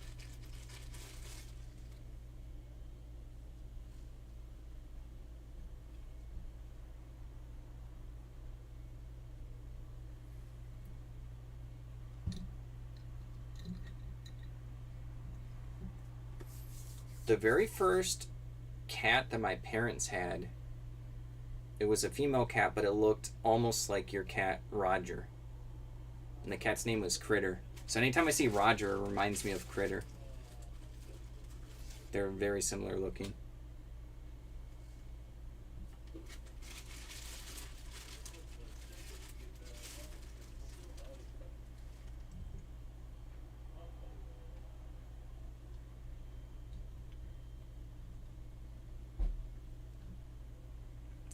The very first cat that my parents had, it was a female cat, but it looked almost like your cat Roger, and the cat's name was Critter. So anytime I see Roger, it reminds me of Critter. They're very similar looking.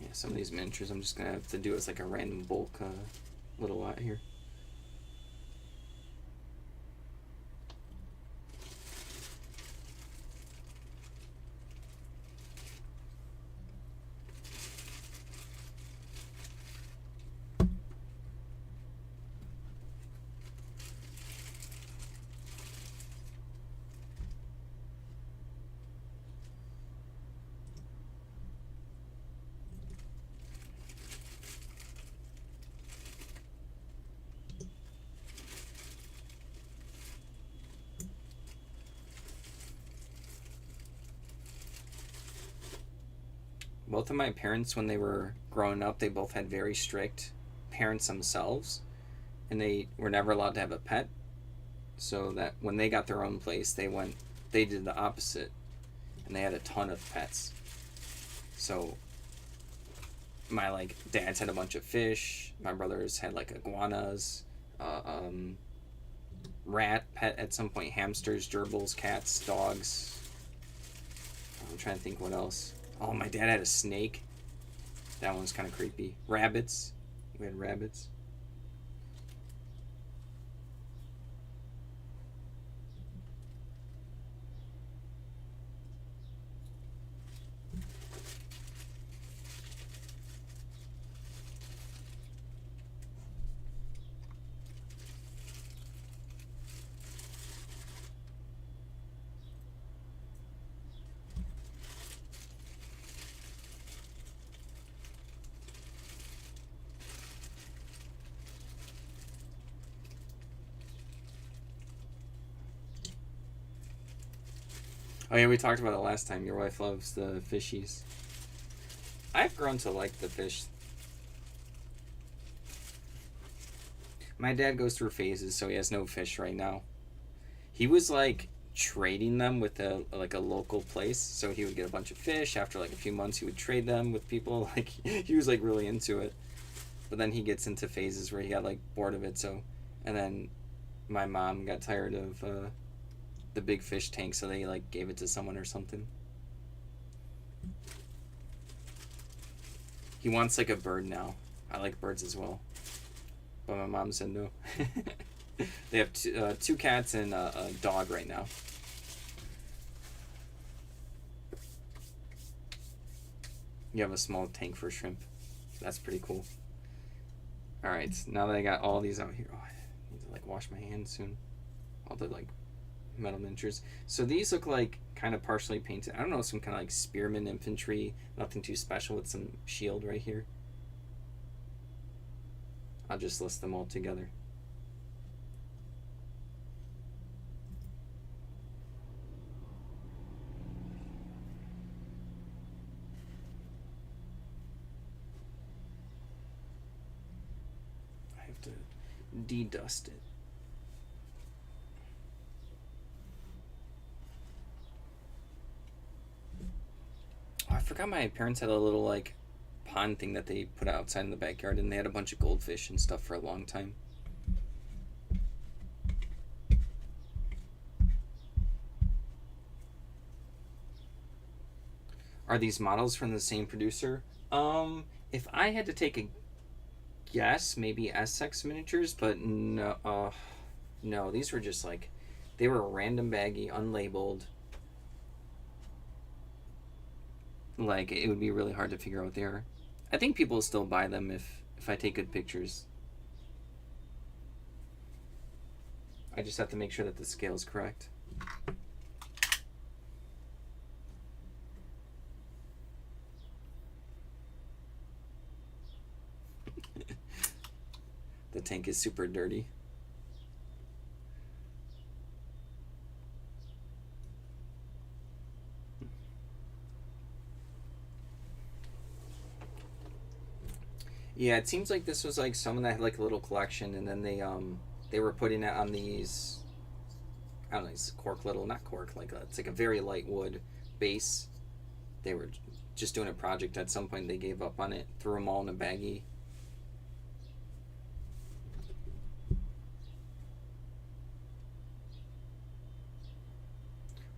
Yeah, some of these miniatures I'm just gonna have to do as like a random bulk little lot here. Both of my parents, when they were growing up, they both had very strict parents themselves, and they were never allowed to have a pet. So that when they got their own place, they did the opposite, and they had a ton of pets. So my like dads had a bunch of fish. My brothers had like iguanas, uh, um, rat pet at some point, hamsters, gerbils, cats, dogs. I'm trying to think what else. Oh, my dad had a snake. That one's kind of creepy. Rabbits. We had rabbits. Oh yeah, we talked about it last time. Your wife loves the fishies. I've grown to like the fish. My dad goes through phases, so he has no fish right now. He was like trading them with a local place, so he would get a bunch of fish. After like a few months, he would trade them with people. Like he was like really into it. But then he gets into phases where he got like bored of it. So, and then my mom got tired of the big fish tank, so they like gave it to someone or something. He wants like a bird now. I like birds as well, but my mom said no. They have two cats and a dog right now. You have a small tank for shrimp. That's pretty cool. All right, now that I got all these out here, oh, I need to like wash my hands soon. All the like metal miniatures. So these look like kind of partially painted. I don't know, some kind of like spearman infantry. Nothing too special with some shield right here. I'll just list them all together. I have to de-dust it. Oh, I forgot my parents had a little like pond thing that they put outside in the backyard, and they had a bunch of goldfish and stuff for a long time. Are these models from the same producer? If I had to take a guess, maybe SX Miniatures, but no, no, these were just like, they were random baggy, unlabeled. Like it would be really hard to figure out what they are. I think people will still buy them if I take good pictures. I just have to make sure that the scale is correct. The tank is super dirty. Yeah, it seems like this was like someone that had like a little collection, and then they were putting it on these, I don't know, these cork little, not cork, like it's like a very light wood base. They were just doing a project. At some point they gave up on it, threw them all in a baggie.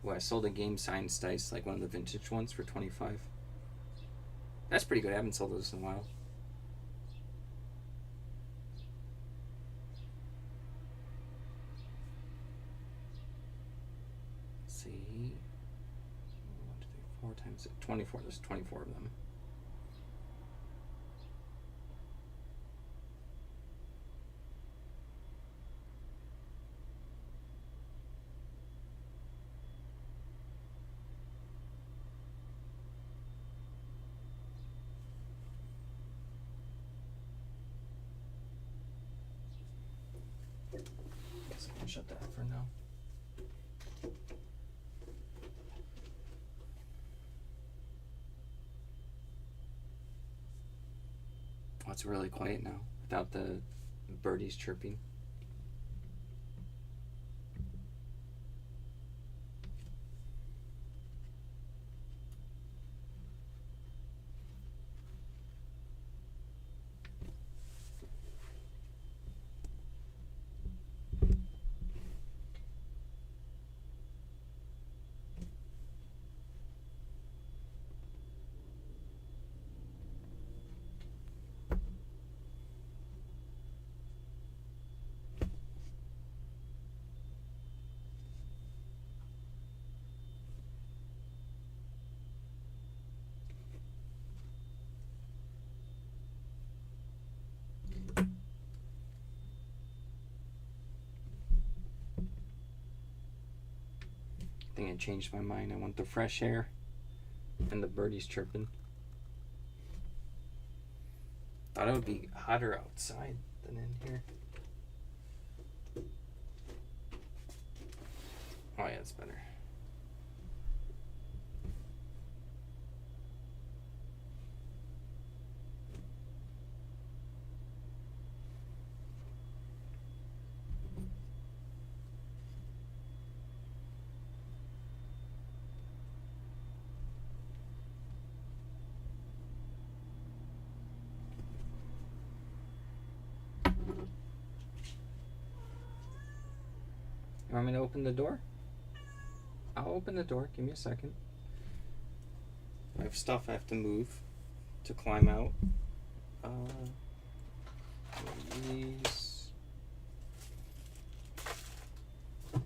Well, I sold a game science dice, like one of the vintage ones, for 25. That's pretty good. I haven't sold those in a while. Let's see. 1, 2, 3, 4 times 24. There's 24 of them. Guess I can shut that for now. Oh, it's really quiet now without the birdies chirping. I think I changed my mind. I want the fresh air and the birdies chirping. Thought it would be hotter outside than in here. Oh yeah, it's better. You want me to open the door? I'll open the door. Give me a second. I have stuff I have to move to climb out. These. Right.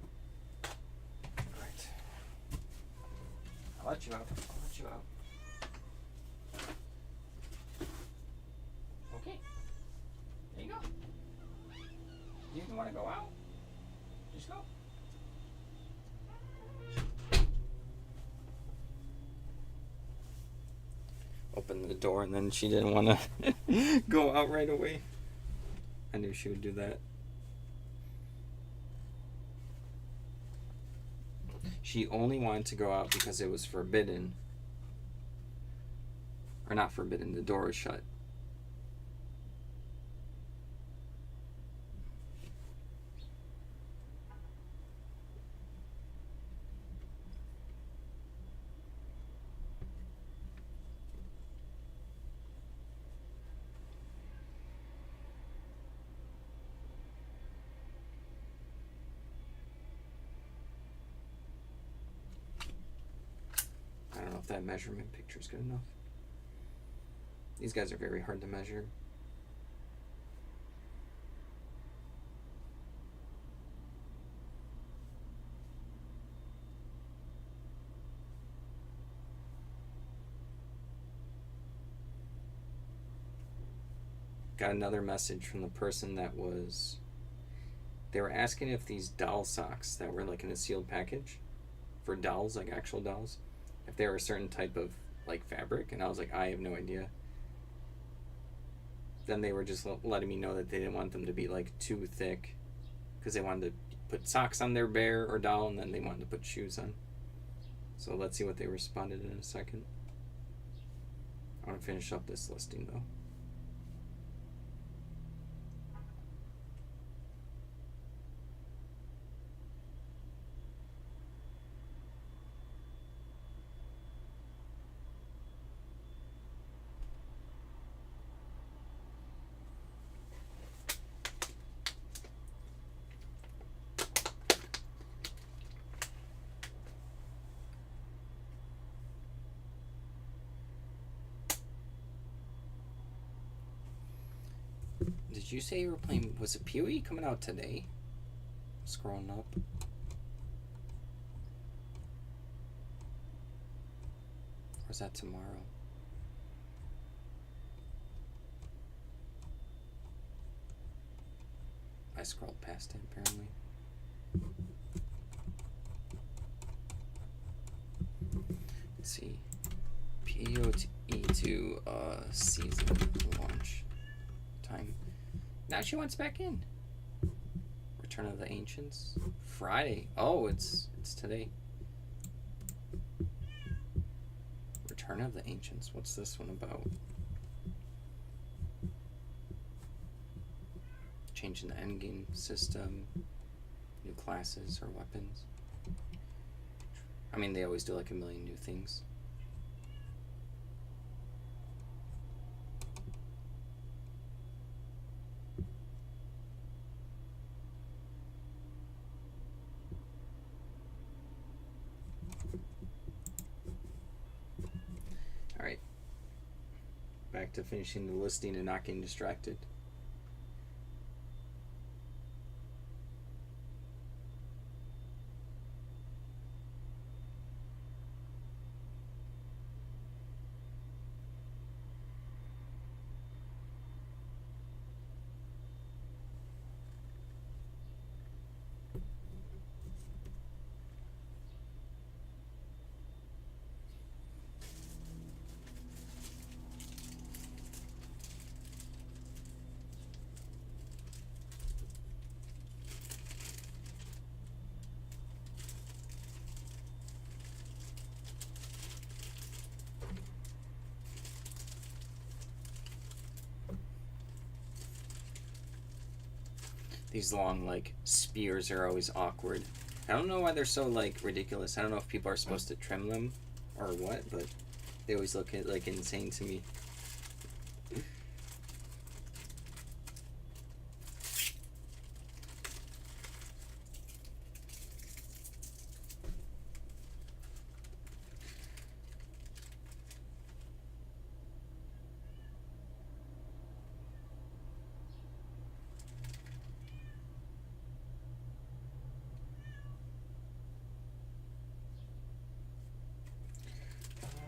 I'll let you out. Okay. There you go. You want to go out? Just go. Opened the door and then she didn't want to go out right away. I knew she would do that. She only wanted to go out because it was forbidden. Or not forbidden, the door was shut. I don't know if that measurement picture is good enough. These guys are very hard to measure. Got another message from the person that was... They were asking if these doll socks that were like in a sealed package for dolls, like actual dolls, if they were a certain type of like fabric, and I was like, I have no idea. Then they were just letting me know that they didn't want them to be like too thick because they wanted to put socks on their bear or doll, and then they wanted to put shoes on. So let's see what they responded in a second. I want to finish up this listing though. Did you say you were playing, was it Pee-wee coming out today? Scrolling up. Or is that tomorrow? I scrolled past it apparently. Let's see. POE2 season launch time. Now she wants back in. Return of the Ancients. Friday. Oh, it's today. Return of the Ancients. What's this one about? Changing the endgame system. New classes or weapons. I mean, they always do like a million new things. Alright. Back to finishing the listing and not getting distracted. These long, like, spears are always awkward. I don't know why they're so, like, ridiculous. I don't know if people are supposed to trim them or what, but they always look, like, insane to me.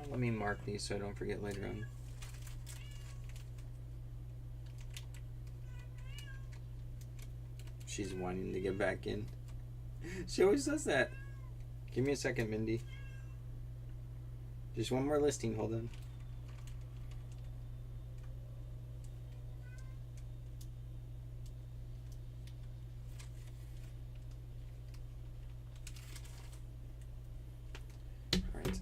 Let me mark these so I don't forget later on. She's wanting to get back in. She always does that. Give me a second, Mindy. Just one more listing, hold on. Alright.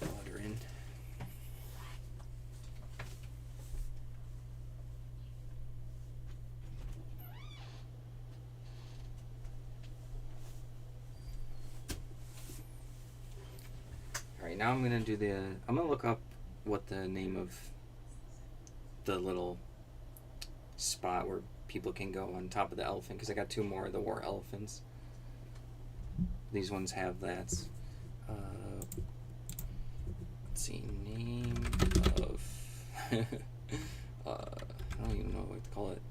Water in. Alright, now I'm gonna do I'm gonna look up what the name of the little spot where people can go on top of the elephant, because I got 2 more of the war elephants. These ones have that. Let's see, name of I don't even know what to call it.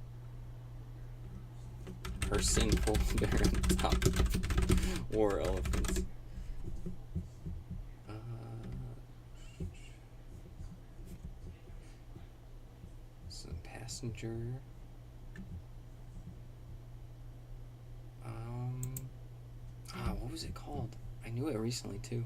Person bear on top. War elephants. Some passenger. What was it called? I knew it recently too.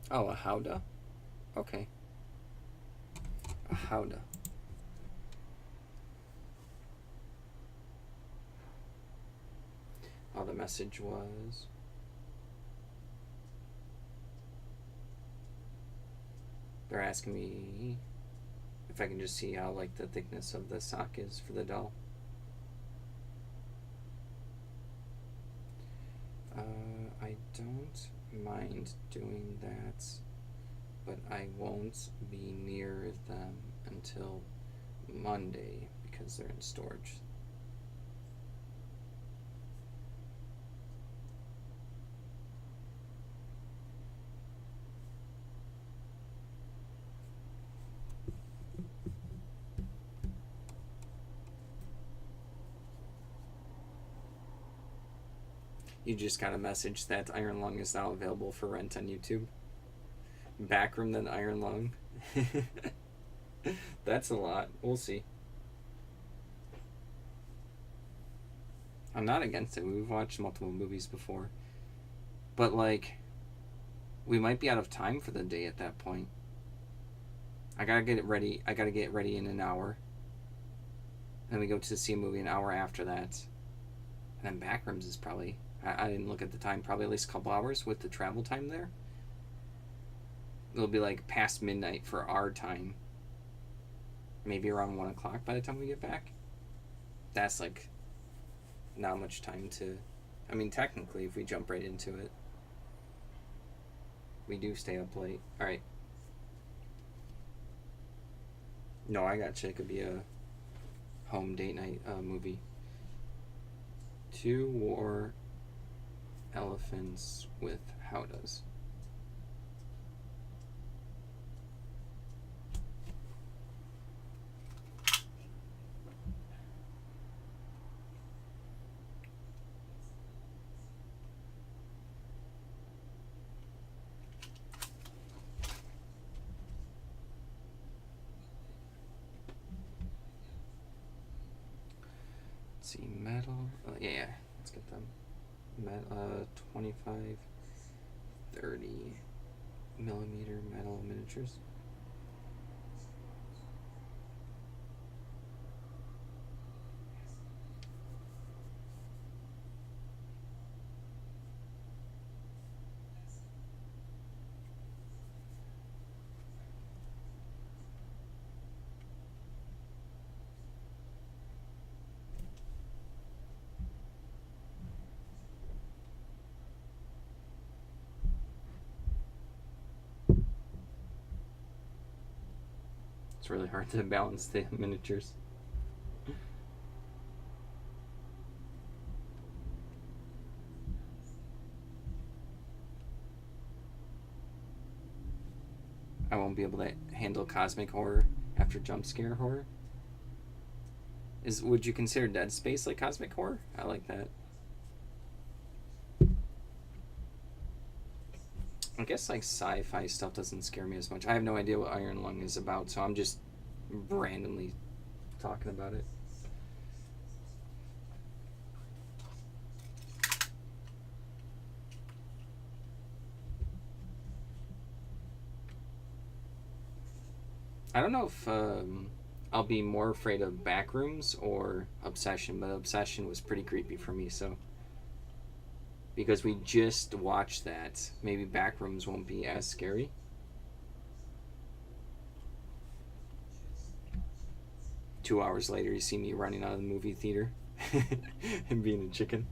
Oh, a howdah? Okay. A howdah. Oh, the message was... They're asking me if I can just see how, like, the thickness of the sock is for the doll. I don't mind doing that, but I won't be near them until Monday because they're in storage. You just got a message that Iron Lung is now available for rent on YouTube. Backroom than Iron Lung. That's a lot. We'll see. I'm not against it. We've watched multiple movies before. But, like, we might be out of time for the day at that point. I gotta get it ready. I gotta get ready in an hour. Then we go to see a movie an hour after that. And then Backrooms is probably... I didn't look at the time. Probably at least a couple hours with the travel time there. It'll be like past midnight for our time. Maybe around 1 o'clock by the time we get back. That's like not much time to... I mean, technically, if we jump right into it, we do stay up late. Alright. No, I got you. It could be a home date night movie. 2 war elephants with howdahs. Let's see, metal. Yeah, let's get them. 25, 30, millimeter metal miniatures. It's really hard to balance the miniatures. I won't be able to handle cosmic horror after jump scare horror. Would you consider Dead Space like cosmic horror? I like that. I guess like sci-fi stuff doesn't scare me as much. I have no idea what Iron Lung is about, so I'm just randomly talking about it. I don't know if I'll be more afraid of Backrooms or Obsession, but Obsession was pretty creepy for me, so because we just watched that, maybe Backrooms won't be as scary. Two hours later, you see me running out of the movie theater and being a chicken.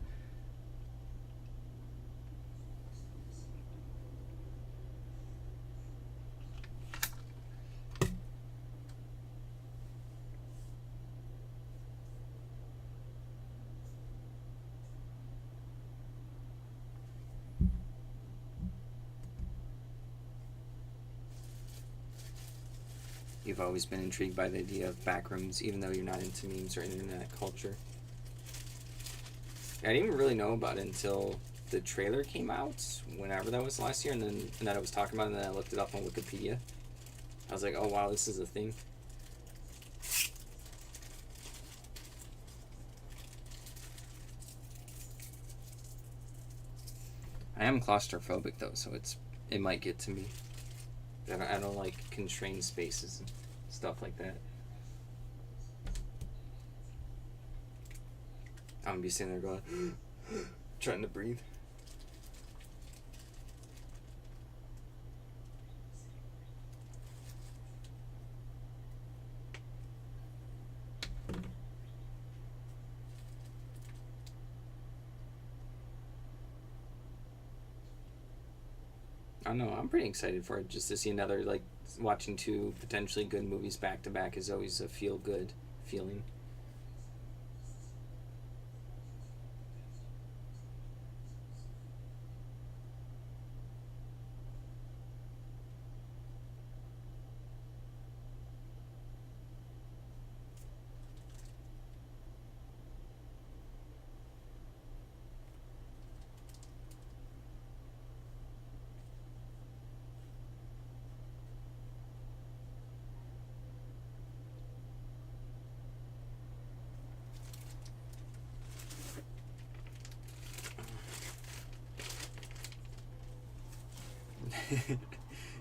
You've always been intrigued by the idea of Backrooms, even though you're not into memes or internet culture. I didn't even really know about it until the trailer came out, whenever that was last year, and then I was talking about it, and then I looked it up on Wikipedia. I was like, oh wow, this is a thing. I am claustrophobic though, so it might get to me. I don't like constrained spaces and stuff like that. I'm gonna be sitting there going, trying to breathe. I don't know. I'm pretty excited for it. Just to see another, like, watching two potentially good movies back to back is always a feel good feeling.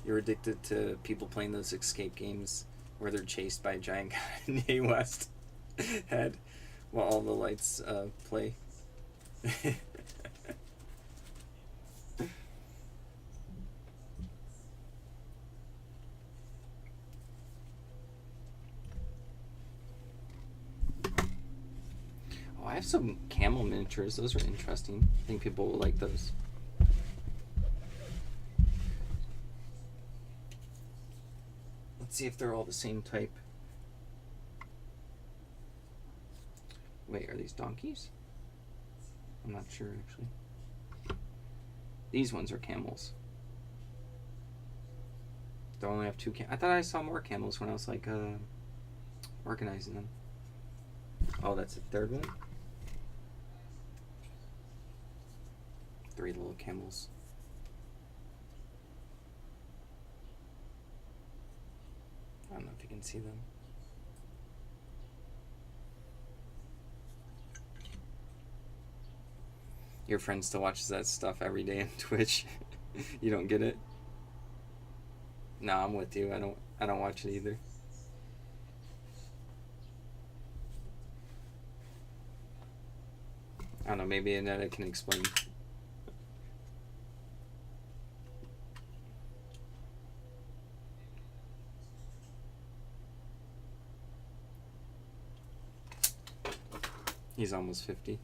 You're addicted to people playing those escape games where they're chased by a giant Kanye West head while all the lights play. Oh, I have some camel miniatures. Those are interesting. I think people will like those. Let's see if they're all the same type. Wait, are these donkeys? I'm not sure actually. These ones are camels. They only have two I thought I saw more camels when I was like organizing them. Oh, that's the third one. 3 little camels. I don't know if you can see them. Your friend still watches that stuff every day on Twitch. You don't get it? No, I'm with you. I don't watch it either. I don't know. Maybe Annetta can explain. He's almost 50.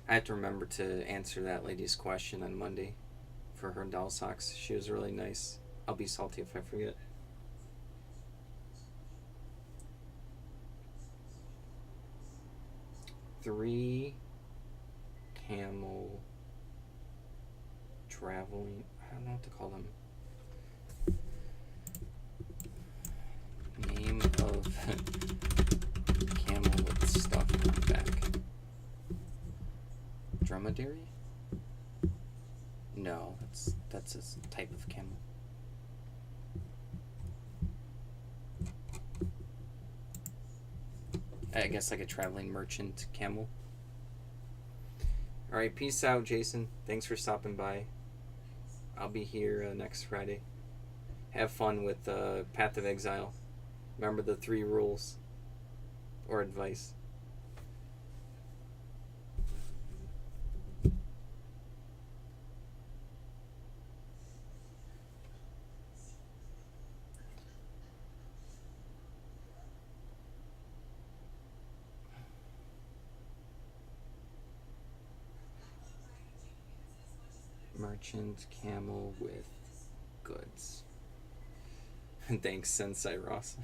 I have to remember to answer that lady's question on Monday for her doll socks. She was really nice. I'll be salty if I forget. Three camel traveling. I don't know what to call them. Name of camel with stuff on the back. Dromedary? No, that's a type of camel. I guess like a traveling merchant camel. Alright, peace out, Jason. Thanks for stopping by. I'll be here next Friday. Have fun with Path of Exile. Remember the 3 rules or advice. Merchant camel with goods. Thanks, Sensei Ross.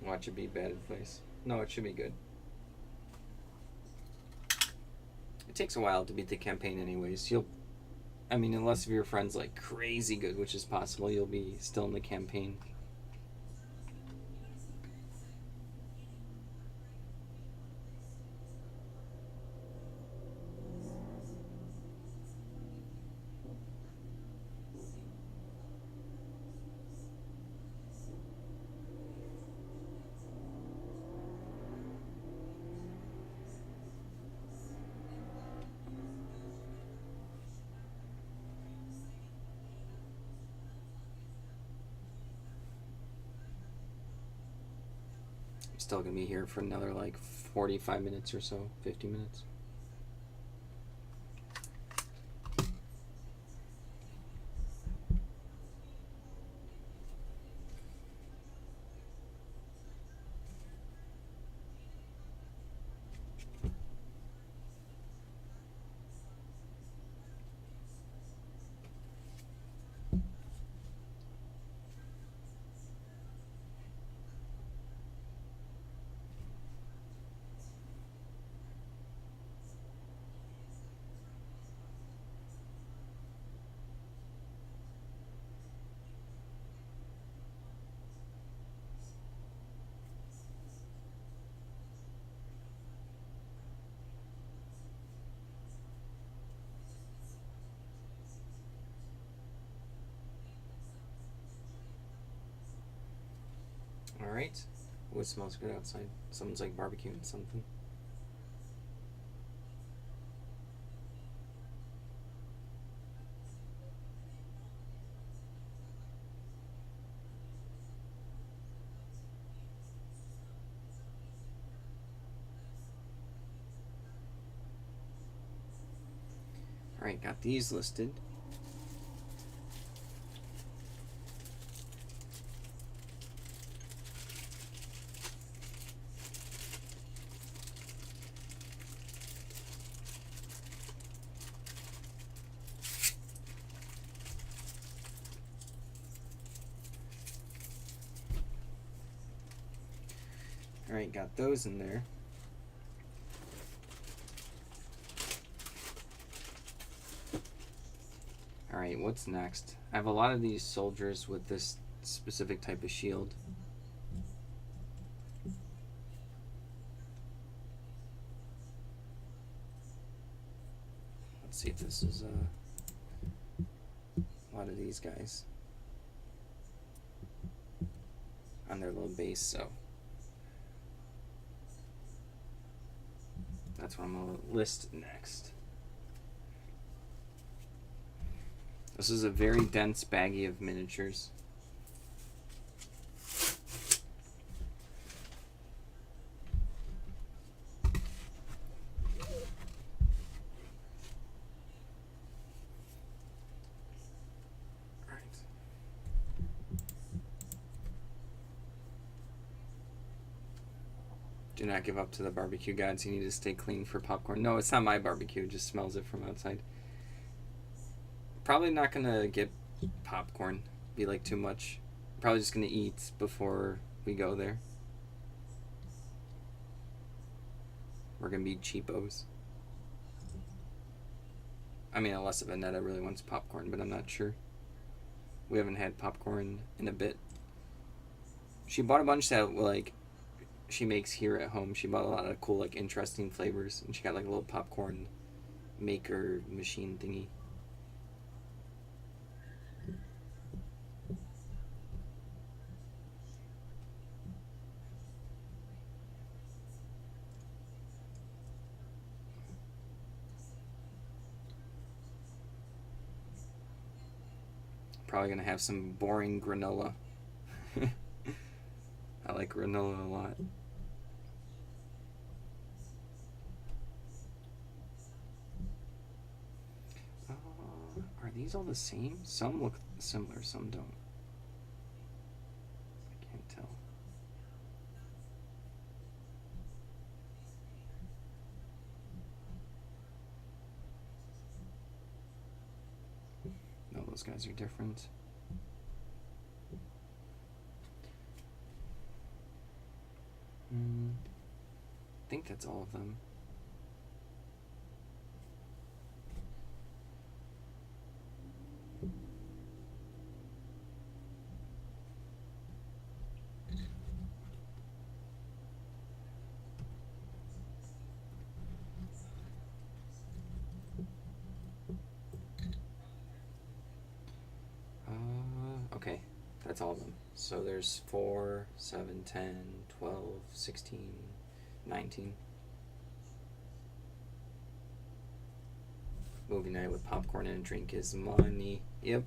Watch it be bad advice. No, it should be good. It takes a while to beat the campaign anyways. Unless if your friend's like crazy good, which is possible, you'll be still in the campaign. Still gonna be here for another like 45 minutes or so, 50 minutes. Alright. Oh, it smells good outside. Someone's like barbecuing something. Alright, got these listed. Alright, got those in there. Alright, what's next? I have a lot of these soldiers with this specific type of shield. Let's see if this is a lot of these guys on their little base, so That's what I'm going to list next. This is a very dense baggie of miniatures. Do not give up to the barbecue gods. You need to stay clean for popcorn. No, it's not my barbecue. It just smells it from outside. Probably not going to get popcorn. Be like too much. Probably just going to eat before we go there. We're going to be cheapos. I mean, unless Vanetta really wants popcorn, but I'm not sure. We haven't had popcorn in a bit. She bought a bunch that, like, she makes here at home. She bought a lot of cool, like, interesting flavors, and she got like a little popcorn maker machine thingy. Probably gonna have some boring granola. I like granola a lot. Are these all the same? Some look similar, some don't. I can't tell. No, those guys are different. I think that's all of them. Okay, that's all of them. So there's 4, 7, 10, 12, 16, 19. Movie night with popcorn and a drink is money. Yep.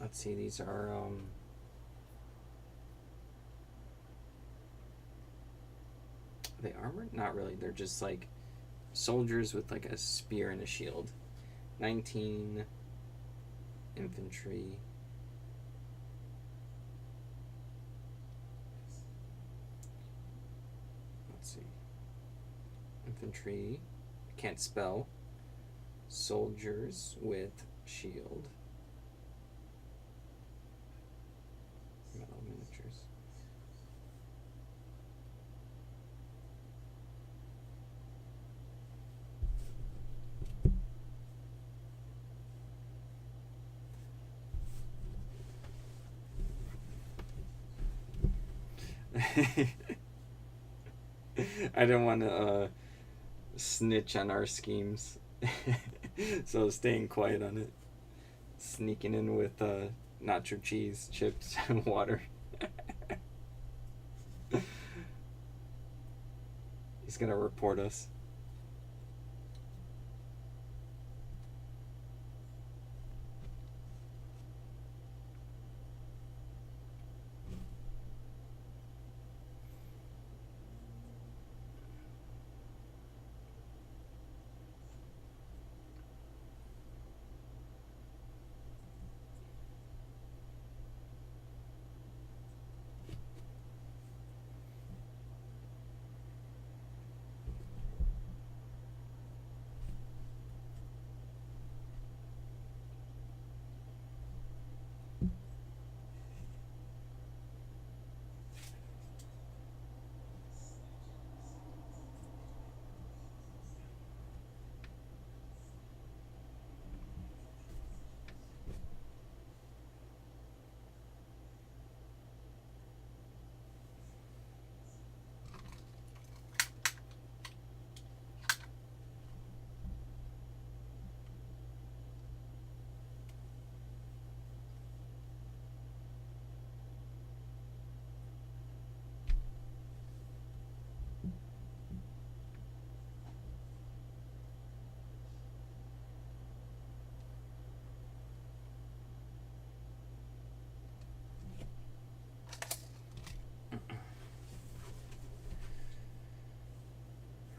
Let's see, these are are they armored? Not really. They're just like soldiers with like a spear and a shield. 19 infantry. Let's see. Infantry. Can't spell. Soldiers with shield. Metal miniatures. I didn't want to snitch on our schemes, so staying quiet on it. Sneaking in with nacho cheese, chips, and water. He's gonna report us.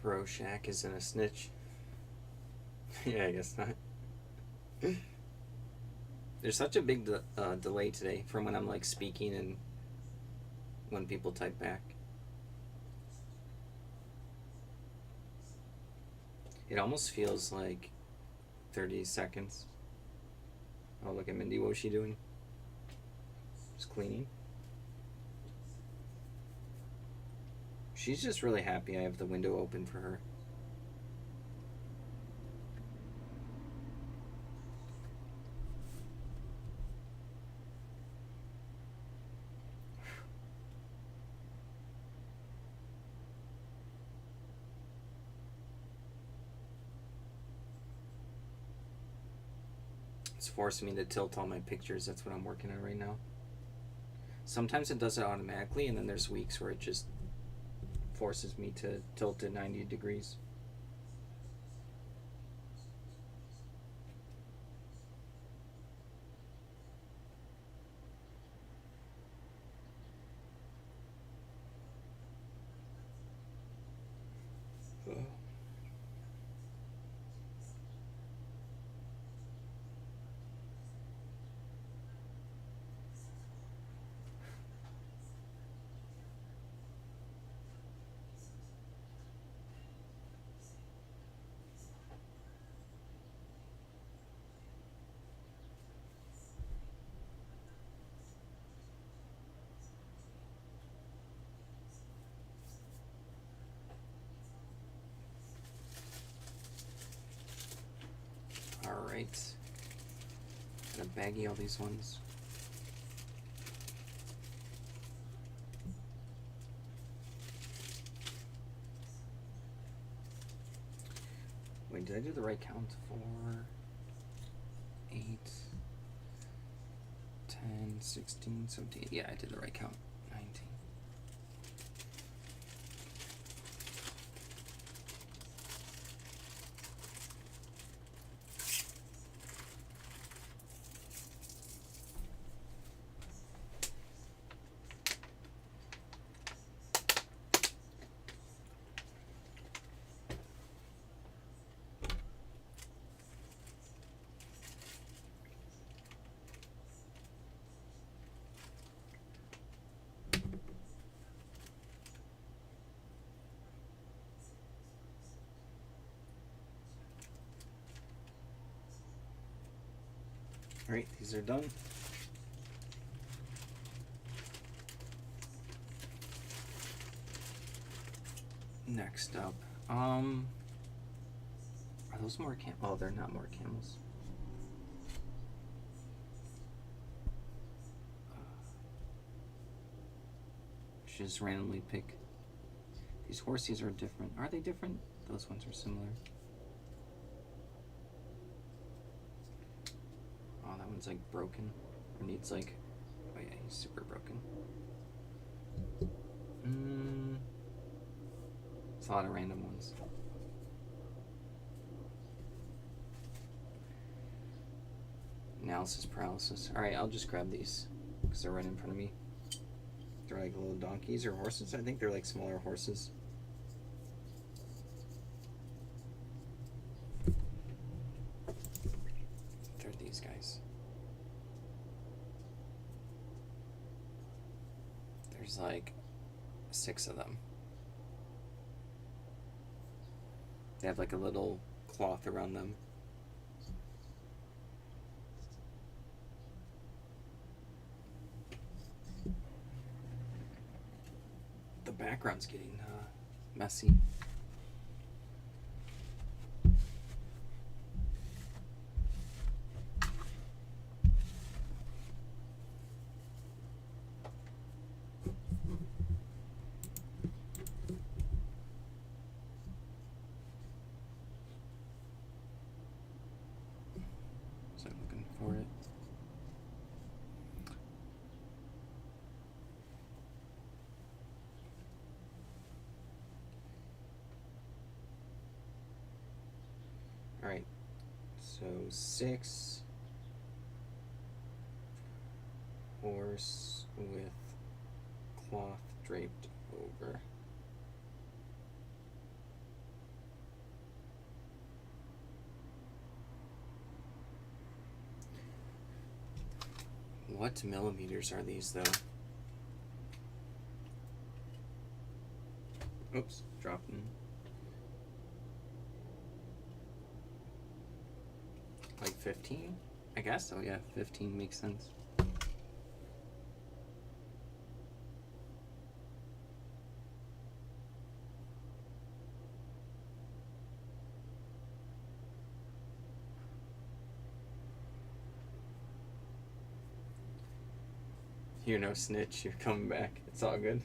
Rorschach isn't a snitch. Yeah, I guess not. There's such a big delay today from when I'm like speaking and when people type back. It almost feels like 30 seconds. Oh, look at Mindy. What was she doing? Just cleaning. She's just really happy I have the window open for her. It's forcing me to tilt all my pictures. That's what I'm working on right now. Sometimes it does it automatically, and then there's weeks where it just forces me to tilt it 90 degrees. Alright. Gotta baggy all these ones. Wait, did I do the right count? 4, 8, 10, 16, 17. Yeah, I did the right count. 19. Alright, these are done. Next up, are those more oh, they're not more camels. Just randomly pick. These horses are different. Are they different? Those ones are similar. Oh, that one's like broken. Or needs like, oh yeah, he's super broken. It's a lot of random ones. Analysis paralysis. Alright, I'll just grab these because they're right in front of me. They're like little donkeys or horses. I think they're like smaller horses. They're these guys. There's like 6 of them. They have like a little cloth around them. The background's getting messy. So I'm looking for it. All right, so 6 horse with cloth draped over. What millimeters are these, though? Oops, dropping. Like 15? I guess so, yeah. 15 makes sense. You're no snitch. You're coming back. It's all good.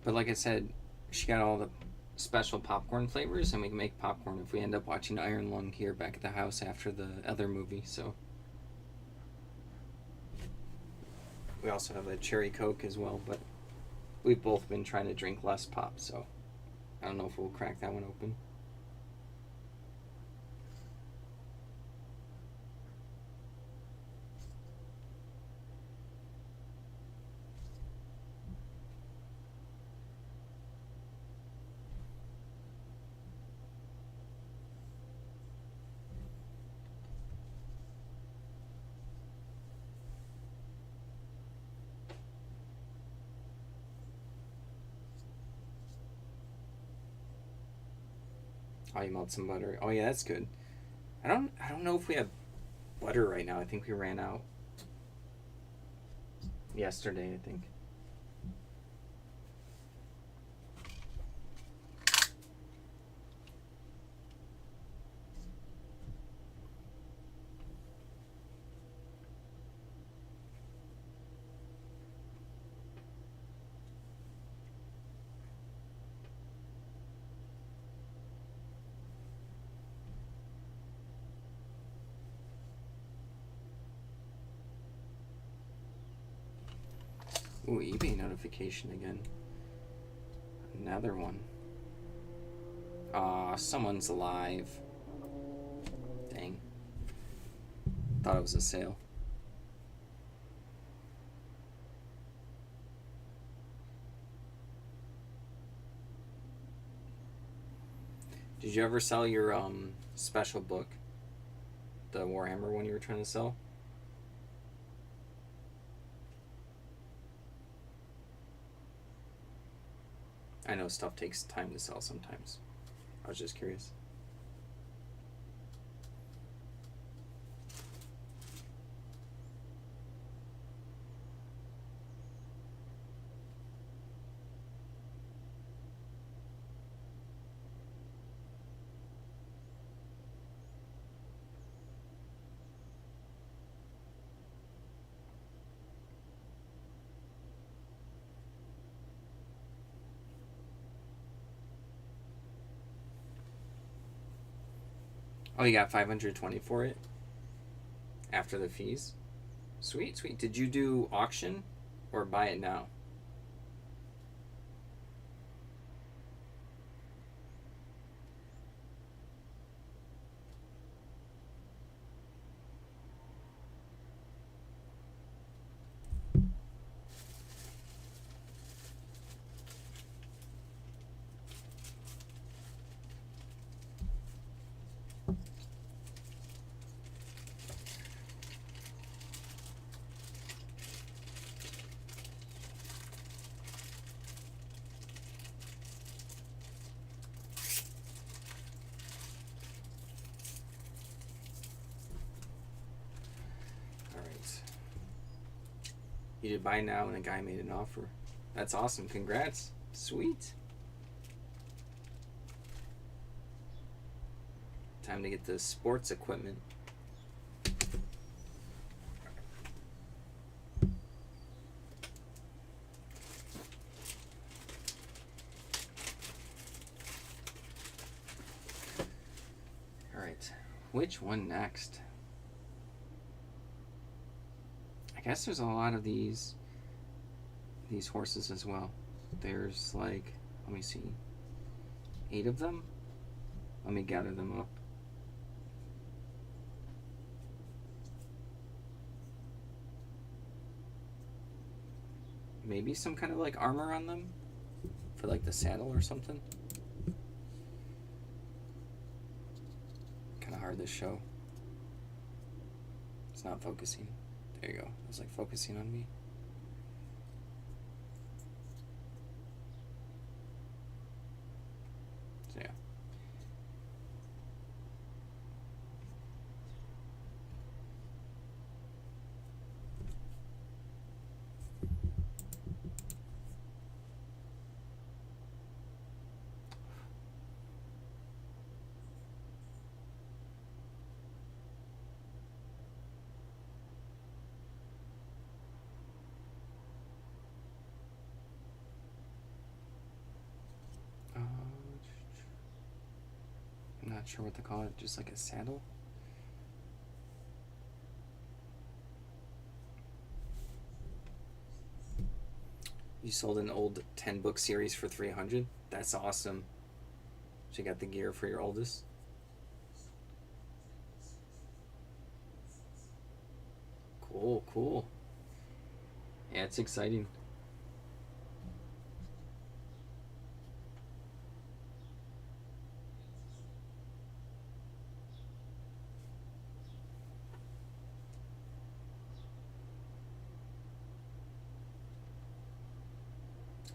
But like I said, she got all the special popcorn flavors, and we can make popcorn if we end up watching Iron Lung here back at the house after the other movie. So we also have a cherry Coke as well, but we've both been trying to drink less pop, so I don't know if we'll crack that one open. Oh, you melt some butter. Oh yeah, that's good. I don't know if we have butter right now. I think we ran out yesterday, I think. Ooh, eBay notification again. Another one. Aw, someone's alive. Dang. Thought it was a sale. Did you ever sell your special book? The Warhammer one you were trying to sell? I know stuff takes time to sell sometimes. I was just curious. Oh, you got 520 for it? After the fees? Sweet, sweet. Did you do auction or buy it now? You did buy now and a guy made an offer. That's awesome. Congrats. Sweet. Time to get the sports equipment. Alright. Which one next? I guess there's a lot of these horses as well. There's like, let me see, 8 of them. Let me gather them up. maybe some kind of like armor on them for like the saddle or something. Kind of hard to show. It's not focusing. There you go. It was like focusing on me. So yeah. I'm not sure what to call it, just like a saddle. You sold an old 10-book series for $300. That's awesome. So you got the gear for your oldest. Cool, cool. Yeah, it's exciting.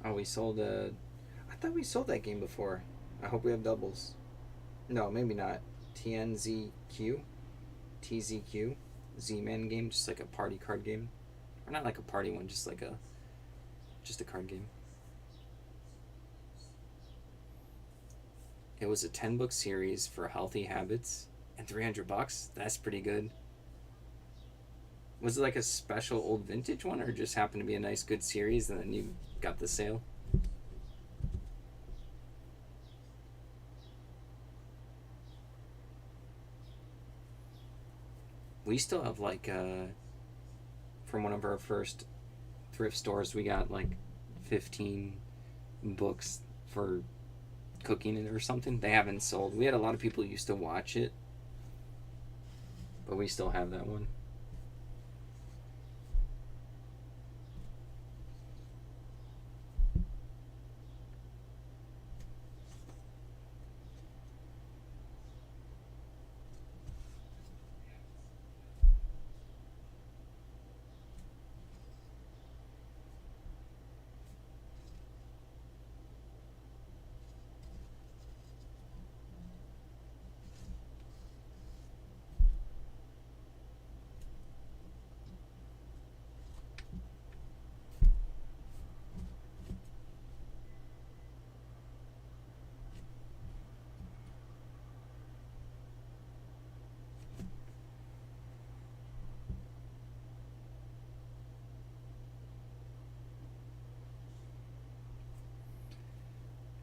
Oh, we sold a. I thought we sold that game before. I hope we have doubles. No, maybe not. TNZQ? TZQ? Z-Man game, just like a party card game. Or not like a party one, just like a. Just a card game. It was a 10-book series for healthy habits and $300. That's pretty good. Was it like a special old vintage one, or just happened to be a nice good series and then you got the sale? We still have like from one of our first thrift stores, we got like 15 books for cooking it or something. They haven't sold. We had a lot of people who used to watch it, but we still have that one.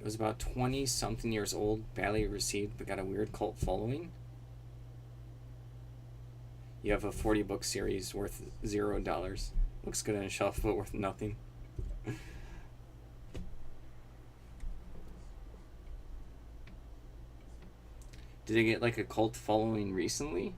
It was about 20 something years old, barely received, but got a weird cult following. You have a 40-book series worth $0. Looks good on a shelf, but worth nothing. Did it get like a cult following recently?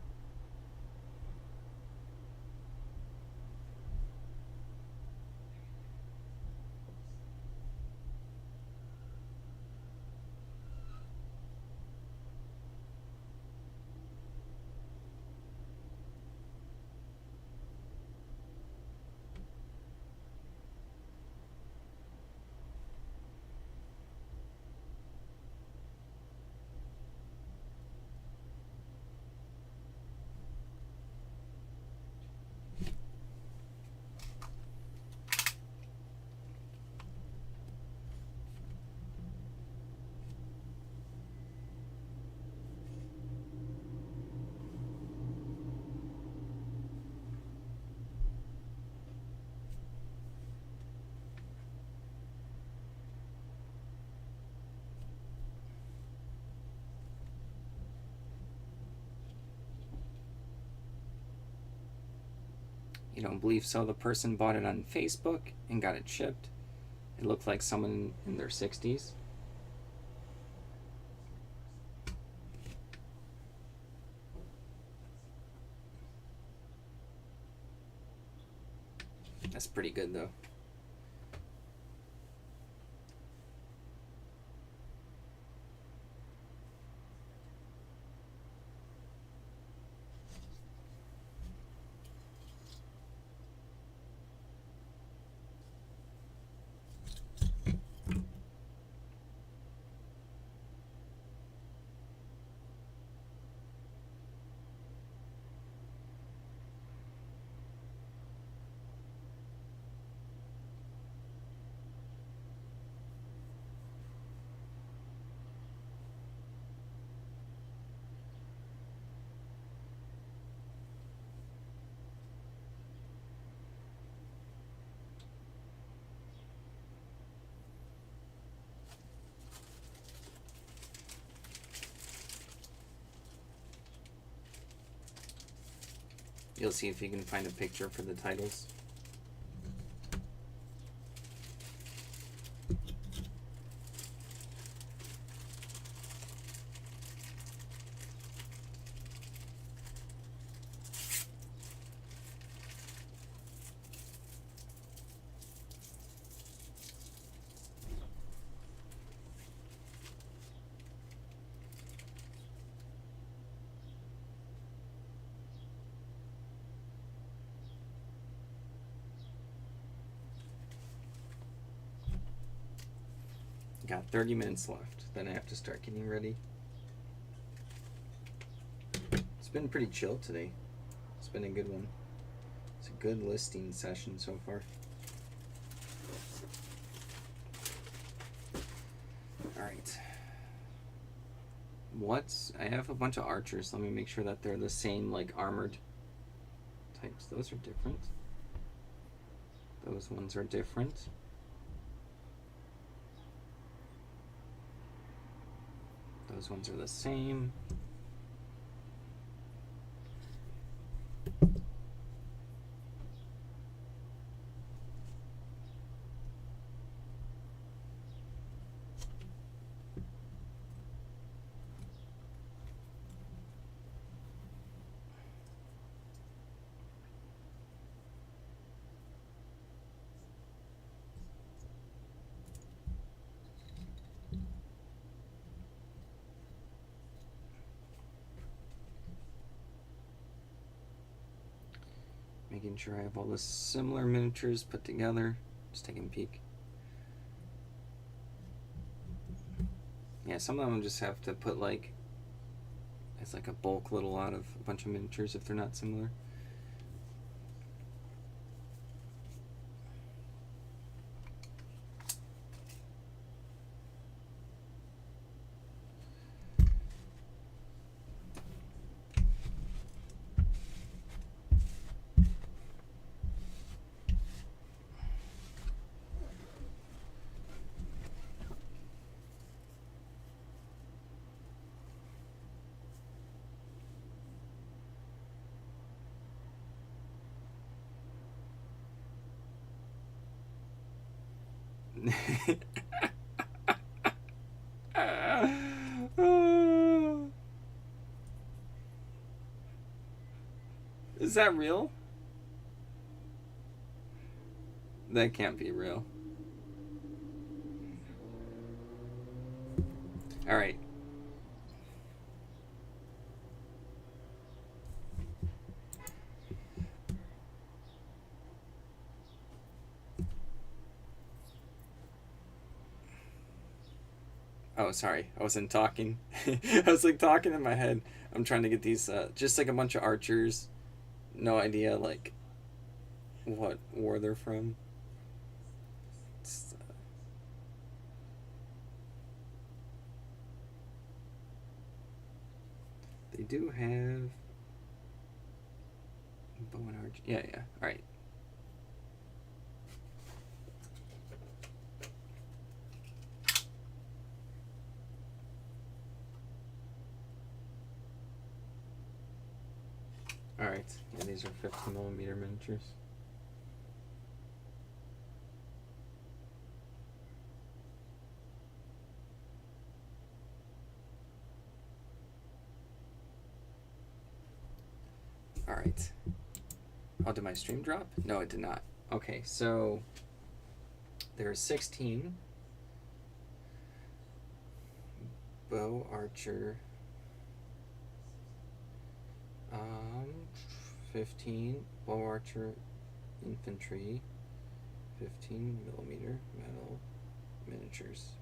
You don't believe so? The person bought it on Facebook and got it shipped. It looked like someone in their 60s. That's pretty good though. You'll see if you can find a picture for the titles. Got 30 minutes left. Then I have to start getting ready. It's been pretty chill today. It's been a good one. It's a good listing session so far. Alright. I have a bunch of archers. Let me make sure that they're the same, like, armored types. Those are different. Those ones are different. Those ones are the same. Making sure I have all the similar miniatures put together. Just taking a peek. Yeah, some of them just have to put like, it's like a bulk little lot of a bunch of miniatures if they're not similar. Is that real? That can't be real. All right. Oh, sorry. I wasn't talking. I was like talking in my head. I'm trying to get these, just like a bunch of archers. No idea, like, what war they're from. They do have bow and archer. Yeah, yeah. All right. All right. Yeah, these are 50mm miniatures. All right. Oh, did my stream drop? No, it did not. Okay, so there are 16 bow archer, 15 bow archer infantry, 15mm metal miniatures.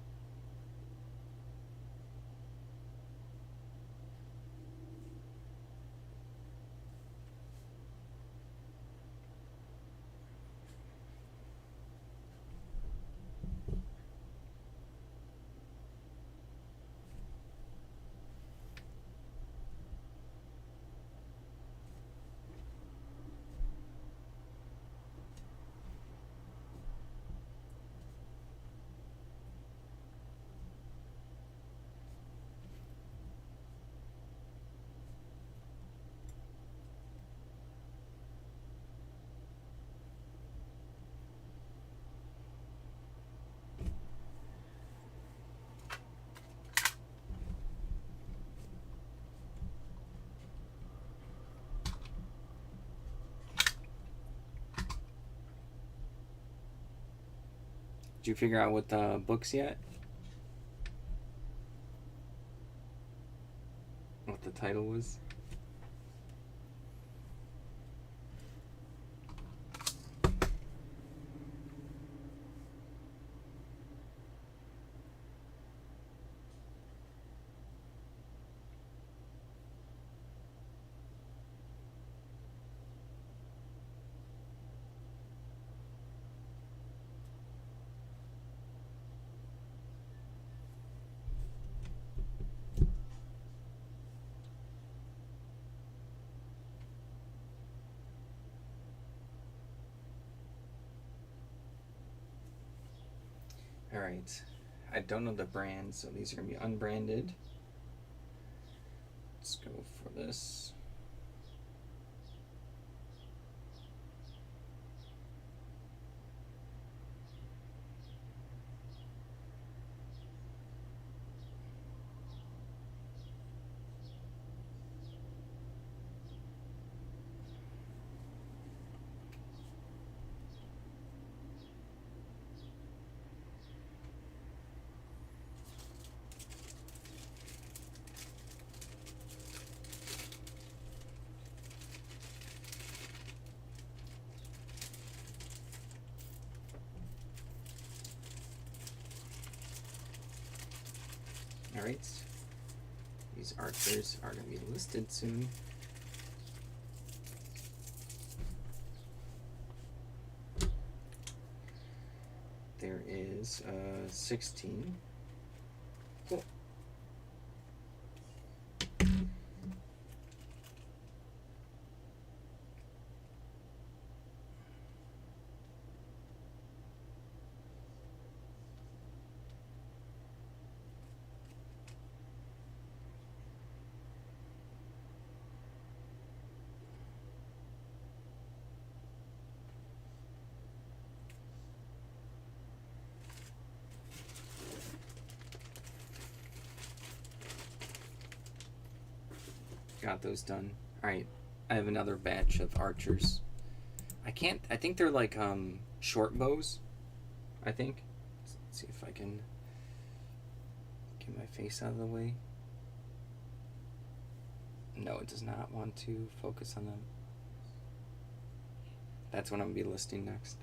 Did you figure out what the book's yet? What the title was? Alright, I don't know the brand, so these are going to be unbranded. Let's go for this. Alright, these archers are going to be listed soon. There is 16. Cool. Got those done. Alright, I have another batch of archers. I think they're like short bows, I think. Let's see if I can get my face out of the way. No, it does not want to focus on them. That's what I'm going to be listing next.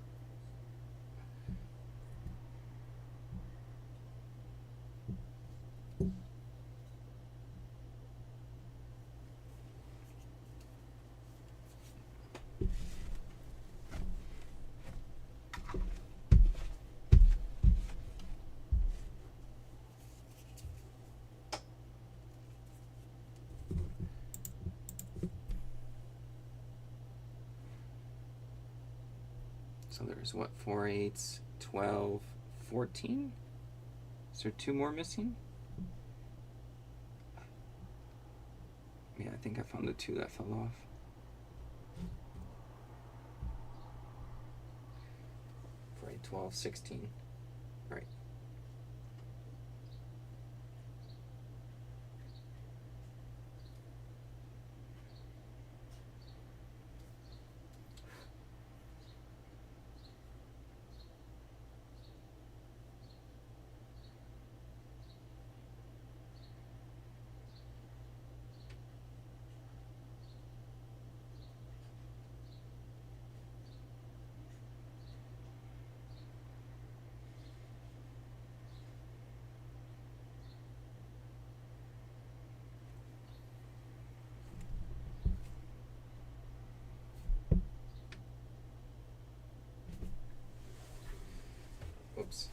So there's what, 4 8s, 12, 14? Is there 2 more missing? Yeah, I think I found the 2 that fell off. For 8, 12, 16. Right. Oops.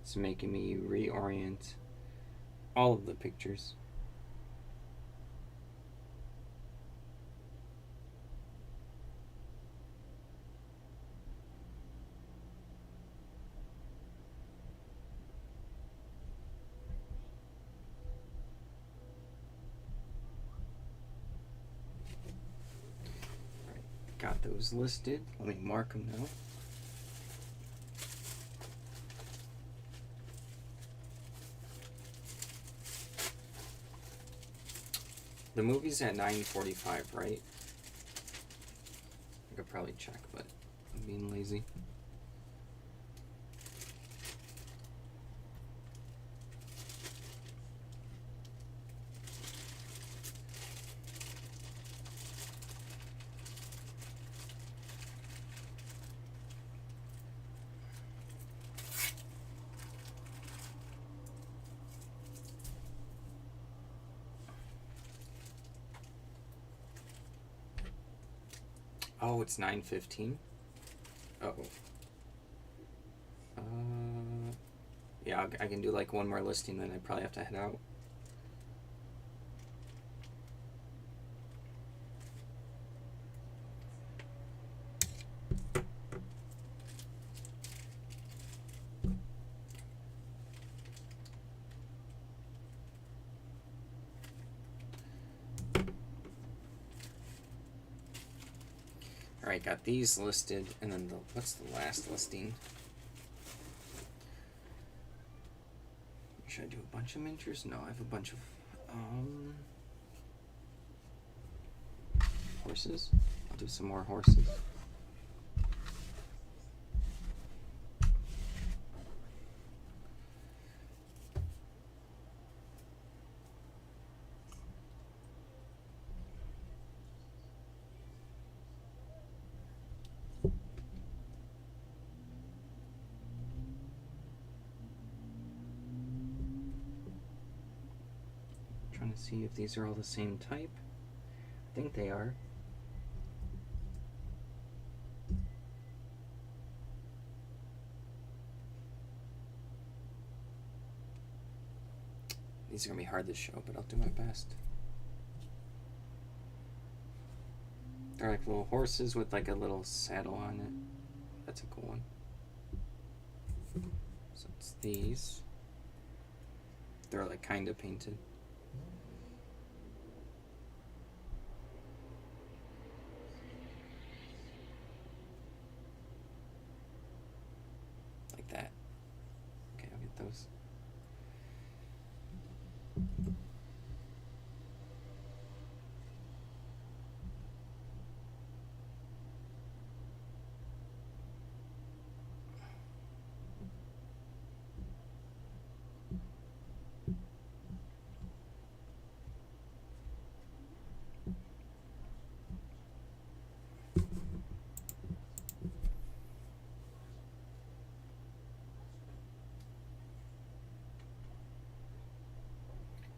It's making me reorient all of the pictures. Got those listed. Let me mark them now. The movie's at 9:45, right? I could probably check, but I'm being lazy. Oh, it's 9:15. Oh. Yeah, I can do like one more listing, then I probably have to head out. Alright, got these listed, and then what's the last listing? Should I do a bunch of miniatures? No, I have a bunch of horses. I'll do some more horses. Trying to see if these are all the same type. I think they are. These are going to be hard to show, but I'll do my best. They're like little horses with like a little saddle on it. That's a cool one. So it's these. They're like kind of painted. Like that. Okay, I'll get those.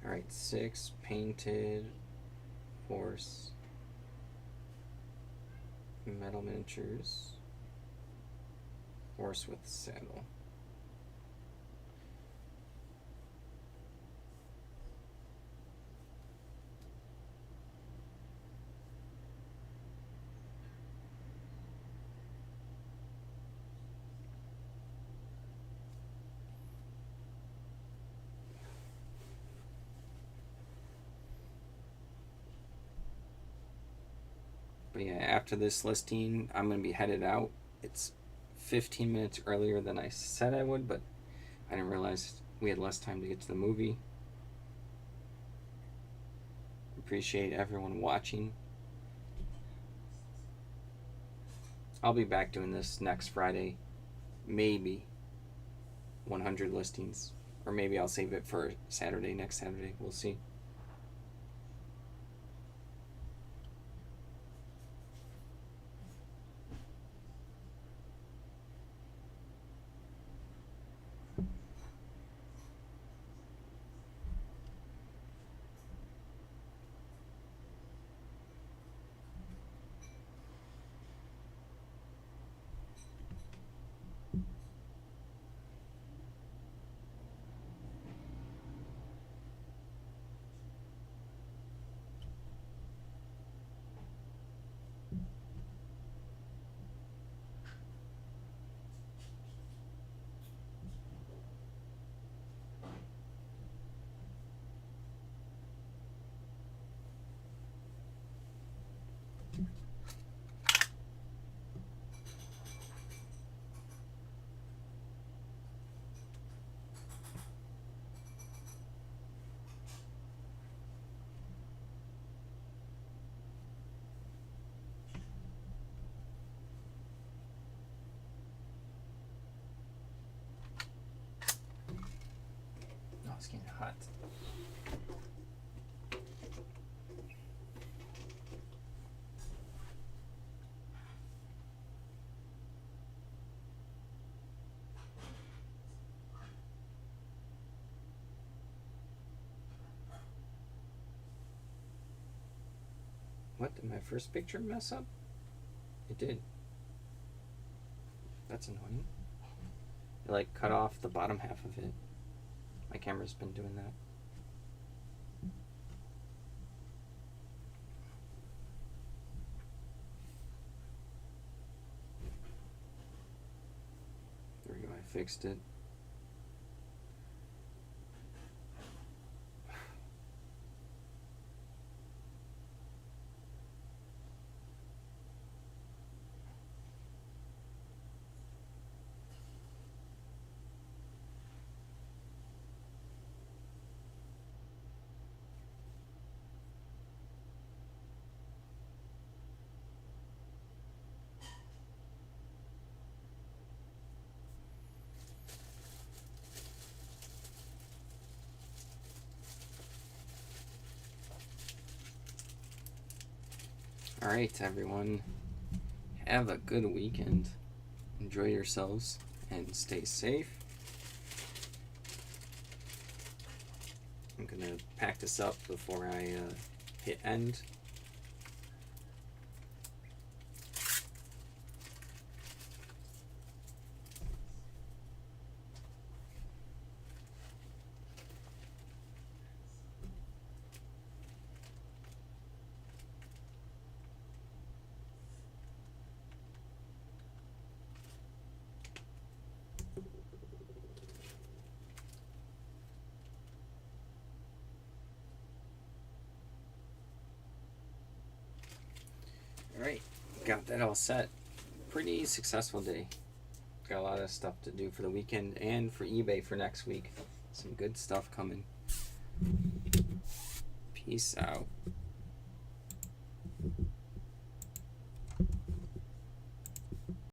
Alright, 6 painted horse metal miniatures. Horse with saddle. But yeah, after this listing, I'm going to be headed out. It's 15 minutes earlier than I said I would, but I didn't realize we had less time to get to the movie. Appreciate everyone watching. I'll be back doing this next Friday. Maybe 100 listings. Or maybe I'll save it for Saturday, next Saturday. We'll see. hot. What, did my first picture mess up? It did. That's annoying. It like cut off the bottom half of it. My camera's been doing that. There we go, I fixed it. All right, everyone. Have a good weekend. Enjoy yourselves and stay safe. I'm going to pack this up before I hit end. Alright, got that all set. Pretty successful day. Got a lot of stuff to do for the weekend and for eBay for next week. Some good stuff coming. Peace out.